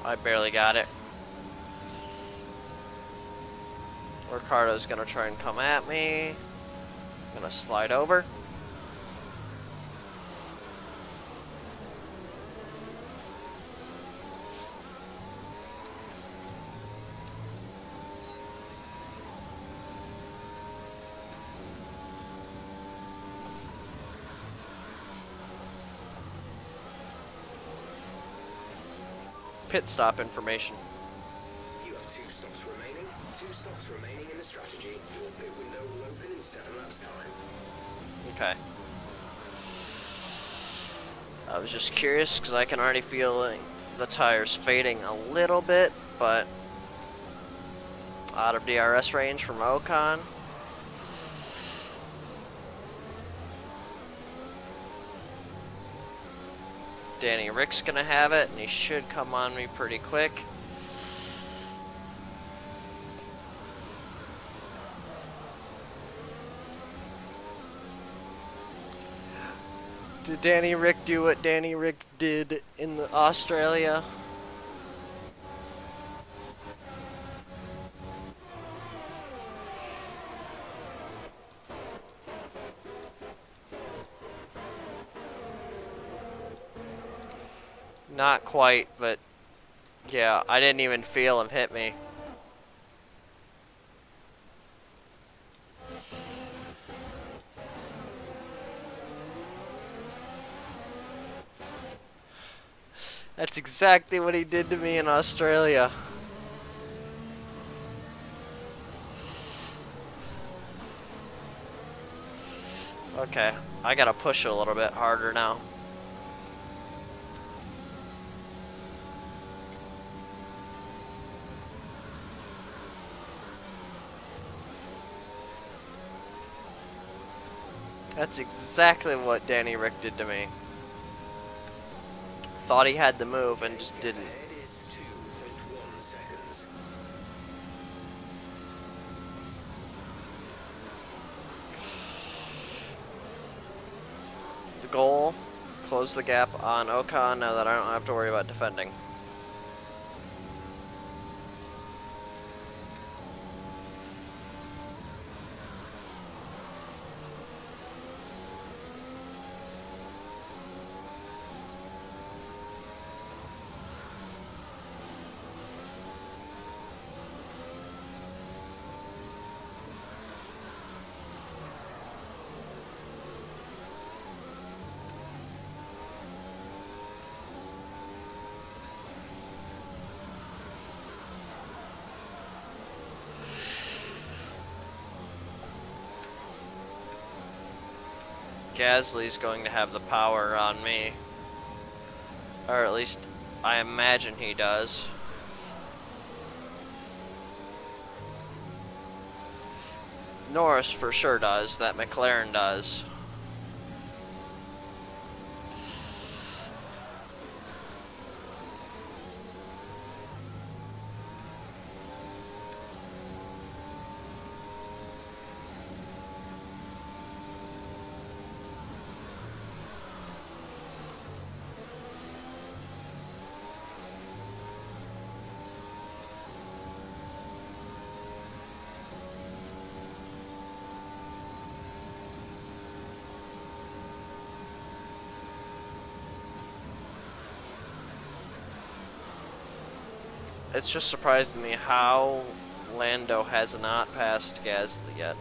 I barely got it. Ricardo's gonna try and come at me. I'm gonna slide over. Pit stop information. You have 2 stops remaining. 2 stops remaining in the strategy. Your pit window will open in 7 laps time. Okay. I was just curious because I can already feel the tires fading a little bit, but out of DRS range from Ocon. Danny Rick's gonna have it, and he should come on me pretty quick. Did Danny Rick do what Danny Rick did in Australia? Not quite, but yeah, I didn't even feel him hit me. That's exactly what he did to me in Australia. Okay, I gotta push a little bit harder now. That's exactly what Danny Rick did to me. Thought he had the move and just didn't. Ahead is 2.1 seconds. The goal, close the gap on Ocon now that I don't have to worry about defending. Gasly's going to have the power on me. Or at least I imagine he does. Norris for sure does, that McLaren does. It's just surprising me how Lando has not passed Gasly yet.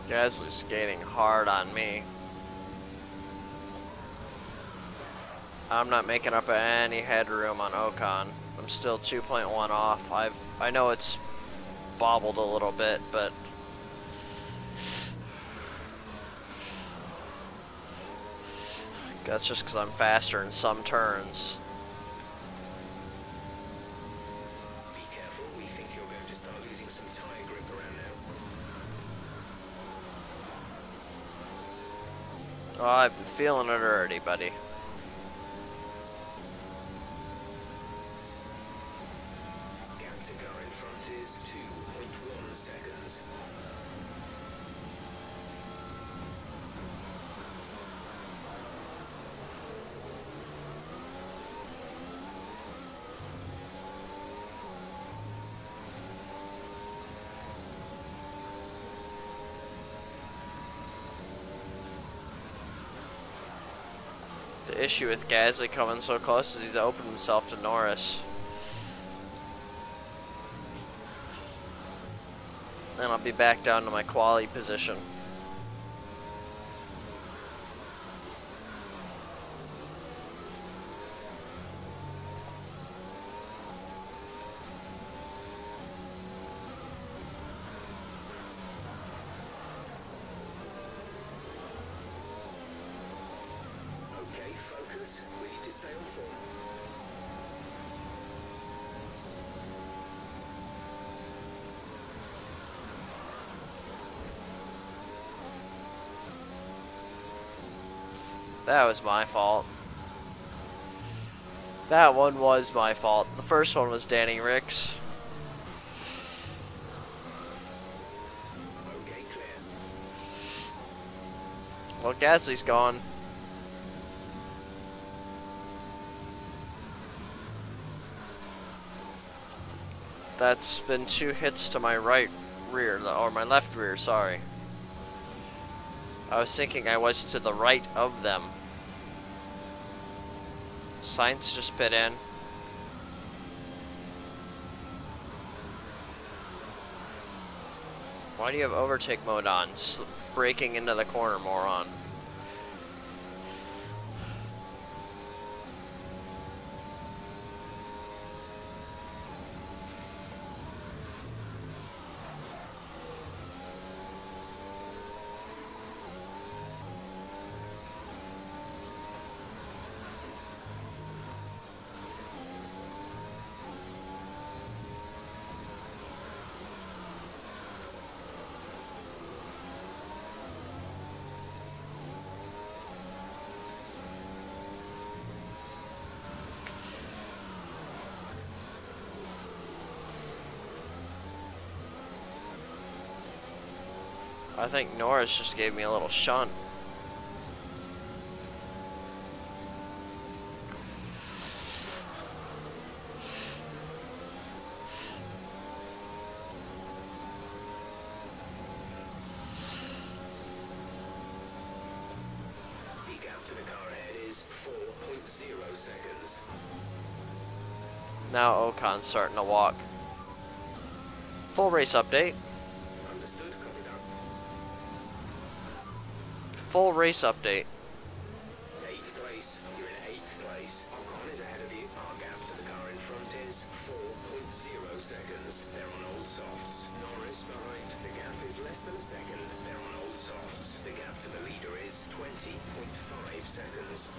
Gasly's skating hard on me. I'm not making up any headroom on Ocon. I'm still 2.1 off. I know it's bobbled a little bit, but that's just because I'm faster in some turns. Be careful, we think you're going to start losing some tire grip around now. Oh, I've been feeling it already, buddy. Gap to car in front is 2.1 seconds. The issue with Gasly coming so close is he's opened himself to Norris. And I'll be back down to my quali position. Okay, focus. We need to stay on form. That was my fault. That one was my fault. The first one was Danny Ricks. Okay, clear. Well, Gasly's gone. That's been 2 hits to my right rear, or my left rear, sorry. I was thinking I was to the right of them. Sainz just pit in. Why do you have overtake mode on? Braking into the corner, moron. I think Norris just gave me a little shunt. The gap to the car ahead is 4.0 seconds. Now Ocon's starting to walk. Full race update. Understood, copy that. Full race update. 8th place. You're in 8th place. Ocon is ahead of you. Our gap to the car in front is 4.0 seconds. They're on old softs. Norris behind. The gap is less than a second. They're on old softs. The gap to the leader is 20.5 seconds.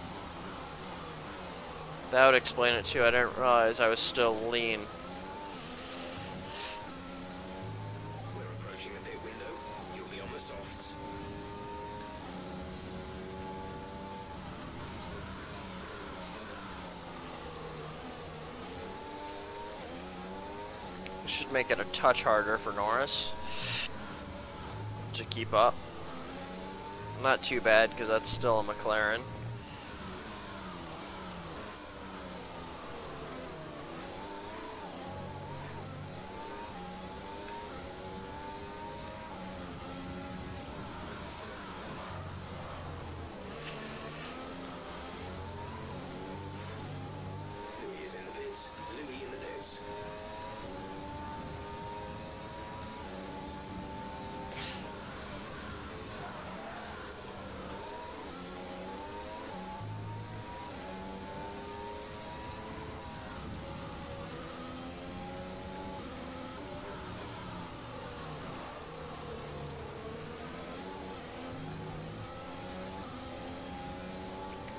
That would explain it too. I didn't realize I was still lean. We're approaching the pit window. You'll be on the softs. We should make it a touch harder for Norris to keep up. Not too bad because that's still a McLaren. Louis is in the pits. Louis in the pits.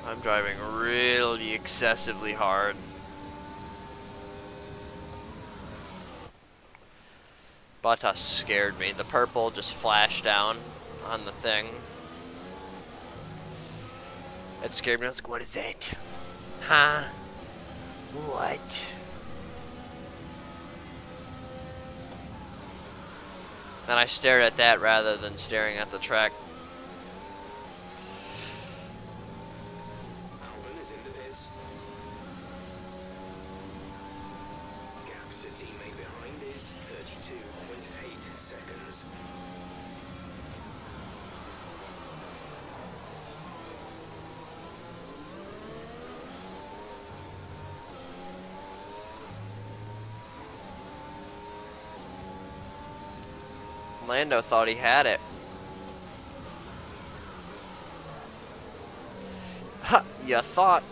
I'm driving really excessively hard. Bottas scared me. The purple just flashed down on the thing. It scared me. I was like, what is it? Huh? What? And I stared at that rather than staring at the track. Albon is in the pits. Gap to teammate behind is 32.8 seconds. Lando thought he had it. Ha! You thought.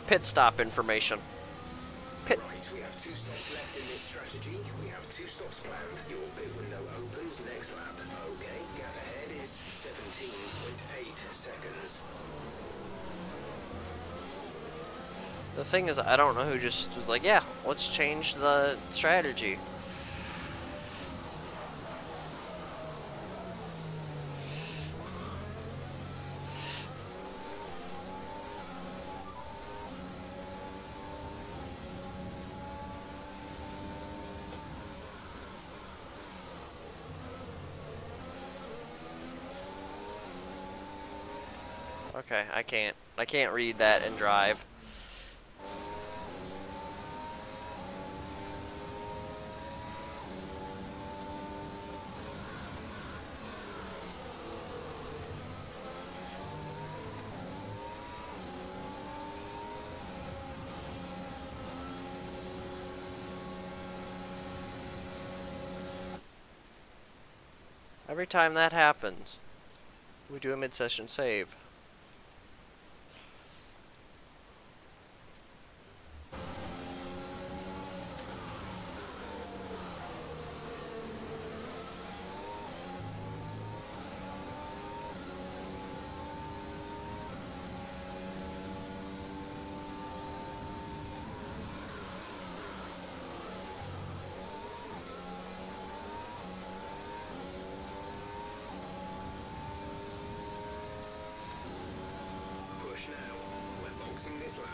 Pit stop information. Pit. Right, we have 2 stops left in this strategy. We have 2 stops planned. Your pit window opens next lap. Okay, gap ahead is 17.8 seconds. The thing is, I don't know who just was like, yeah, let's change the strategy. Okay, I can't read that and drive. Every time that happens, we do a mid-session save. Push now. We're boxing this lap.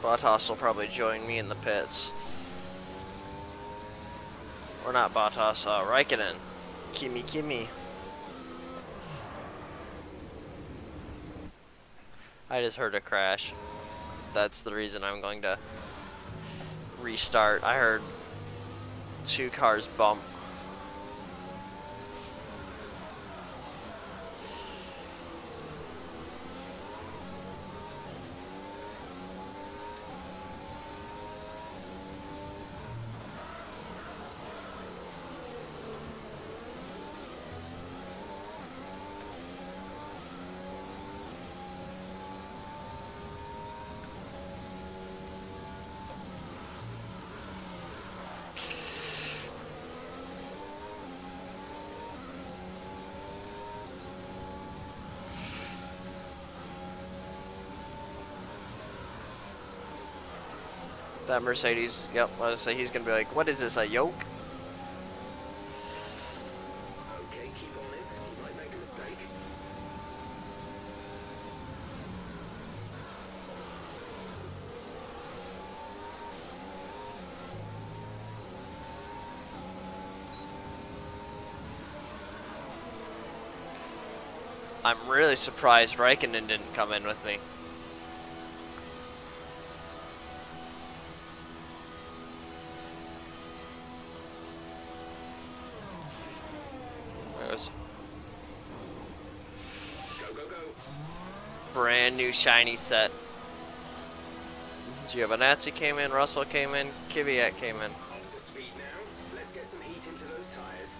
Bottas will probably join me in the pits. Or not Bottas, Raikkonen. Kimi. I just heard a crash. That's the reason I'm going to restart. I heard 2 cars bump. That Mercedes, yep, I was say he's gonna be like, what is this, a yoke? Okay, keep on it. You might make a mistake. I'm really surprised Raikkonen didn't come in with me. Go, go, go. brand new shiny set. Giovinazzi came in, Russell came in, Kvyat came in. Up to speed now. Let's get some heat into those tires.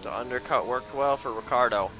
The undercut worked well for Ricardo.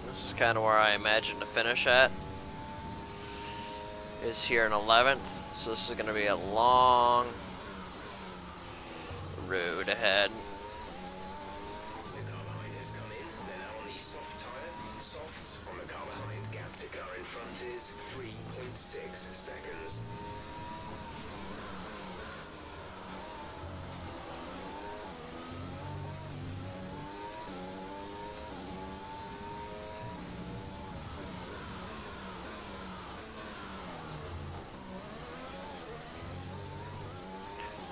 This is kind of where I imagine to finish at. Is here in 11th, so this is going to be a long road ahead. The car behind has come in. They're now on the soft tyre. Softs on the car behind. Gap to car in front is 3.6 seconds.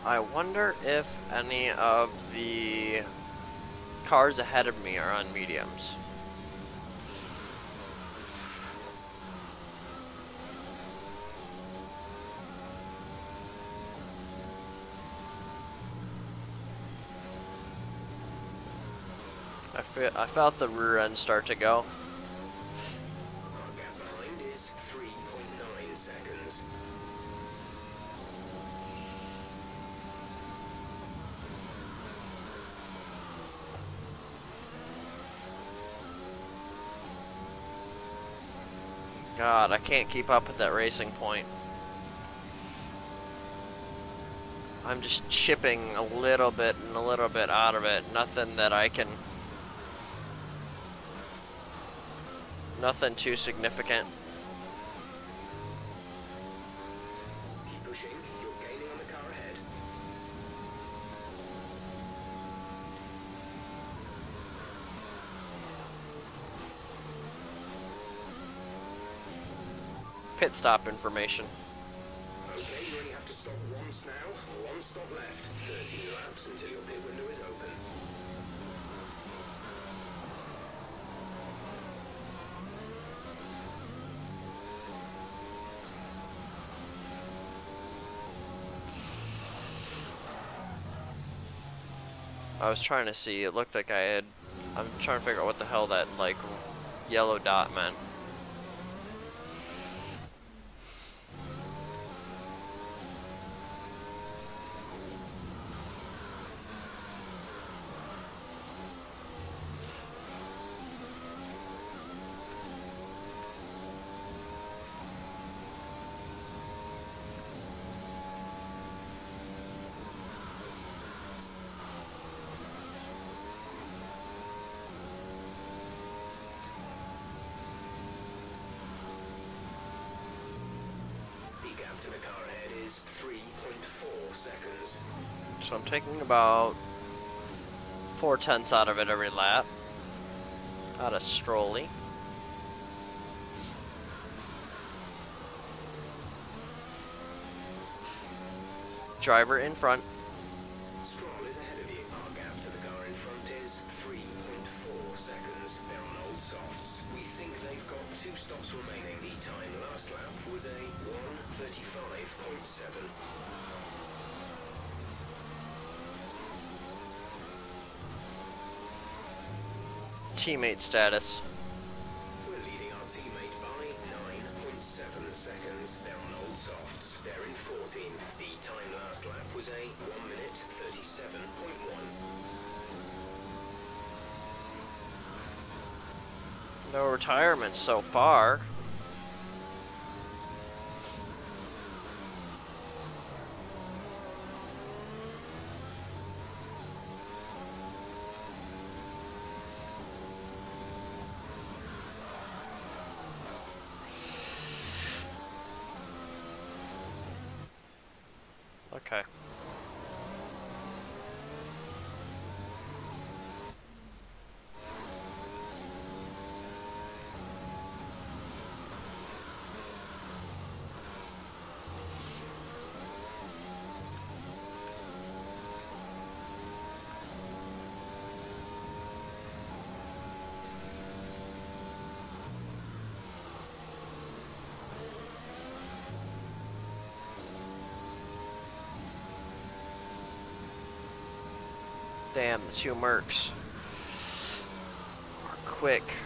I wonder if any of the cars ahead of me are on mediums. I felt the rear end start to go. Our gap behind is 3.9 seconds. God, I can't keep up with that racing point. I'm just chipping a little bit and a little bit out of it. Nothing that I can... Nothing too significant. Keep pushing. You're gaining on the car ahead. Pit stop information. Okay, you only have to stop once now. One stop left. 13 laps until your pit window is open. I was trying to see, it looked like I had... I'm trying to figure out what the hell that, like, yellow dot meant. To the car ahead is 3.4 seconds. So I'm taking about 4/10 out of it every lap. Out of Strolly. driver in front. Stroll is ahead of you. Our gap to the car in front is 3.4 seconds. They're on old softs. We think they've got 2 stops remaining. The time last lap was a 1:35.7. Teammate status. We're leading our teammate by 9.7 seconds. They're on old softs. They're in 14th. The time last lap was a 1:37.1. No retirements so far. Okay. Damn, the 2 Mercs are quick.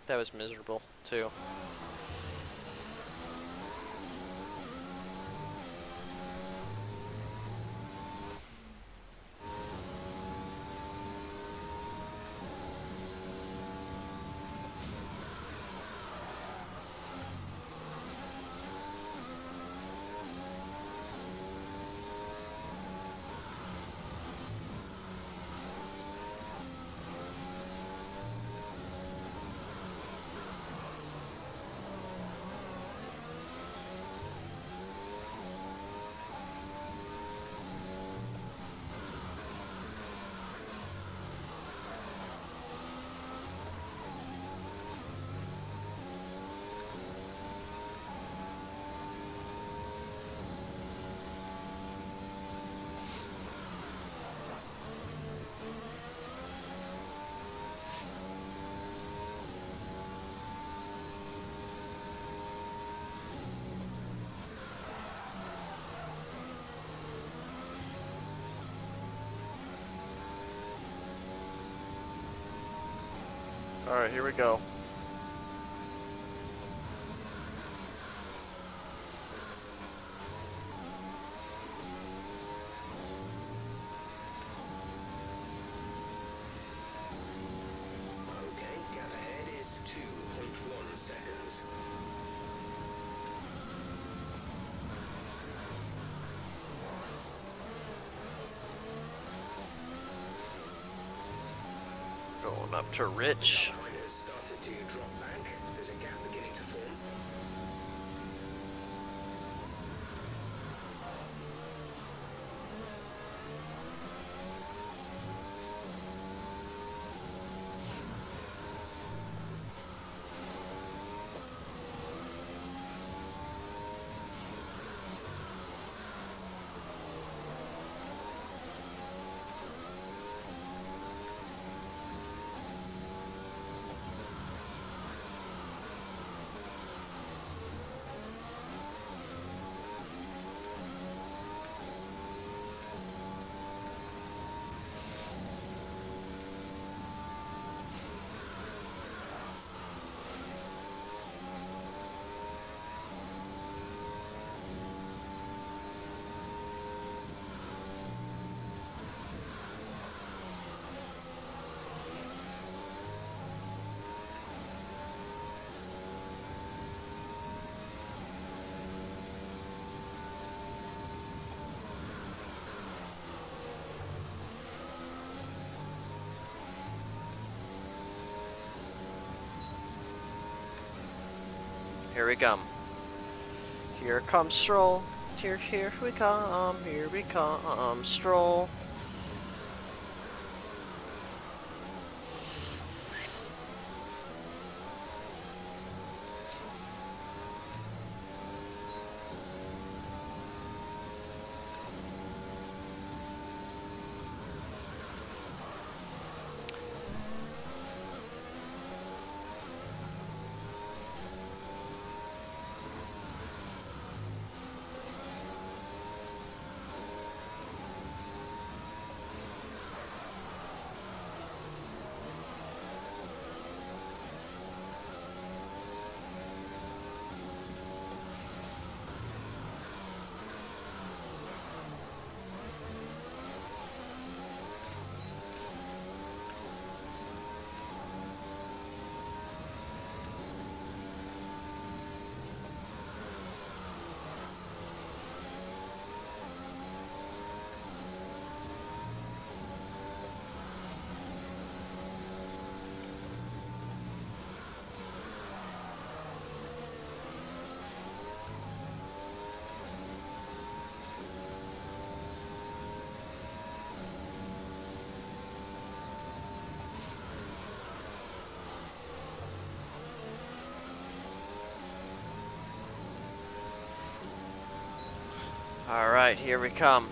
That was miserable, too. Alright, here we go. Okay, gap ahead is 2.1 seconds. Going up to Rich. Line has started to drop back. There's a gap beginning to form. here we come. Here comes Stroll. Here we come. Here we come, Stroll. Alright, here we come.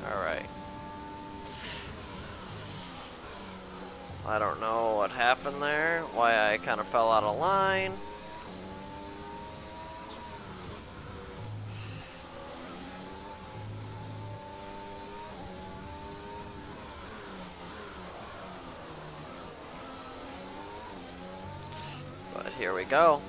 Alright. I don't know what happened there, why I kind of fell out of line. But here we go.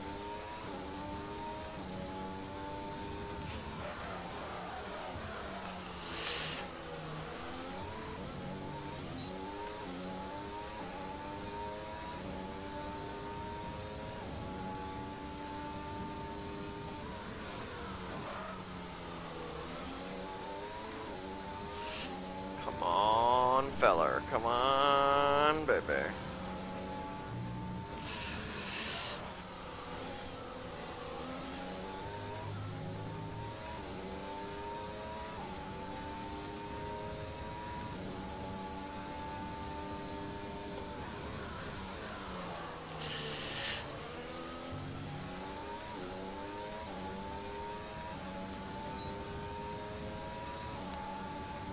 Come on, feller. Come on, baby.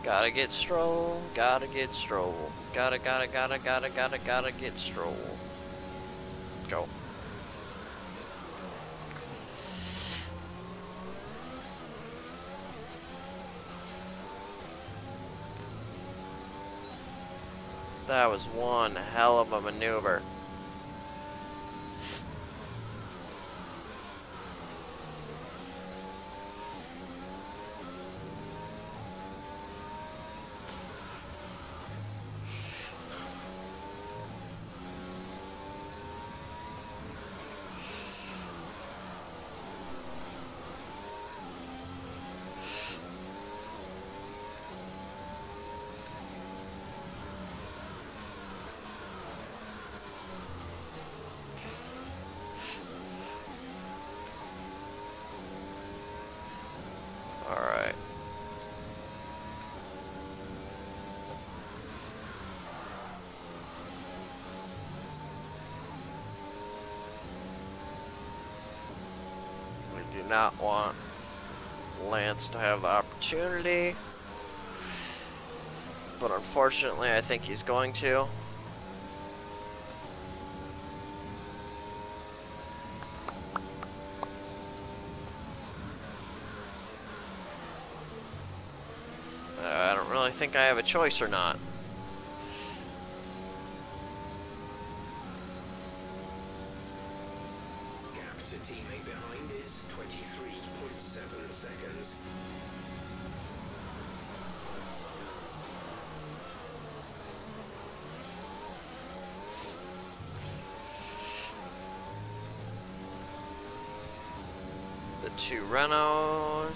Gotta get Stroll, gotta get Stroll. Gotta get Stroll. Go. That was one hell of a maneuver. Alright. We do not want Lance to have the opportunity, but unfortunately I think he's going to. I don't really think I have a choice or not. Gap to teammate behind is 23.7 seconds. 2 Renaults.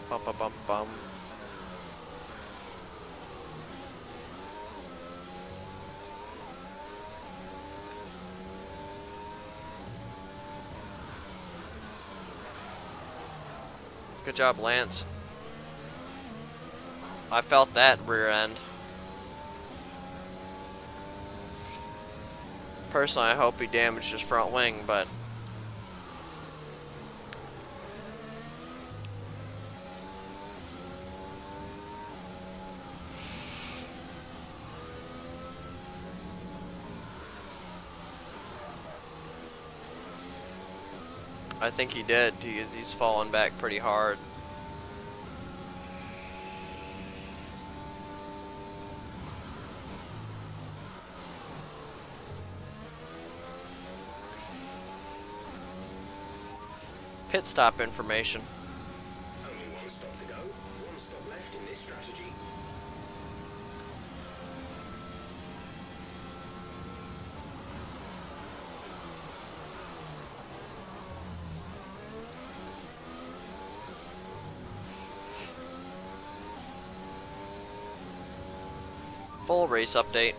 Bum bum bum bum. Good job, Lance. I felt that rear end. Personally, I hope he damaged his front wing, but I think he did. He's fallen back pretty hard. Pit stop information. Only one stop to go. One stop left in this strategy. Full race update.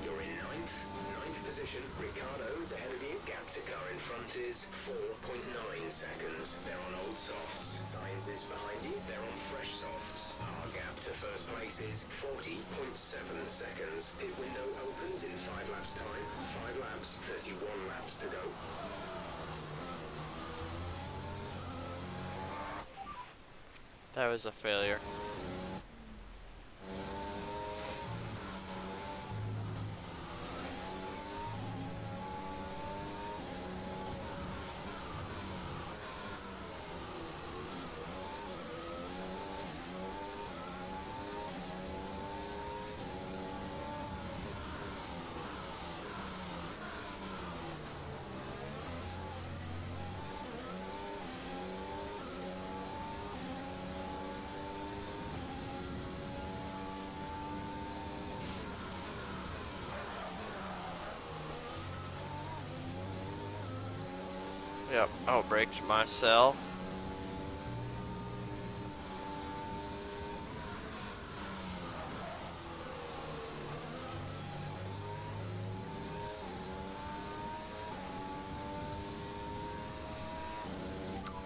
You're in ninth position. Ricardo is ahead of you. Gap to car in front is 4.9 seconds. They're on old softs. Sainz is behind you. They're on fresh softs. Our gap to first place is 40.7 seconds. Pit window opens in 5 laps time. 5 laps, 31 laps to go. That was a failure. Yep, I'll brake myself.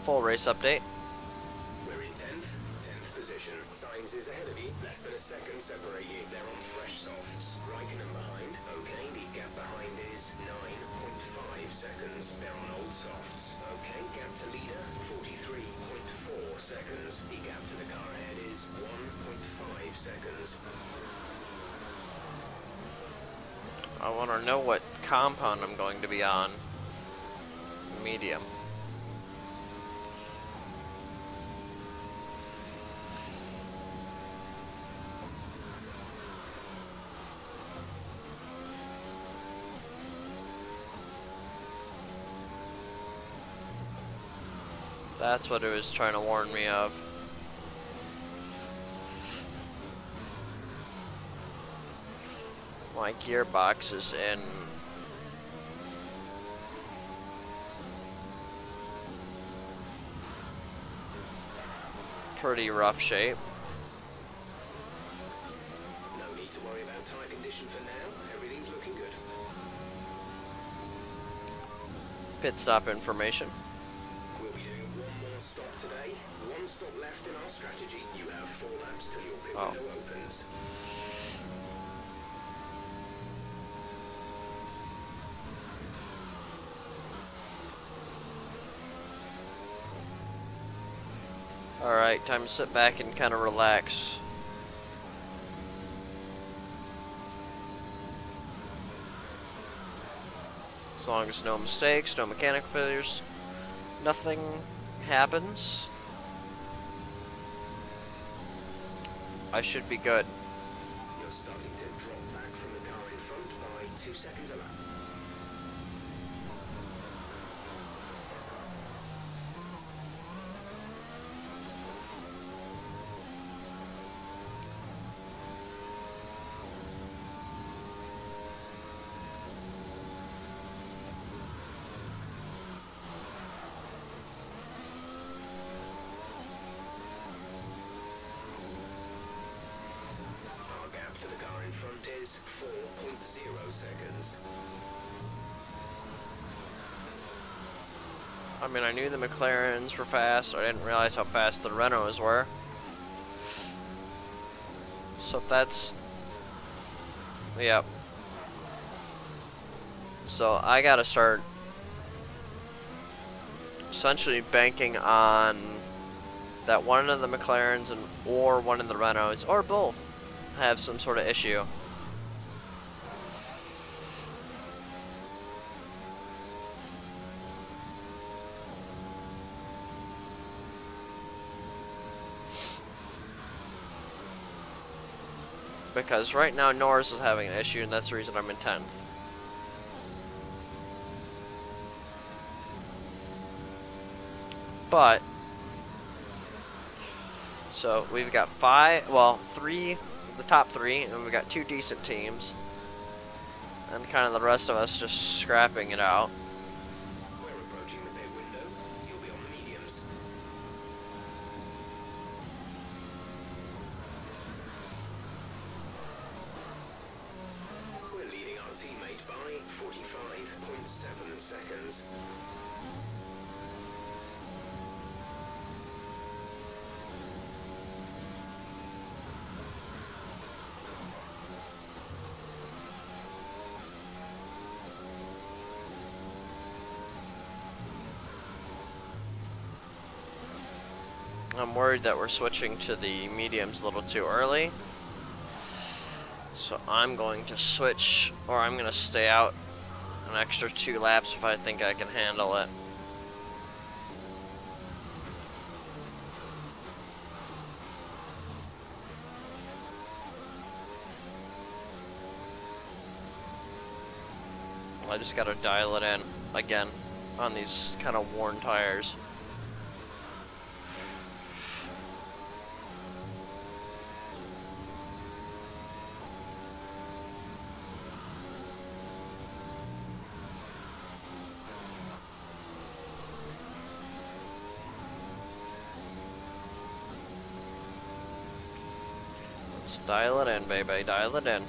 Full race update. We're in 10th position. Sainz is ahead of you. Less than a second separate you. They're on fresh softs. Raikkonen behind. Okay, the gap behind is 9.5 seconds. They're on old softs. Okay, gap to leader, 43.4 seconds. The gap to the car ahead is 1.5 seconds. I want to know what compound I'm going to be on. Medium. That's what it was trying to warn me of. My gearbox is in pretty rough shape. No need to worry about tire condition for now. Everything's looking good. Pit stop information. We'll be doing one more stop today. One stop left in our strategy. You have 4 laps till your pit window opens. Alright, time to sit back and kind of relax. As long as no mistakes, no mechanical failures, nothing happens, I should be good. You're starting to drop back from the car in front by 2 seconds a lap. I mean, I knew the McLarens were fast. I didn't realize how fast the Renaults were. So that's... Yep. So I gotta start essentially banking on that one of the McLarens or one of the Renaults, or both, have some sort of issue. Because right now Norris is having an issue, and that's the reason I'm in 10th. But so we've got three, the top three, and we've got 2 decent teams, and kind of the rest of us just scrapping it out. We're approaching the pit window. You'll be on the mediums. We're leading our teammate by 45.7 seconds. I'm worried that we're switching to the mediums a little too early. So I'm going to switch, or I'm going to stay out an extra 2 laps if I think I can handle it. I just gotta dial it in again on these kind of worn tires. Let's dial it in, baby, dial it in.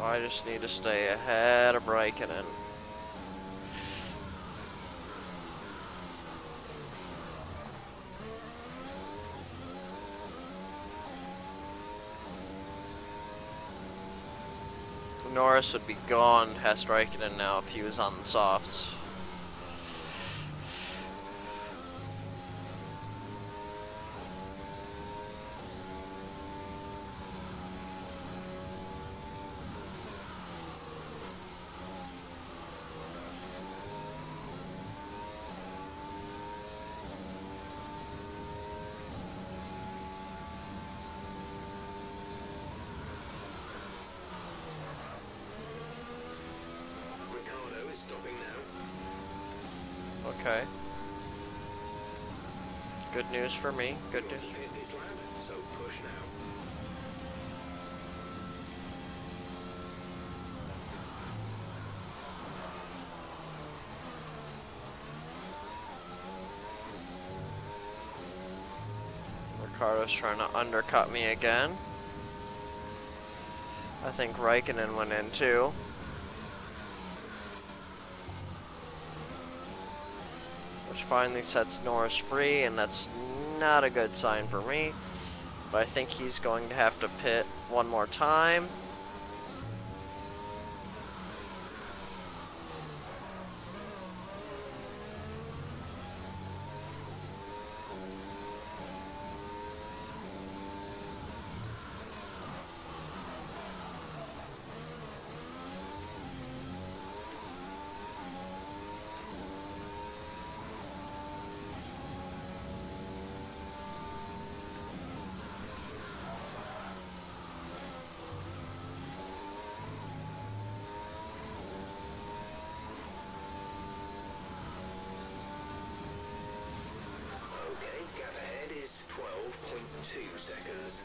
I just need to stay ahead of Raikkonen. Norris would be gone past Raikkonen now if he was on the softs. Stopping now. Okay. Good news for me. Good news. Hit this lap, so push now. Ricardo's trying to undercut me again. I think Raikkonen went in too. Which finally sets Norris free, and that's not a good sign for me. But I think he's going to have to pit one more time. seconds.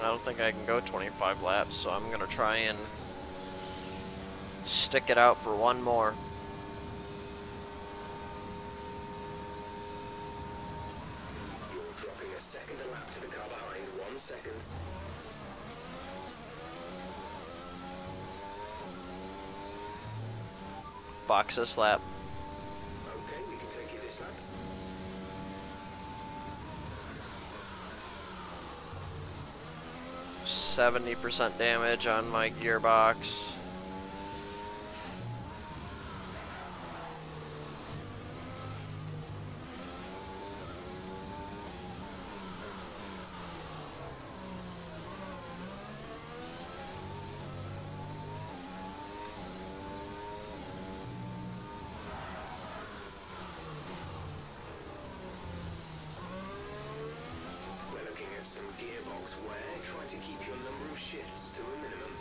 I don't think I can go 25 laps, so I'm gonna try and stick it out for one more. You're dropping a second a lap to the car behind. 1 second. Box this lap. Okay, we can take you this lap. %70 damage on my gearbox. We're looking at some gearbox wear. Try to keep your number of shifts to a minimum.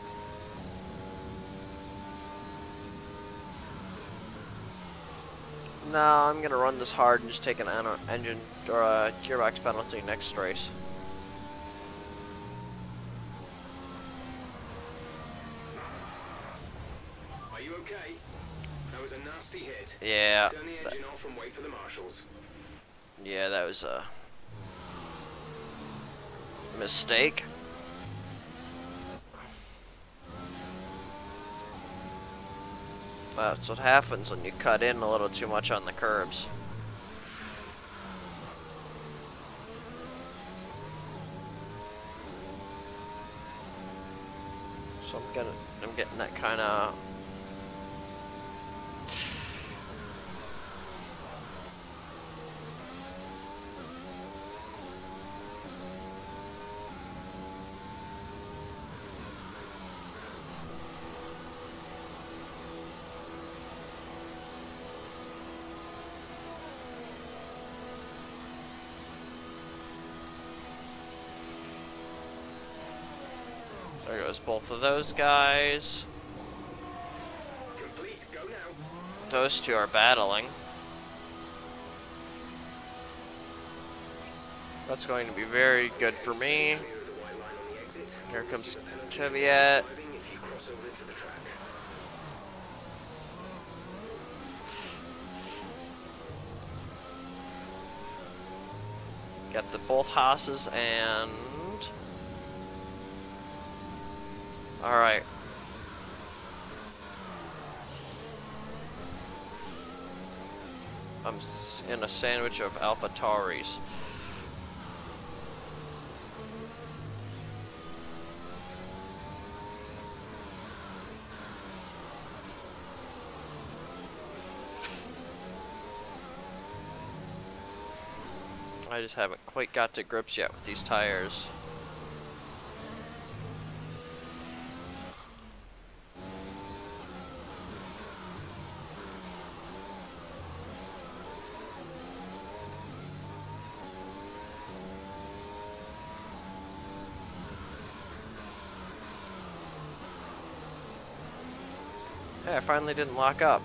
No, I'm gonna run this hard and just take an engine or a gearbox penalty next race. Are you okay? That was a nasty hit. Yeah. Turn the engine off and wait for the marshals. Yeah, that was a mistake. That's what happens when you cut in a little too much on the curbs. So I'm getting that kind of. There goes both of those guys. Complete. Go now. Those two are battling. That's going to be very good for me. Clear of the white line on the exit. Here You'll comes receive a penalty for Caveat. driving if you cross over into the track. Got the both Haas's and. Alright. I'm in a sandwich of Alpha Tauris. I just haven't quite got to grips yet with these tires. Hey, I finally didn't lock up.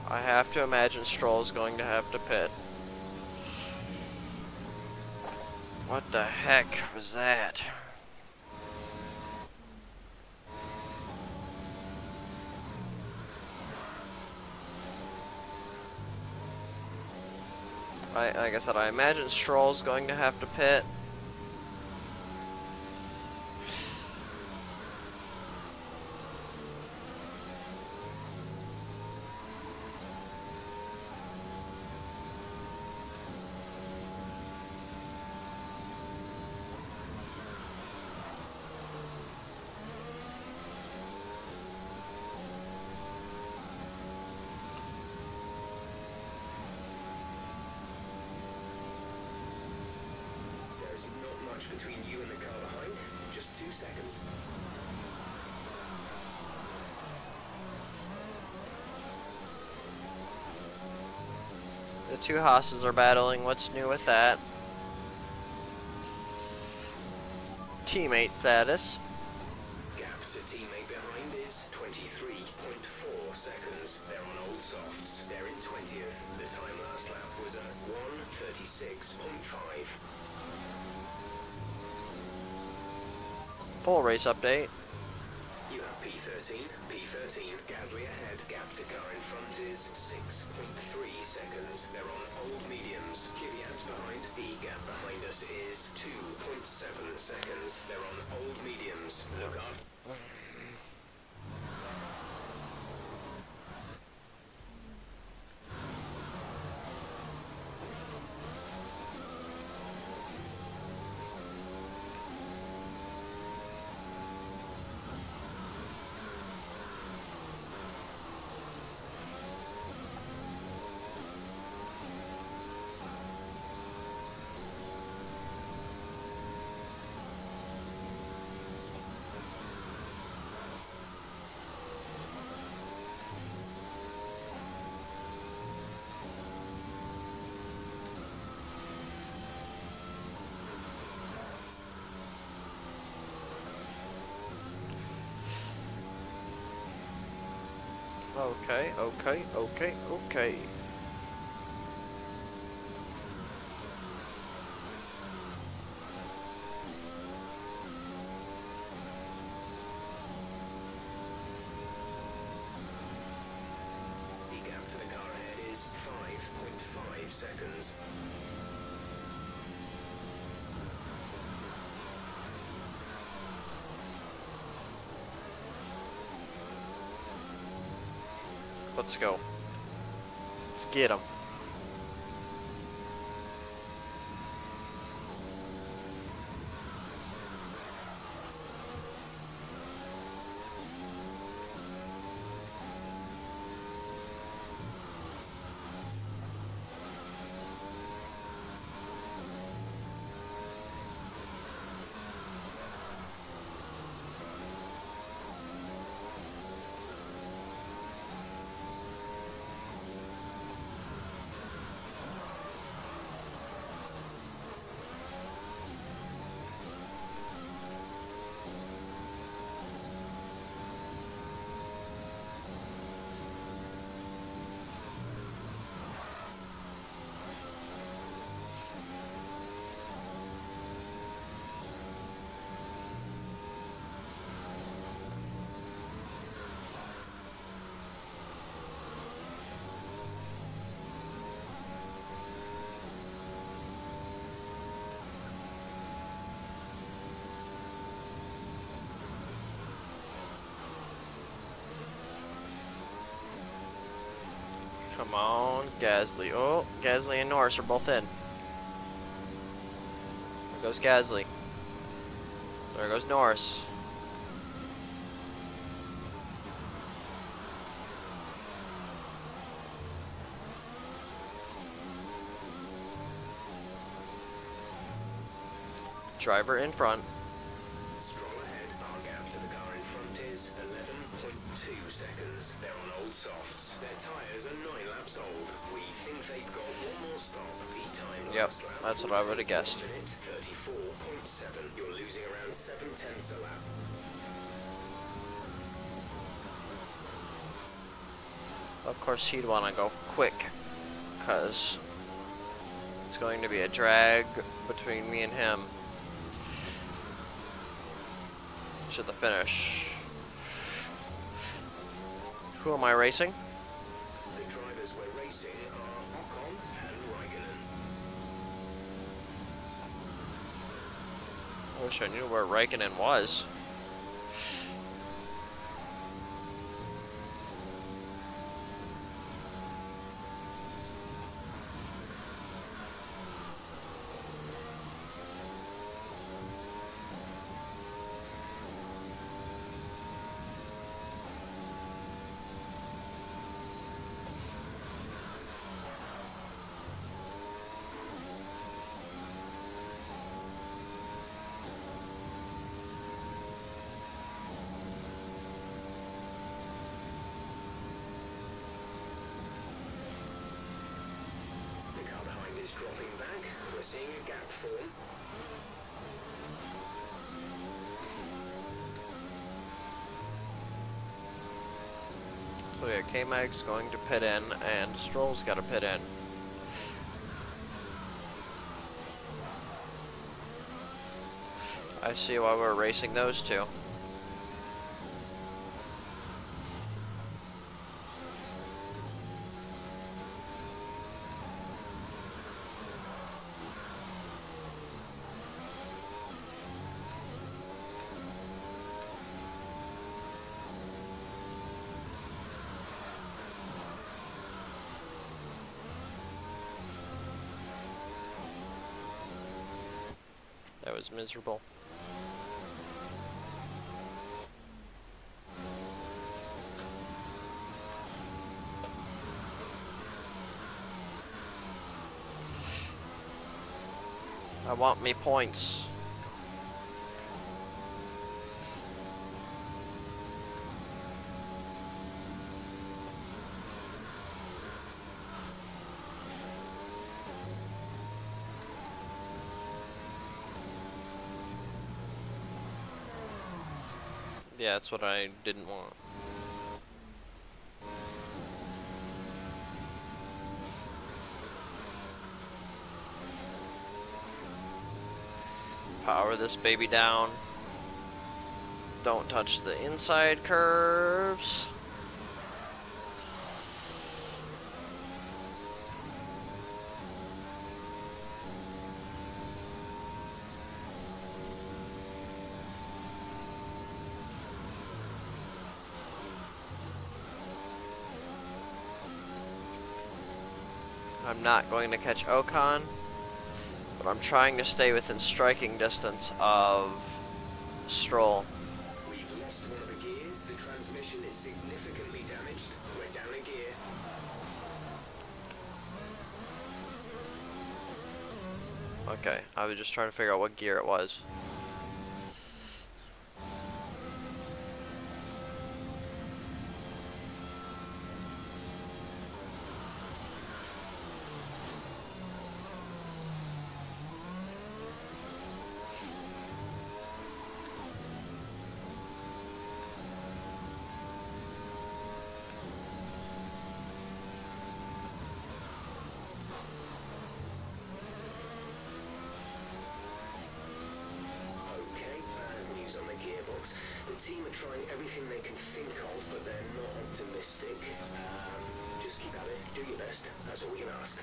I have to imagine Stroll's going to have to pit. What the heck was that? Like I said, I imagine Stroll's going to have to pit. There's not much between you and the car behind. Just 2 seconds. The two Haas's are battling. What's new with that? Teammate status. Gap to teammate behind is 23.4 seconds. They're on old softs. They're in 20th. The time last lap was a 1:36.5. Full race update. You have P13. Gasly ahead. Gap to car in front is 6.3 seconds. They're on old mediums. Kvyat's behind. The gap behind us is 2.7 seconds. They're on old mediums. Look after. Okay. The gap to the car ahead is 5.5 seconds. Let's go. Let's get him. Come on, Gasly. Oh, Gasly and Norris are both in. There goes Gasly. There goes Norris. Driver in front. Stroll ahead. Our gap to the car in front is 11.2 seconds. They're on old softs. Their tyres are 9 laps old. We think they've got one more stop. The time Yep, last lap that's what was I would have guessed. 1 minute 34.7. You're losing around 7/10 a lap. Of course, he'd want to go quick, because it's going to be a drag between me and him to the finish. Who am I racing? The drivers we're racing are Ocon and Raikkonen. I wish I knew where Raikkonen was. So yeah, K-Mag's going to pit in, and Stroll's got to pit in. I see why we're racing those two. That was miserable. I want me points. Yeah, that's what I didn't want. Power this baby down. Don't touch the inside curves. I'm not going to catch Ocon, but I'm trying to stay within striking distance of Stroll. We've lost one of the gears. The transmission is significantly damaged. We're down a gear. Okay, I was just trying to figure out what gear it was. The team are trying everything they can think of, but they're not optimistic. Just keep at it, do your best, that's all we can ask.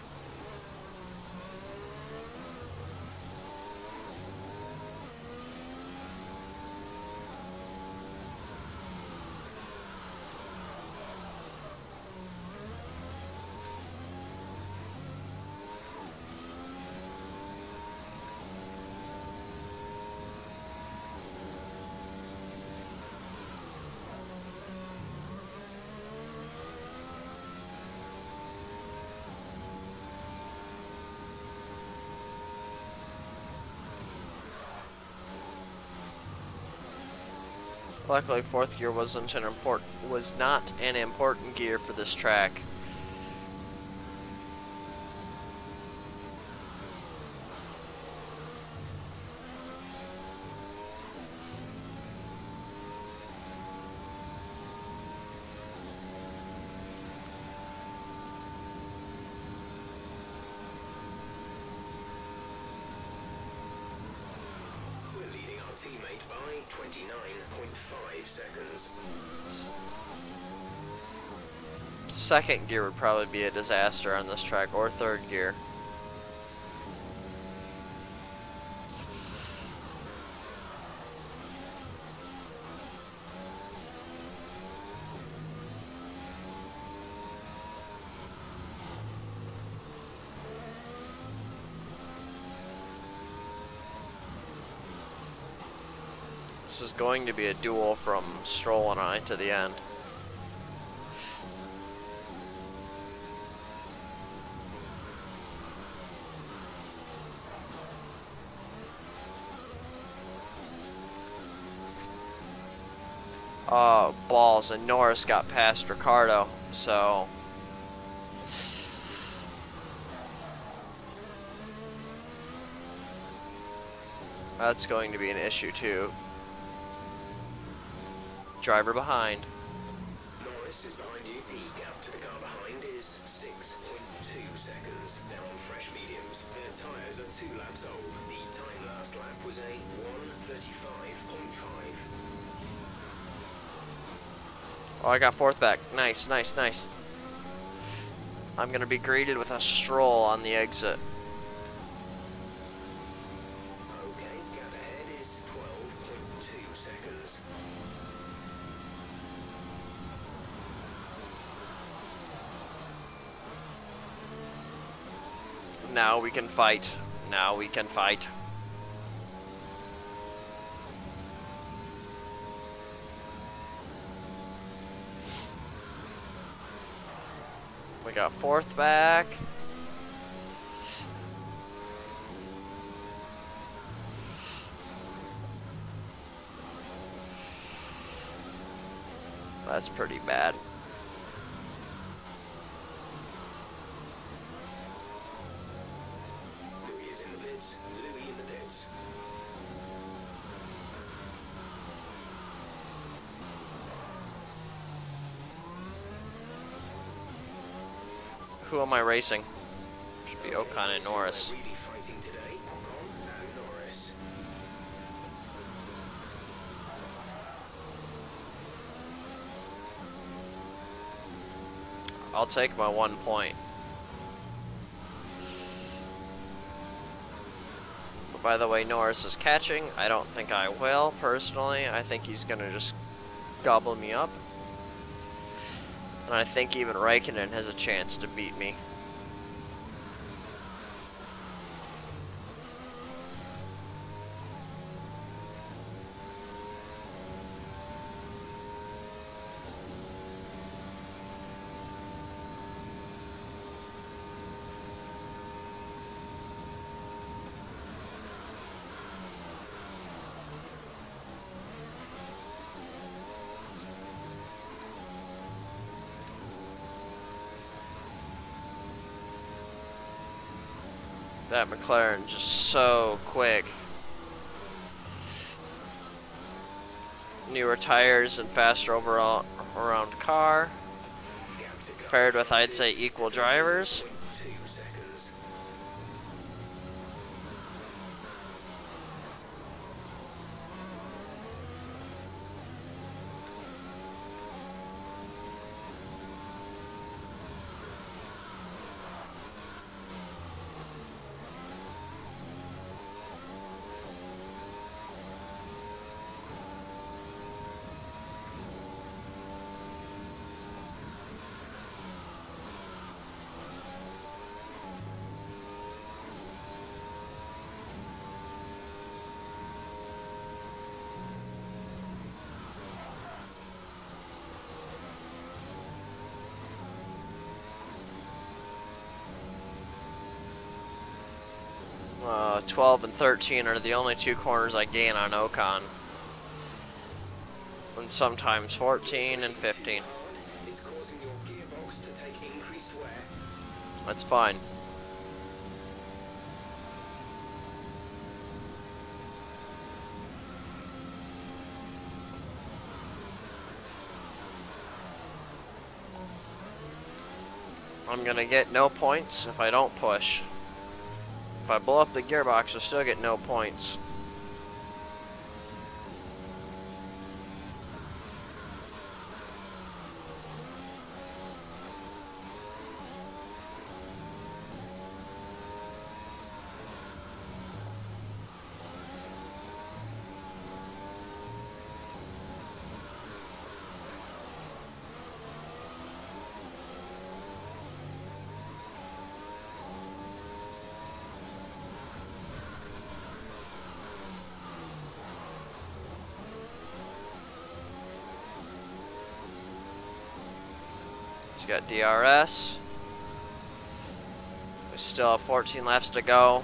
Luckily, fourth gear was not an important gear for this track. Teammate by 29.5 seconds. Second gear would probably be a disaster on this track, or third gear. This is going to be a duel from Stroll and I to the end. Oh, balls, and Norris got past Ricardo, so... that's going to be an issue too. Driver behind. Norris is behind you. 2 laps old. The time last lap was a 1:35.5. Oh, I got fourth back. Nice, nice, nice. I'm gonna be greeted with a stroll on the exit. Okay, gap ahead is 12.2 seconds. Now we can fight. Now we can fight. We got fourth back. That's pretty bad. Louis is in the pits. Louis in the pits. Who am I racing? Should be Ocon and Norris. Really fighting today. Ocon and Norris. I'll take my 1 point. But by the way, Norris is catching. I don't think I will, personally. I think he's gonna just gobble me up. And I think even Raikkonen has a chance to beat me. That McLaren just so quick. Newer tires and faster overall around car. Paired with, I'd say, equal drivers. 2 seconds. Uh, 12 and 13 are the only 2 corners I gain on Ocon. And sometimes 14 and 15. It's causing your gearbox to take increased wear. That's fine. I'm gonna get no points if I don't push. If I blow up the gearbox, I'll still get no points. He's got DRS. We still have 14 laps to go.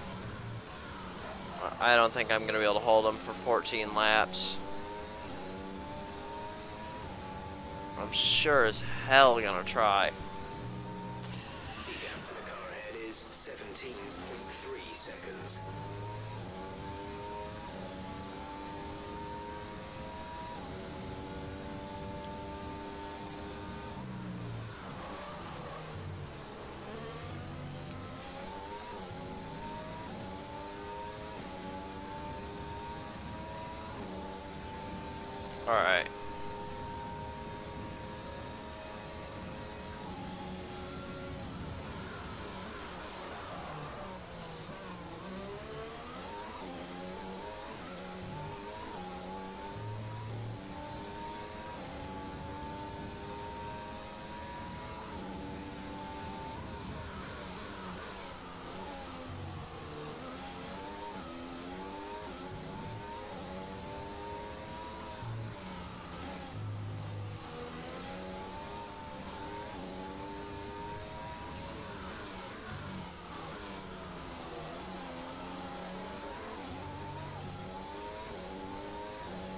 I don't think I'm going to be able to hold him for 14 laps. I'm sure as hell going to try. The gap to the car ahead is 17.3 seconds. Alright.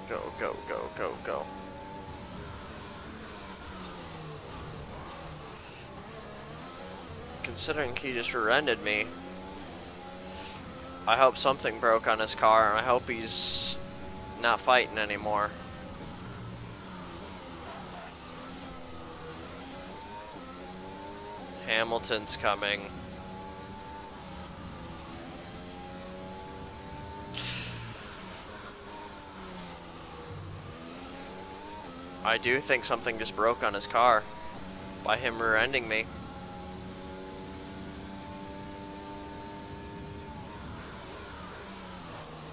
Go, go, go, go, go. Considering he just rear-ended me, I hope something broke on his car, and I hope he's not fighting anymore. Hamilton's coming. I do think something just broke on his car by him rear-ending me.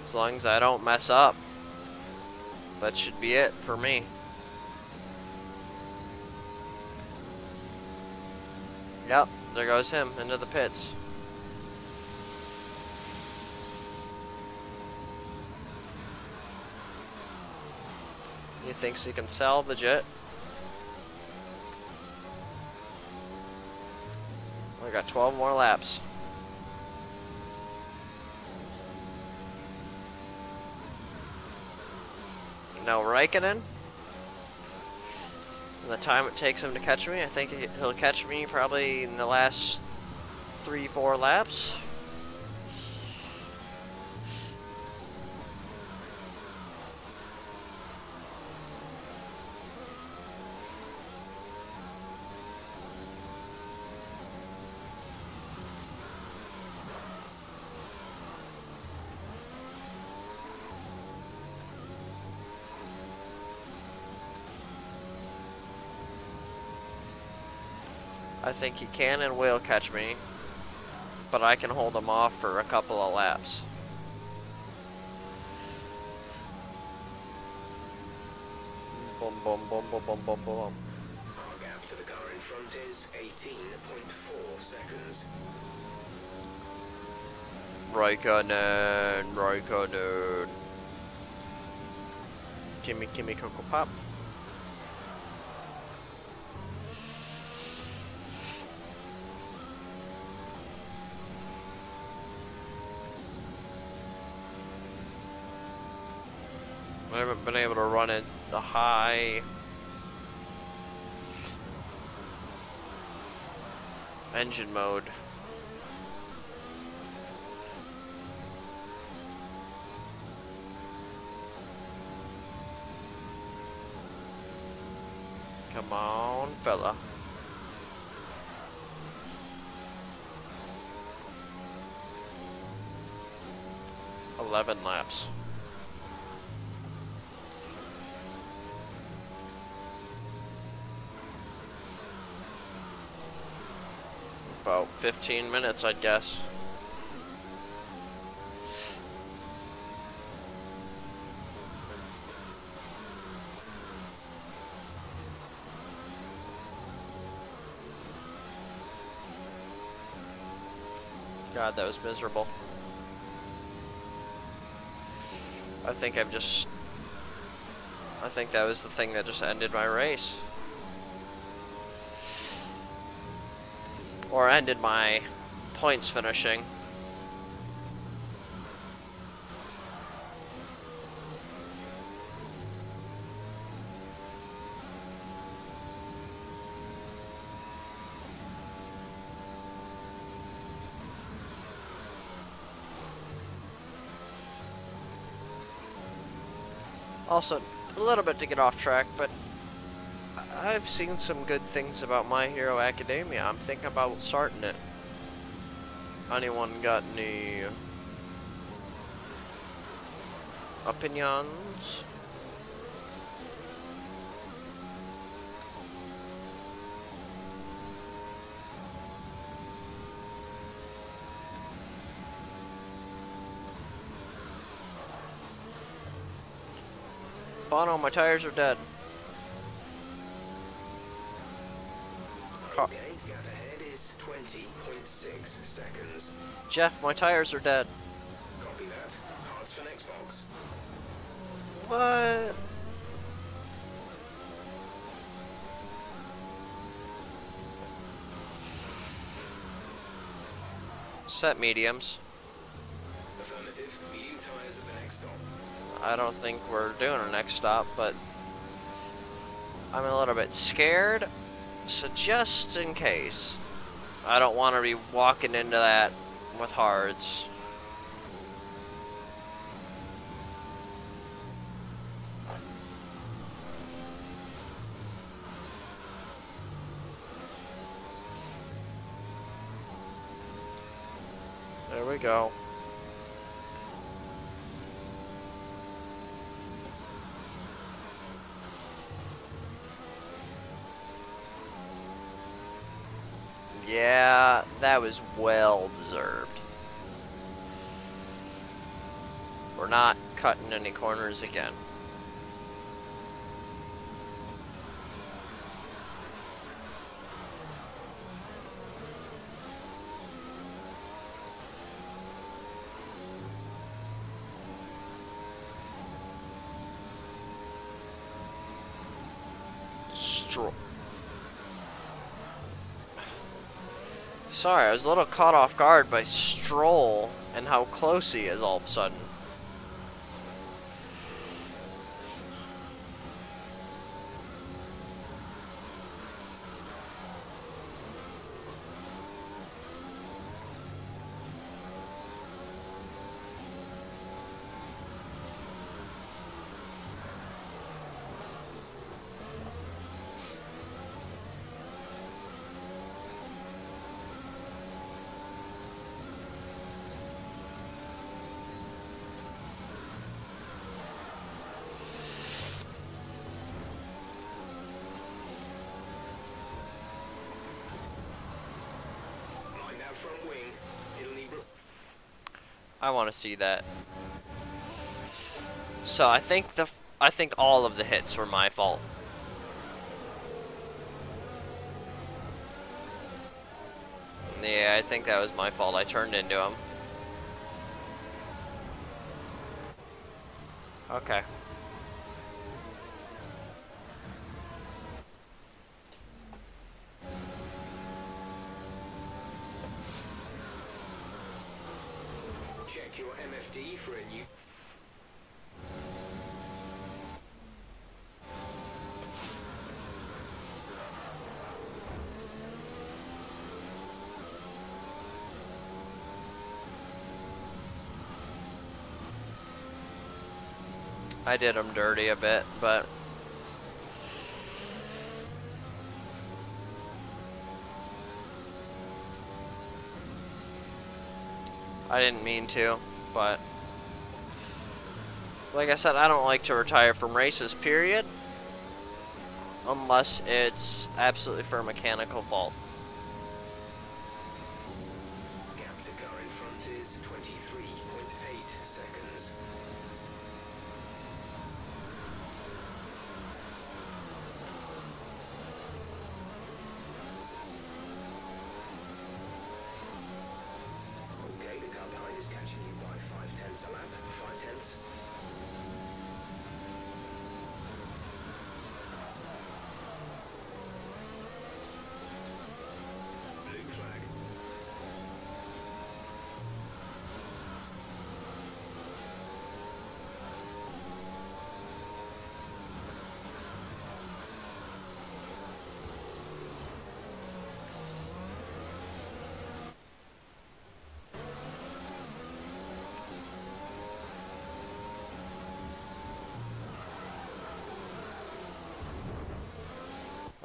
As long as I don't mess up, that should be it for me. Yep, there goes him into the pits. He thinks he can salvage it. We got 12 more laps. Now Raikkonen. And the time it takes him to catch me, I think he'll catch me probably in the last 3-4 laps. I think he can and will catch me, but I can hold him off for a couple of laps. Boom, boom, boom, boom, boom, boom, boom. Our gap to the car in front is 18.4 seconds. Raikkonen, Raikkonen. Gimme, gimme, Cocoa Pop. I haven't been able to run in the high engine mode. Come on, fella. $11 laps. About 15 minutes, I'd guess. God, that was miserable. I think that was the thing that just ended my race. Or ended my points finishing. Also, a little bit to get off track, but I've seen some good things about My Hero Academia. I'm thinking about starting it. Anyone got any opinions? Bono, my tires are dead. Okay, gap ahead is 20.6 seconds. Jeff, my tires are dead. Copy that. Hearts for next box. What? Set mediums. Affirmative. Medium tires at the next stop. I don't think we're doing a next stop, but I'm a little bit scared. So just in case, I don't want to be walking into that with hards. There we go. Yeah, that was well deserved. We're not cutting any corners again. Sorry, I was a little caught off guard by Stroll and how close he is all of a sudden. Line that front wing. It'll need... I want to see that. So I think all of the hits were my fault. Yeah, I think that was my fault. I turned into him. Okay. Check your MFD for a new... I did him dirty a bit, but I didn't mean to, but like I said, I don't like to retire from races, period, unless it's absolutely for a mechanical fault. Gap to car in front is 23.8 seconds. Okay, the car behind is catching you by 5/10 a lap. 5/10. Blue flag.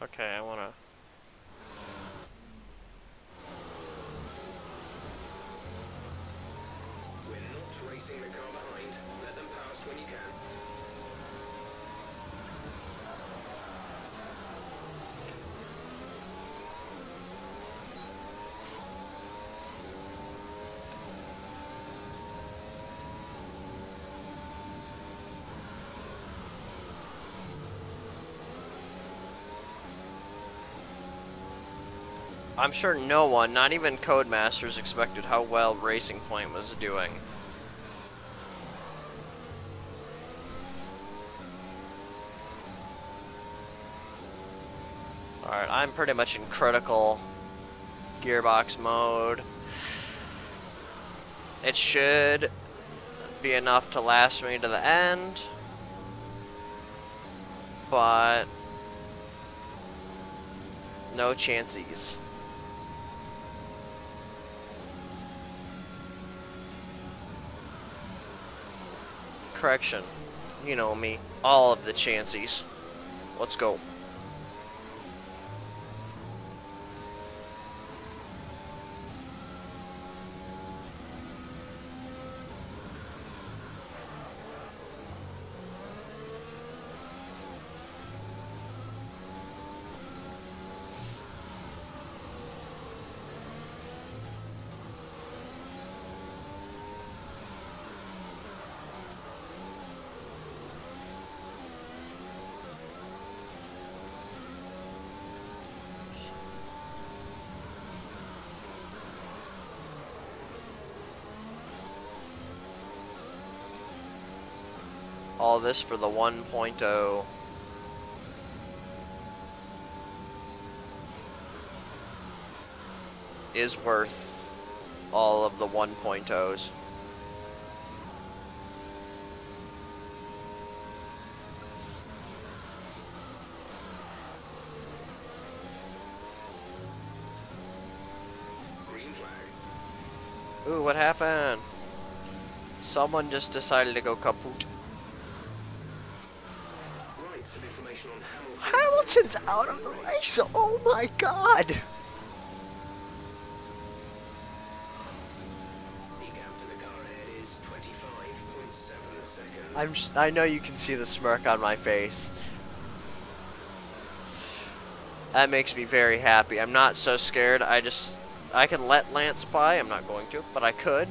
Okay, I wanna. We're not racing the car behind. Let them pass when you can. I'm sure no one, not even Codemasters, expected how well Racing Point was doing. Alright, I'm pretty much in critical gearbox mode. It should be enough to last me to the end, but no chances. Correction, you know me, all of the chances. Let's go. All this for the 1.0. Is worth all of the 1.0s. Green flag. Ooh, what happened? Someone just decided to go kaput. Right, some information on Hamilton. Hamilton's out of the race! Oh my god! The gap to the car ahead is 25.7 seconds. I know you can see the smirk on my face. That makes me very happy. I'm not so scared. I can let Lance by. I'm not going to, but I could.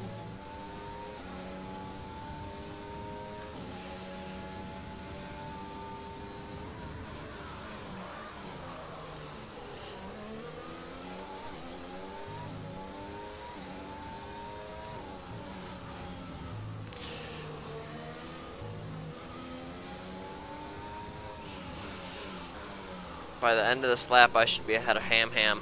By the end of this lap, I should be ahead of Ham Ham.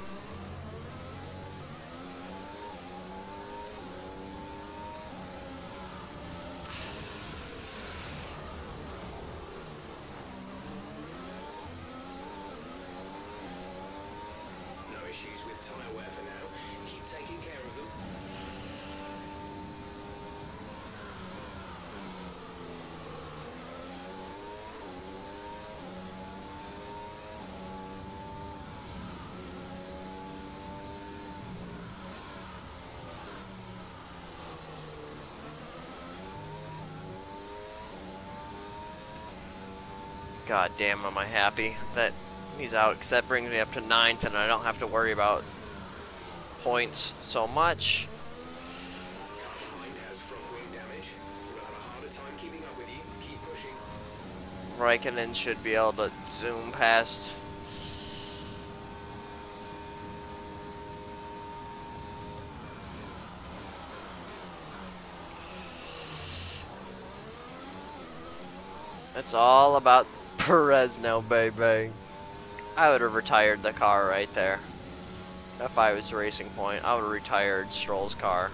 No issues with tyre wear for now. Keep taking care of them. God damn, am I happy that he's out, because that brings me up to 9th, and I don't have to worry about points so much. Car behind has front wing damage. We'll have a harder time keeping up with you. Keep pushing. Raikkonen should be able to zoom past. It's all about Perez now, baby. I would have retired the car right there. If I was Racing Point, I would have retired Stroll's car.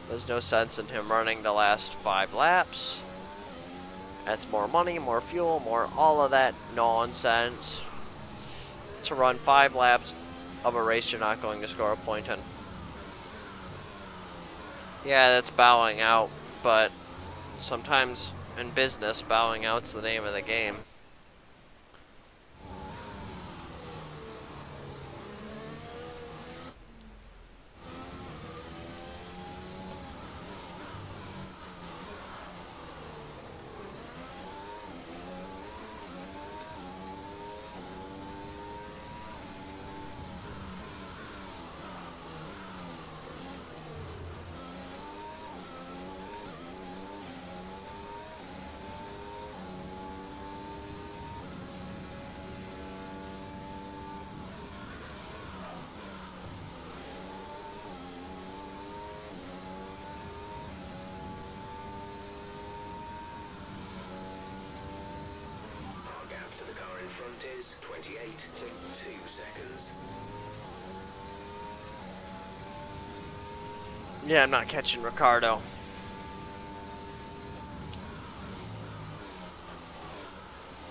There's no sense in him running the last 5 laps. That's more money, more fuel, more all of that nonsense. To run 5 laps of a race you're not going to score a point in. Yeah, that's bowing out, but sometimes in business, bowing out's the name of the game. front is 28.2 seconds. Yeah, I'm not catching Ricardo.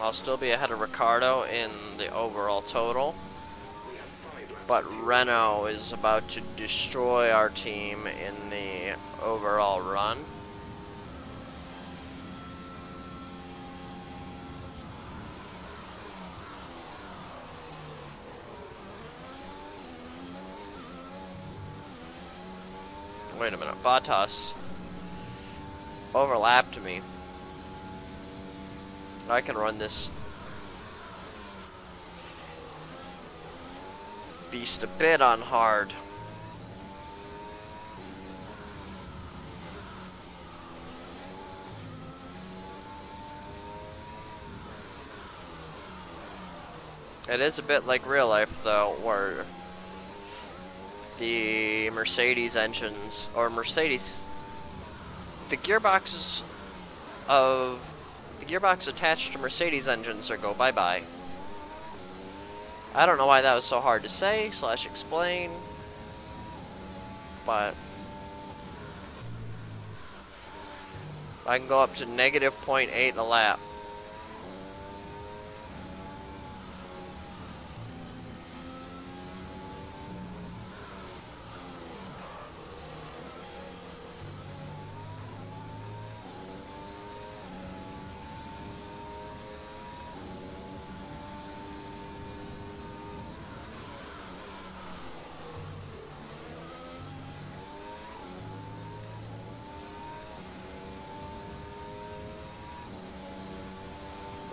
I'll still be ahead of Ricardo in the overall total. But Renault is about to destroy our team in the overall run. Wait a minute, Bottas overlapped me. I can run this beast a bit on hard. It is a bit like real life though, where the Mercedes engines, or Mercedes, the gearbox attached to Mercedes engines are go bye-bye. I don't know why that was so hard to say / explain, but I can go up to negative 0.8 a lap.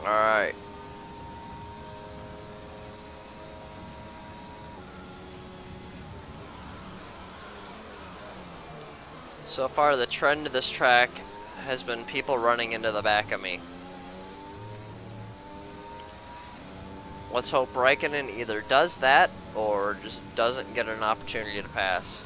Alright. So far, the trend of this track has been people running into the back of me. Let's hope Raikkonen either does that or just doesn't get an opportunity to pass.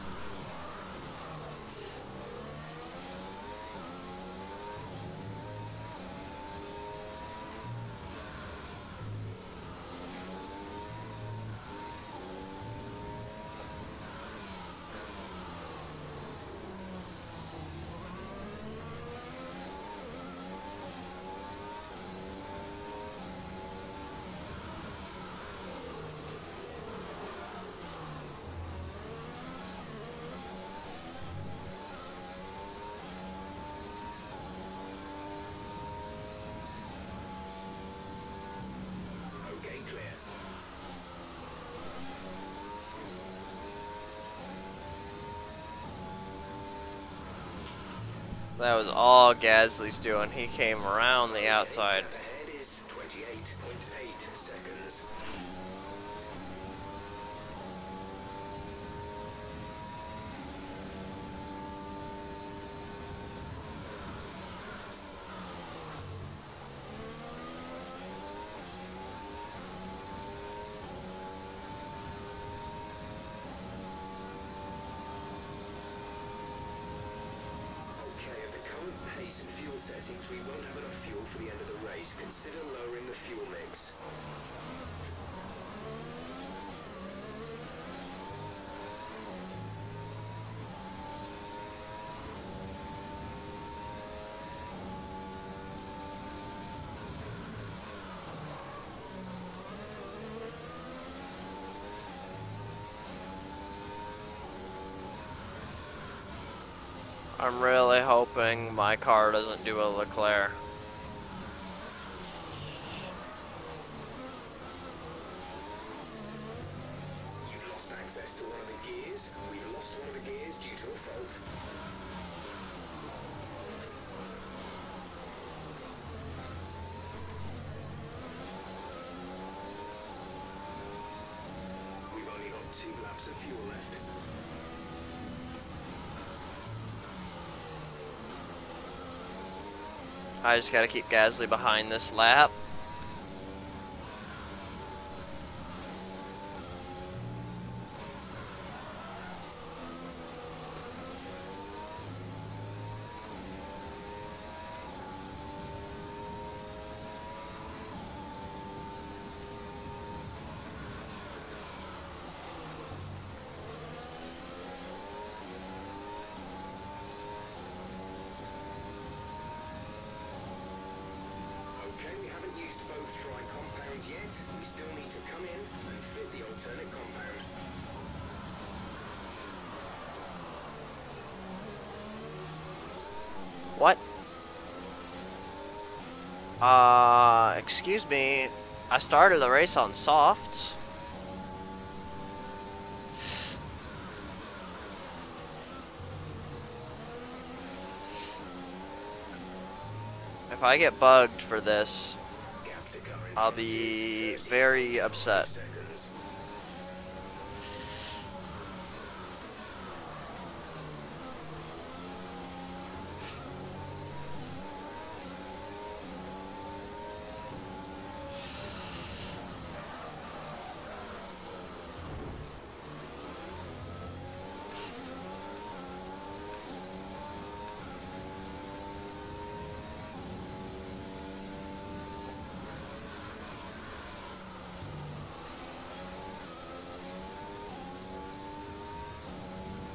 That was all Gasly's doing. He came around the outside. Ahead is 28.8 seconds. Pace and fuel settings, we won't have enough fuel for the end of the race. Consider lowering the fuel mix. I'm really hoping my car doesn't do a Leclerc. You've lost access to one of the gears. We've lost one of the gears due to a fault. We've only got 2 laps of fuel left. I just gotta keep Gasly behind this lap. lines yet. We still need to come in and fit the alternate compound. What? Excuse me. I started the race on softs. If I get bugged for this, I'll be very upset.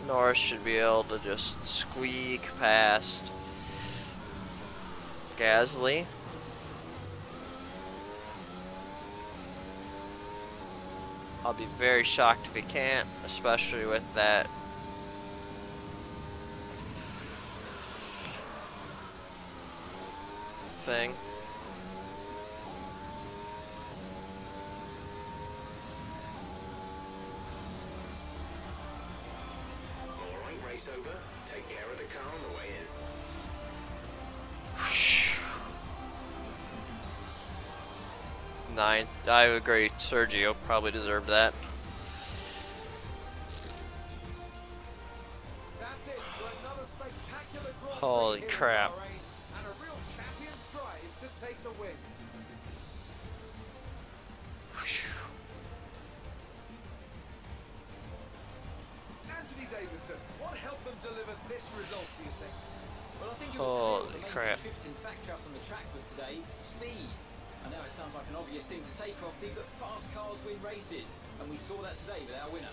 Norris should be able to just squeak past Gasly. I'll be very shocked if he can't, especially with that thing. Race over. Take care of the car on the way in. 9. I agree. Sergio probably deserved that. That's it for another spectacular Grand Prix Holy here in crap. Bahrain, and a real champion's drive to take the win. Anthony Davidson, what helped them deliver this result, do you think? Well, I think it was Holy clear the main crap. contributing factor out on the track was today speed. I know it sounds like an obvious thing to say, Crofty, but fast cars win races, and we saw that today with our winner.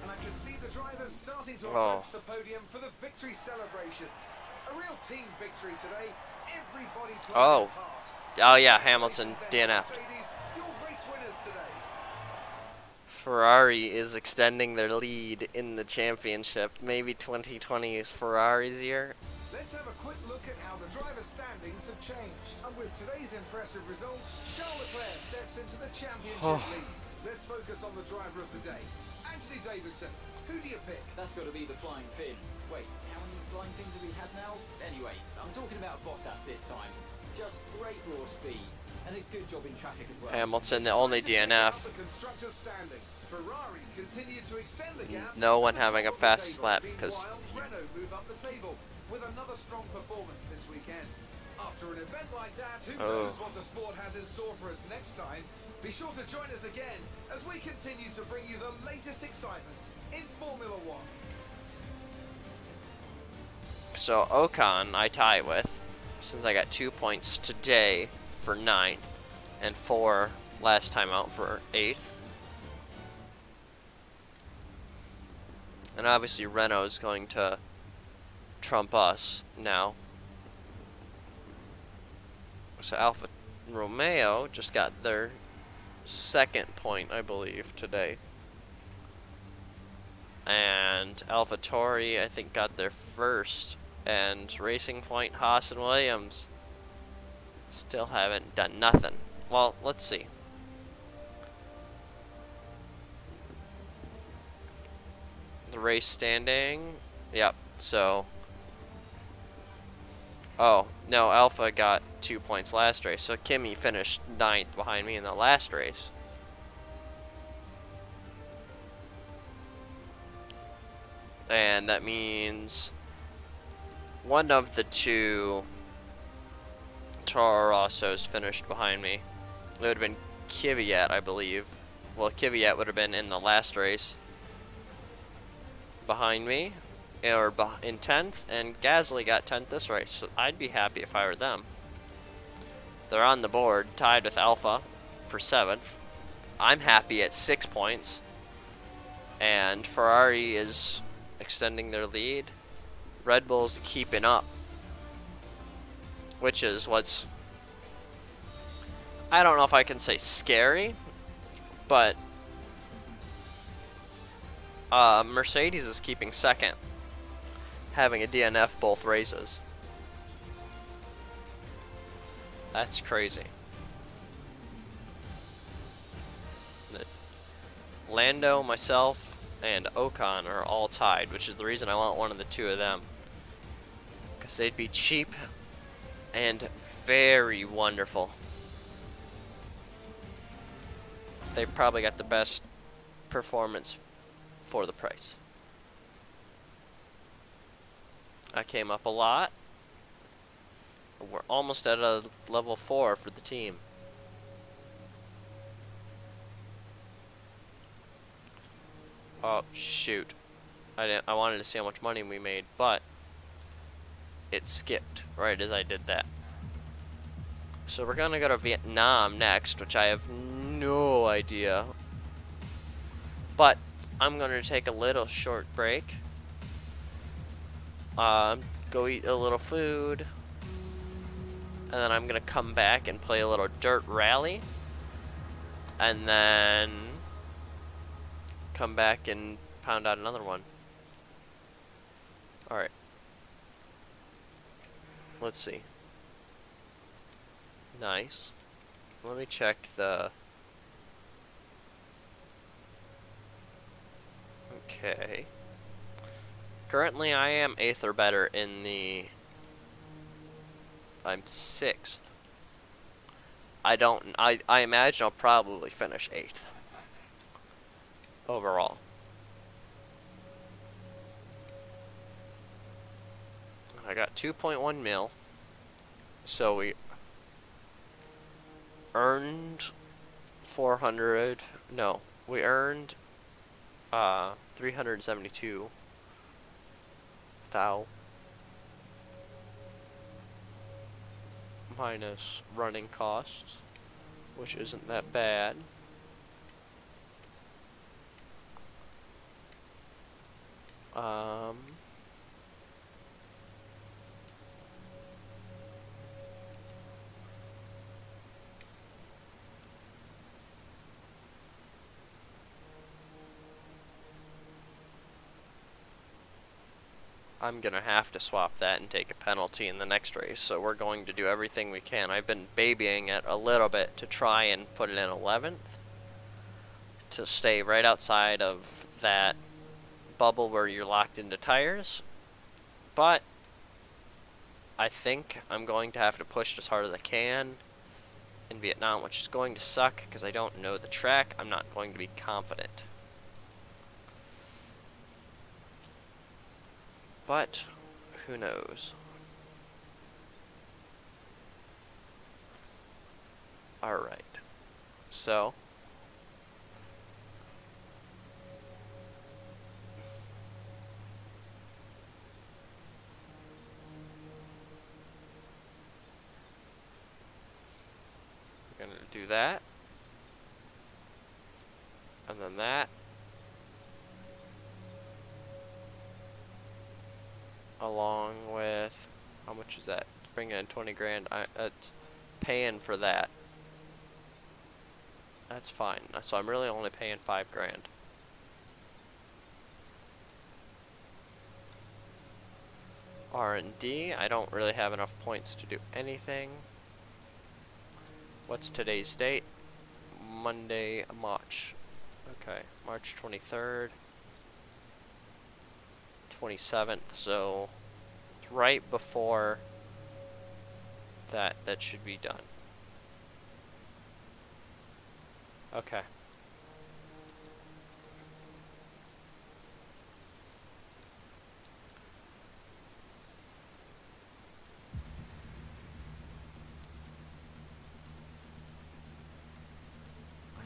And I can see the drivers starting to Oh. approach the podium for the victory celebrations. A real team victory today. Everybody played Oh. their part. Oh yeah, Hamilton Congratulations then to DNF'd. Mercedes, your race winners today. Ferrari is extending their lead in the championship. Maybe 2020 is Ferrari's year. Let's have a quick look at how the driver standings have changed. And with today's impressive results, Charles Leclerc steps into the championship lead. Let's focus on the driver of the day. Anthony Davidson, who do you pick? That's got to be the flying Finn. Wait, how many flying things have we had now? Anyway, I'm talking about Bottas this time. Just great raw speed and a good job in traffic as well. Hamilton, the only DNF. The constructors' standings. Ferrari continued to extend the gap. No one at the having a top of the fast table. lap because Meanwhile, Renault move up the table with another strong performance this weekend. After an event like that, who knows what the sport has in store for us next time? Be sure to join us again as we continue to bring you the latest excitement in Formula One. So Ocon I tie with, since I got 2 points today for 9th and 4 last time out for 8th. And obviously Renault's going to trump us now. So Alfa Romeo just got their 2nd point, I believe, today. And AlphaTauri, I think, got their 1st. And Racing Point, Haas and Williams still haven't done nothing. Well, let's see. The race standing. Yep, so. Oh, no, Alpha got 2 points last race. So Kimi finished 9th behind me in the last race. And that means one of the 2 Toro Rossos finished behind me. It would have been Kvyat, I believe. Well, Kvyat would have been in the last race behind me, or in 10th, and Gasly got 10th this race. So I'd be happy if I were them. They're on the board, tied with Alpha for 7th. I'm happy at 6 points, and Ferrari is extending their lead. Red Bull's keeping up, which is what's I don't know if I can say scary, but Mercedes is keeping second, having a DNF both races. That's crazy. Lando, myself, and Ocon are all tied, which is the reason I want one of the two of them. Because they'd be cheap and very wonderful. They probably got the best performance for the price. I came up a lot. We're almost at a level 4 for the team. Oh shoot. I wanted to see how much money we made, but it skipped right as I did that. So we're gonna go to Vietnam next, which I have no idea. But I'm gonna take a little short break. Go eat a little food. And then I'm gonna come back and play a little dirt rally. And then come back and pound out another one. Alright. Let's see. Nice. Let me check the... Okay. Currently I am 8th or better in the... I'm 6th. I imagine I'll probably finish 8th. Overall. I got 2.1 mil. So we earned 400. No, we earned 372 thou minus running costs, which isn't that bad. I'm gonna have to swap that and take a penalty in the next race, so we're going to do everything we can. I've been babying it a little bit to try and put it in 11th to stay right outside of that bubble where you're locked into tires, but I think I'm going to have to push it as hard as I can in Vietnam, which is going to suck because I don't know the track. I'm not going to be confident. But who knows? Alright. So we're gonna do that. And then that. Along with, how much is that? It's bringing in 20 grand. It's paying for that. That's fine. So I'm really only paying 5 grand. R&D, I don't really have enough points to do anything. What's today's date? Monday, March. Okay, March 23rd. 27th, so it's right before that should be done. Okay. I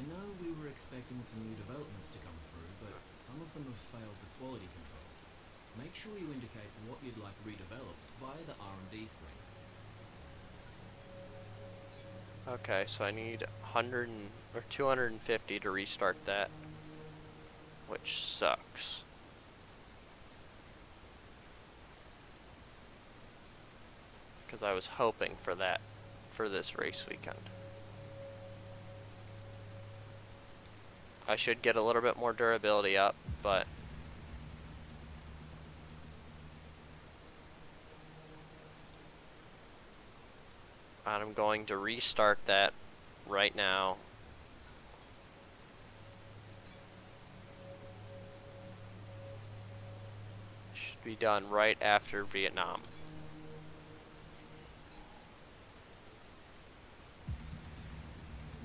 know we were expecting some new developments to come through, but some of them have failed the quality control. Make sure you indicate what you'd like redeveloped via the R&D screen. Okay, so I need 100 or 250 to restart that, which sucks. Because I was hoping for that for this race weekend. I should get a little bit more durability up, but I'm going to restart that right now. Should be done right after Vietnam.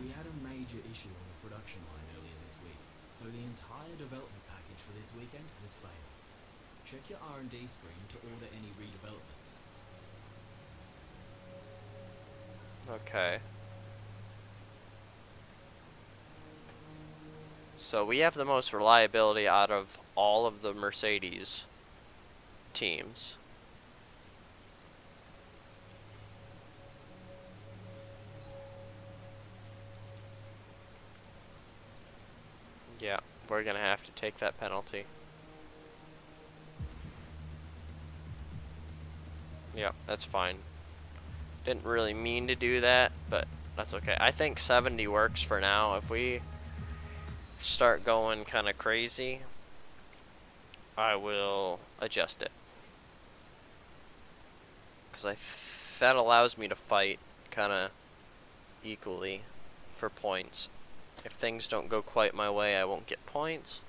We had a major issue on the production line earlier this week, so the entire development package for this weekend has failed. Check your R&D screen to order any redevelopments. Okay. So we have the most reliability out of all of the Mercedes teams. Yeah, we're gonna have to take that penalty. Yep, that's fine. Didn't really mean to do that, but that's okay. I think 70 works for now. If we start going kind of crazy, I will adjust it. Because that allows me to fight kind of equally for points. If things don't go quite my way, I won't get points.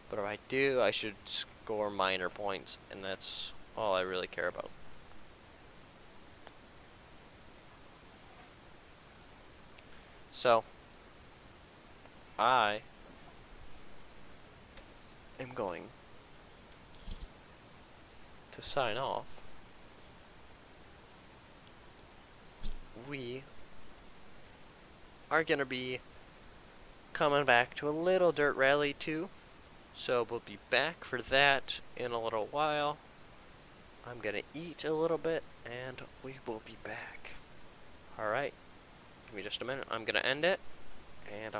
But if I do, I should score minor points, and that's all I really care about. So, I am going to sign off. We are going to be coming back to a little Dirt Rally 2. So we'll be back for that in a little while. I'm going to eat a little bit, and we will be back. Alright. Give me just a minute. I'm going to end it, and I'll